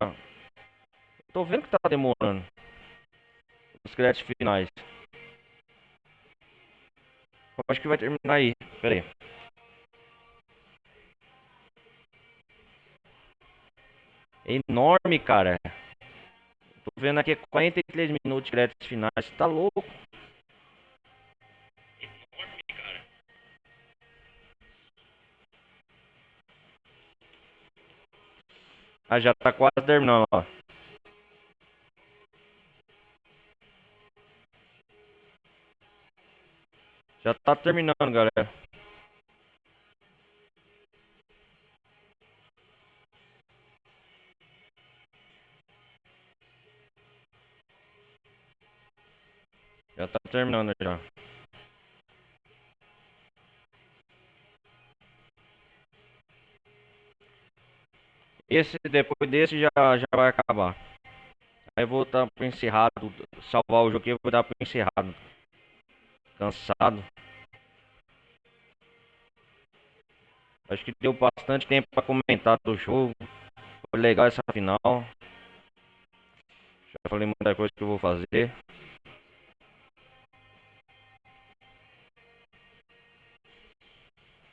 Tô vendo que tá demorando. Os créditos finais. Eu acho que vai terminar aí. Pera aí. É enorme, cara. Tô vendo aqui 43 minutos de créditos finais. Tá louco? Enorme, cara. Ah, já tá quase terminando, ó. Já tá terminando, galera. Já tá terminando já. Esse, depois desse já vai acabar. Aí eu vou dar pro encerrado. Salvar o jogo aqui, eu vou dar pro encerrado. Cansado. Acho que deu bastante tempo pra comentar do jogo. Foi legal essa final. Já falei muita coisa que eu vou fazer.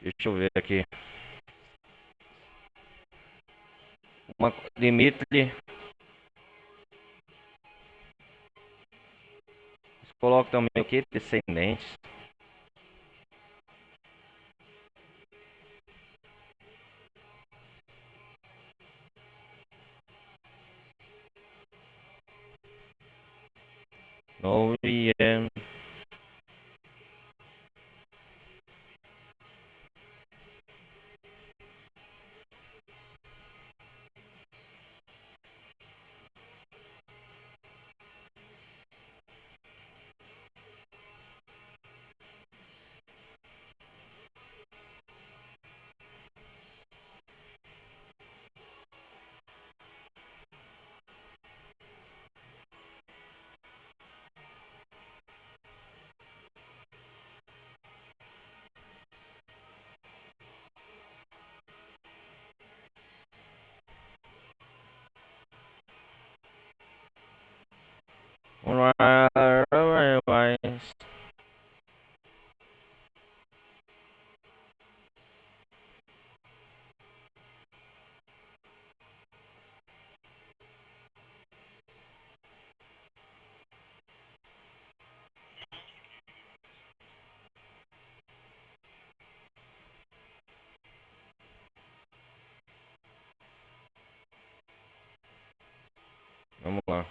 Deixa eu ver aqui. Uma Dimitri. Coloca também o que? Descendentes. Oh yeah. Vamos lá.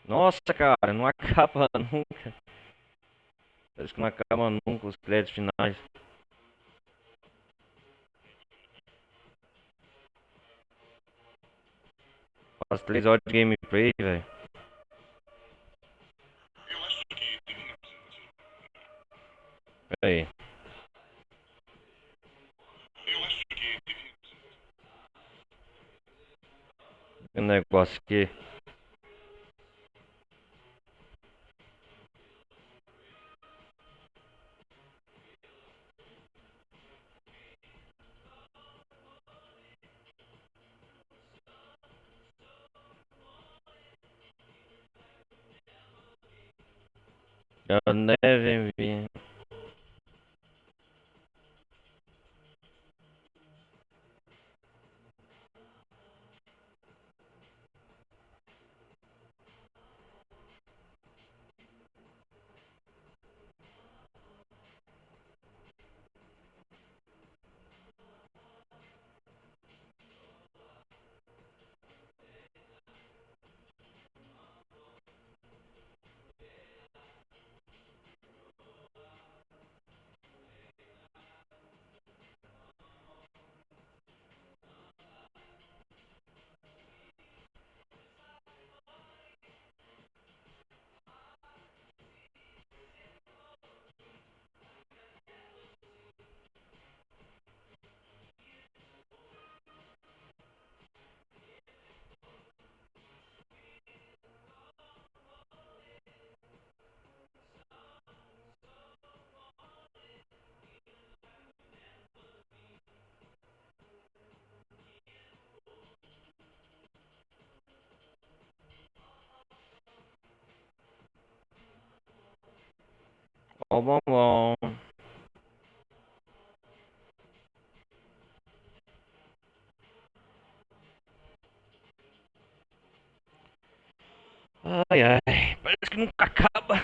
Nossa, cara, não acaba nunca. Parece que não acaba nunca os créditos finais. Quase 3 horas de gameplay, velho. Pera aí. Tem um negócio aqui. Já devem vir. Ó, bom, bom. Ai, ai. Parece que nunca acaba.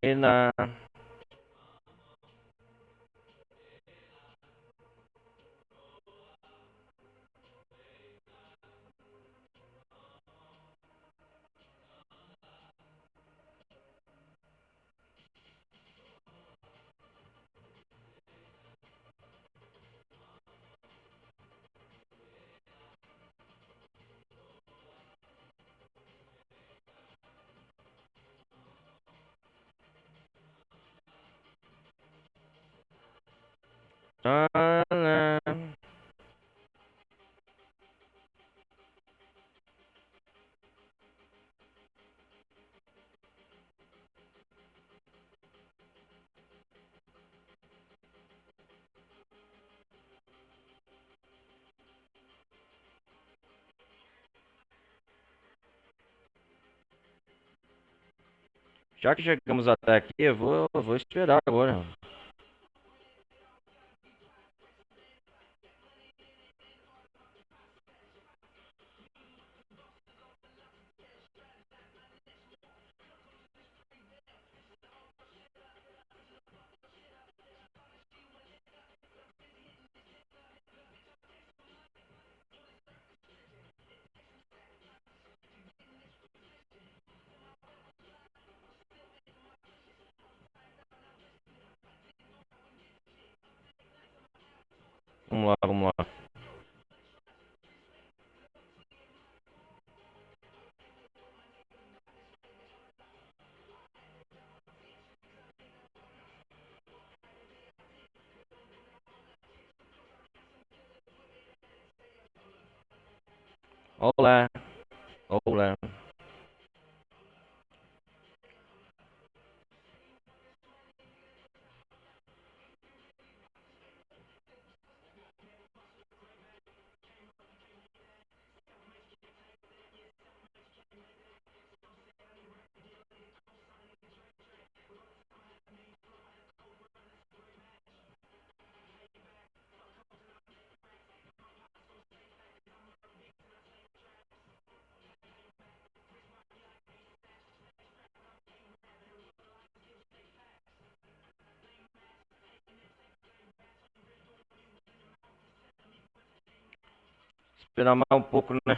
Pena. Ah, não. Já que chegamos até aqui, eu vou esperar agora. Vamos lá, vamos lá. Olá, olá. Esperar mais um pouco, né?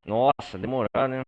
Nossa, demorar, né?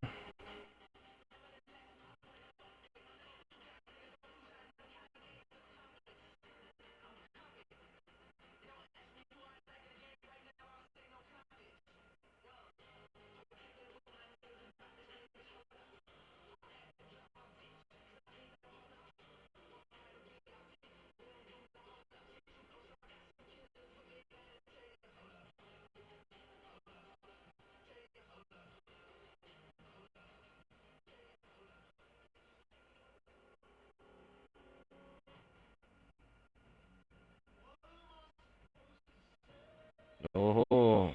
Oh,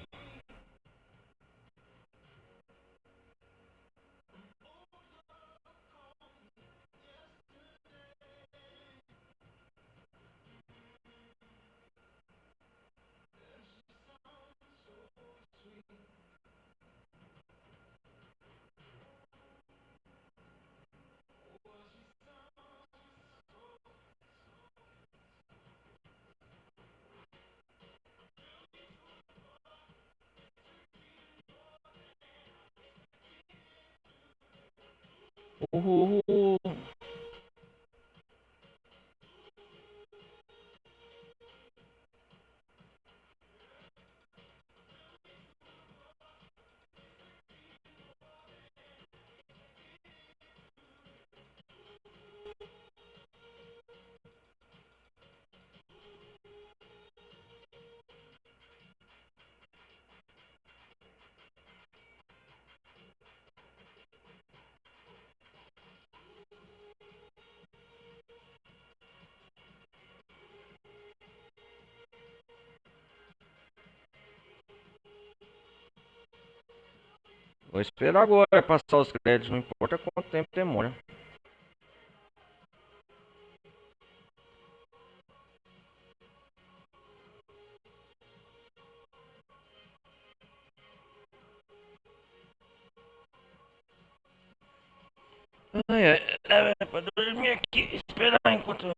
uhul. Vou esperar agora passar os créditos, não importa quanto tempo demora. Ai, ai, é pra dormir aqui, esperar enquanto.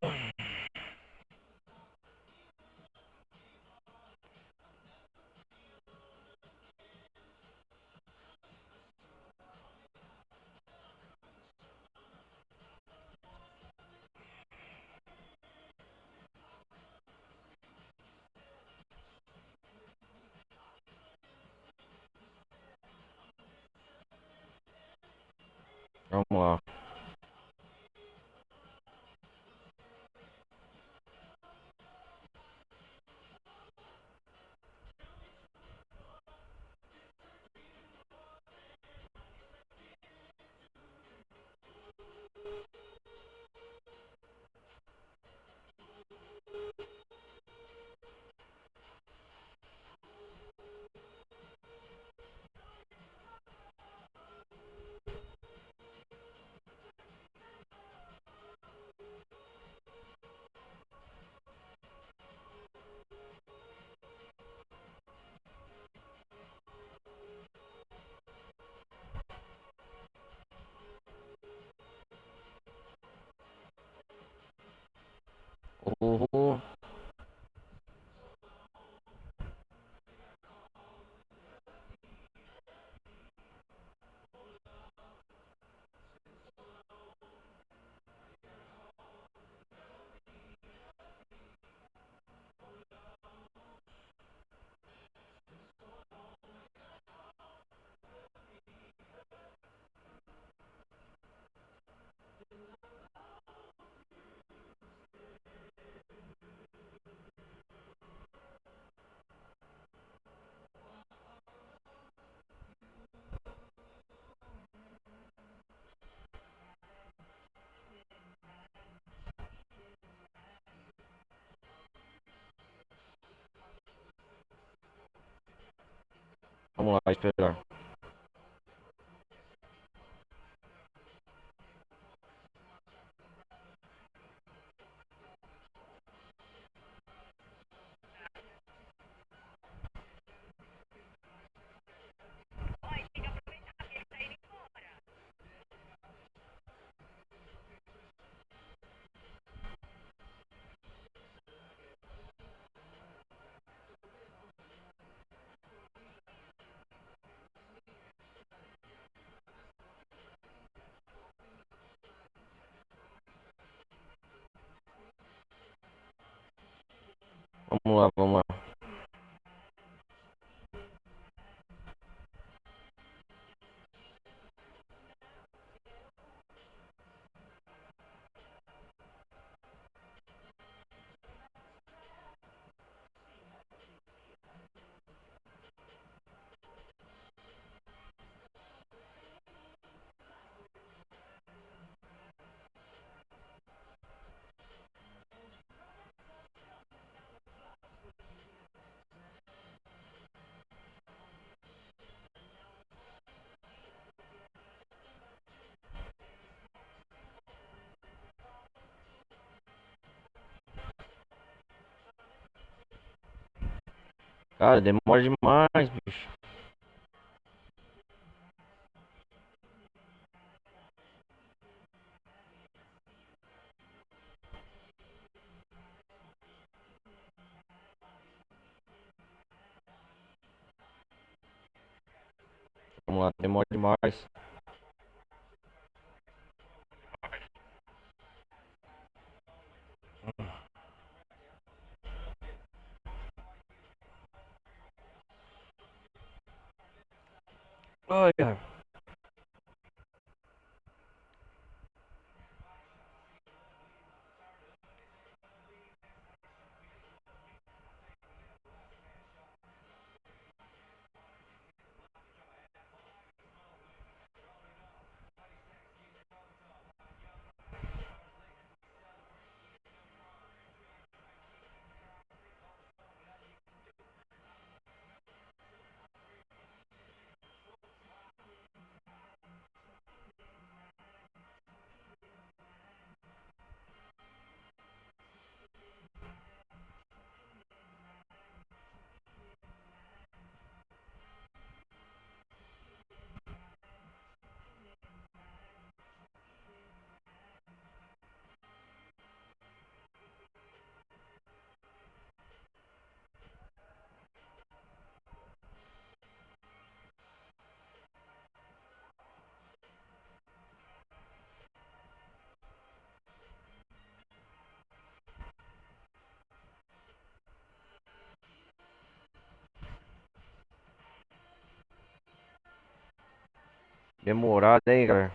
Vamos lá. Uhul. Vamos lá, esperar. Vamos lá, vamos lá. Cara, demora demais, bicho. Vamos lá, demora demais. Ai, ai. Demorado, hein, cara?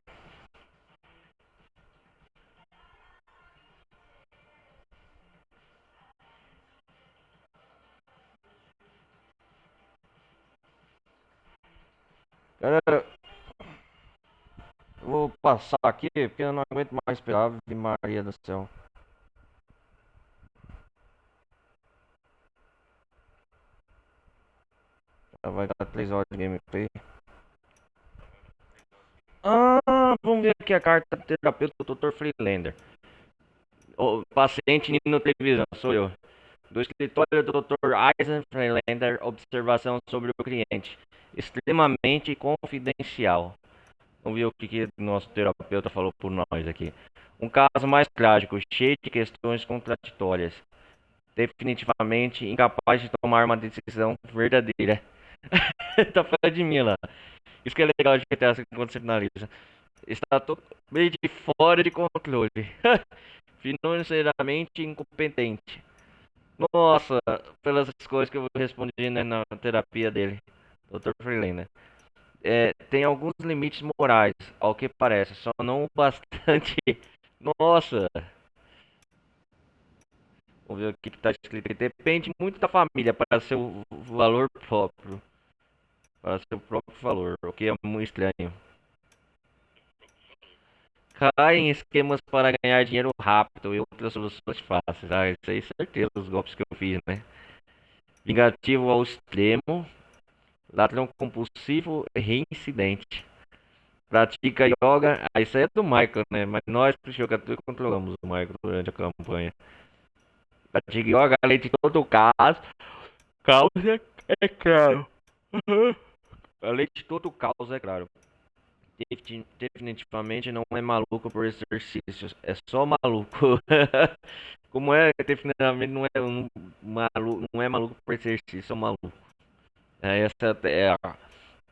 Galera, eu vou passar aqui porque eu não aguento mais esperar. Ave Maria do céu. Já vai dar 3 horas de gameplay. Vamos ver aqui a carta do terapeuta do Dr. Freelander. O paciente no televisão, sou eu. Do escritório do Dr. Eisen Freelander, observação sobre o cliente. Extremamente confidencial. Vamos ver o que nosso terapeuta falou por nós aqui. Um caso mais trágico, cheio de questões contraditórias. Definitivamente incapaz de tomar uma decisão verdadeira. Tá falando de mim lá. Isso que é legal de GTA quando você finaliza. Está totalmente fora de controle. Financeiramente incompetente. Nossa, pelas coisas que eu respondi, né, na terapia dele, Dr. Freelander. Tem alguns limites morais, ao que parece, só não o bastante. Nossa! Vamos ver o que está escrito aqui. Depende muito da família para seu valor próprio. Para seu próprio valor, o que é muito estranho. Cai em esquemas para ganhar dinheiro rápido e outras soluções fáceis. Ah, isso aí, certeza, os golpes que eu fiz, né? Vingativo ao extremo. Ladrão compulsivo e reincidente. Pratica yoga. Ah, isso aí é do Michael, né? Mas nós, jogadores, controlamos o Michael durante a campanha. Pratica yoga, além de todo o caso. Causa é claro. Além de todo o caos, é claro. Definitivamente não é maluco por exercícios. É só maluco. Como é? Definitivamente não é maluco. Não é maluco por exercício, é maluco. Essa é a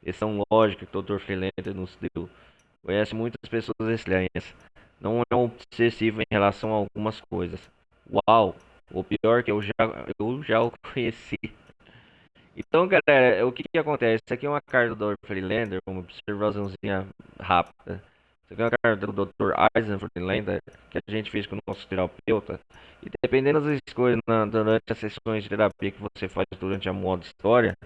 lição lógica que o Dr. Freelander nos deu. Conhece muitas pessoas estranhas. Não é obsessivo em relação a algumas coisas. Uau! O pior é que eu já o conheci. Então, galera, o que acontece? Isso aqui é uma carta do Dr. Freelander, uma observaçãozinha rápida. Isso aqui é uma carta do Dr. Eisen Freelander, que a gente fez com o nosso terapeuta. E dependendo das escolhas durante as sessões de terapia que você faz durante a modo história,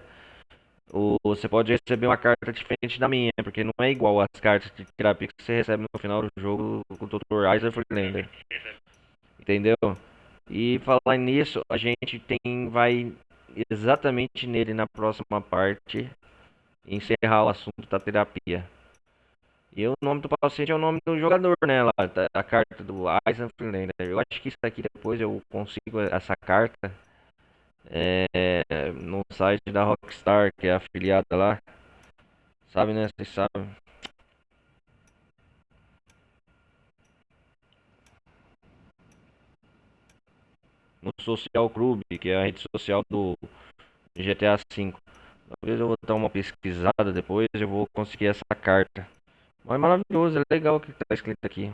você pode receber uma carta diferente da minha, porque não é igual às cartas de terapia que você recebe no final do jogo com o Dr. Eisen Freelander. Entendeu? E falar nisso, a gente vai exatamente nele na próxima parte encerrar o assunto da terapia. E o nome do paciente é o nome do jogador, né? Lá, a carta do Eisen Freelander. Eu acho que isso aqui depois eu consigo essa carta no site da Rockstar, que é afiliada lá. Sabe, né? Vocês sabem. No Social Club, que é a rede social do GTA V. Talvez eu vou dar uma pesquisada depois, eu vou conseguir essa carta. Mas é maravilhoso, é legal o que está escrito aqui.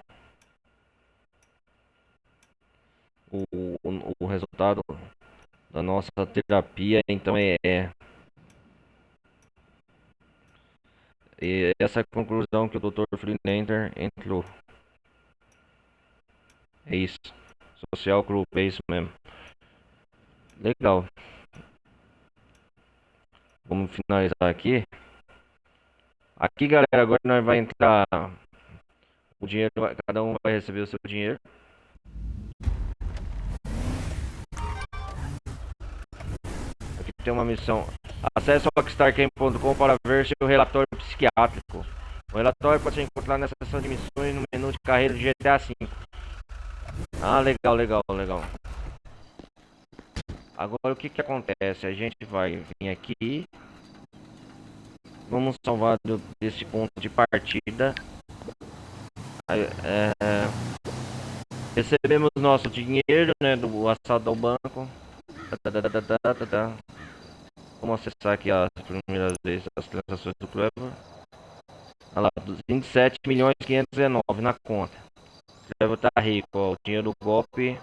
O resultado da nossa terapia, então essa conclusão que o Dr. Freelander entrou. É isso. Social Club, é isso mesmo. Legal. Vamos finalizar aqui. Aqui, galera, agora nós vai entrar o dinheiro, cada um vai receber o seu dinheiro. Aqui tem uma missão. Acesse rockstargame.com para ver seu relatório psiquiátrico. O relatório pode ser encontrado nessa seção de missões no menu de carreira de GTA V. Ah, legal, legal, legal. Agora o que acontece? A gente vai vir aqui. Vamos salvar desse ponto de partida. Recebemos nosso dinheiro, né, do assalto ao banco. Vamos acessar aqui as primeiras vezes as transações do Trevor. Olha lá, 27.519 na conta. O Trevor tá rico, ó, o dinheiro do golpe.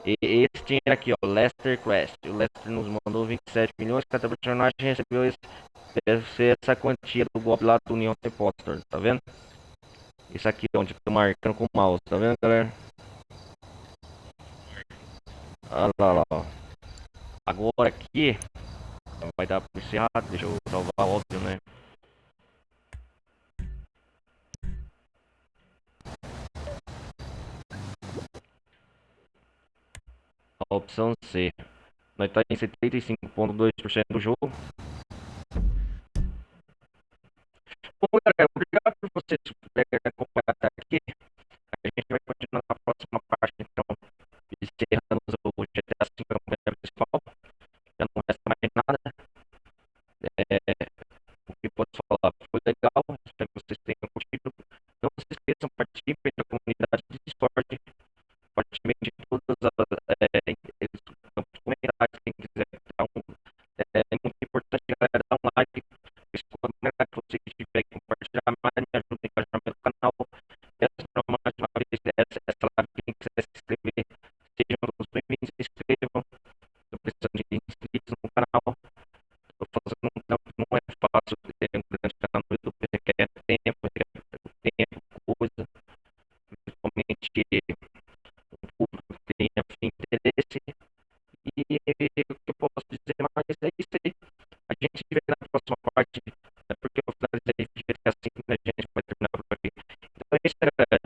E esse dinheiro aqui, ó, Lester Crest. O Lester nos mandou 27 milhões, cada personagem recebeu deve ser essa quantia do golpe lá do União Impostor, tá vendo? Isso aqui é onde eu tô marcando com o mouse, tá vendo, galera? Olha lá, ó. Agora aqui vai dar pra encerrar, deixa eu salvar, óbvio, né? Opção C. Nós tá em 75,2% do jogo. Bom, galera, obrigado por vocês acompanhar até aqui. A gente vai continuar na próxima parte, então, encerrando o GTA V campanha principal. Já não resta mais nada. O que posso falar? Foi legal, espero que vocês tenham curtido. Não se esqueçam, participem da comunidade de Discord. Participem de todas as campos comentários. Quem quiser dar é muito importante, galera, dar um like. Quando que vocês tiverem compartilhar mais, me ajuda a engajar meu canal. Essa mais uma vez, essa live, quem quiser se inscrever, sejam todos bem-vindos, se inscrevam. Estou precisando de inscritos no canal. Estou fazendo um trampo que não é fácil, ter um grande canal no YouTube, requer tempo, coisa, principalmente um público que tenha interesse. E o que eu posso dizer mais é isso aí. A gente se vê na próxima parte, porque eu finalizei GTA V, a gente vai terminar por aqui. Então é isso, galera.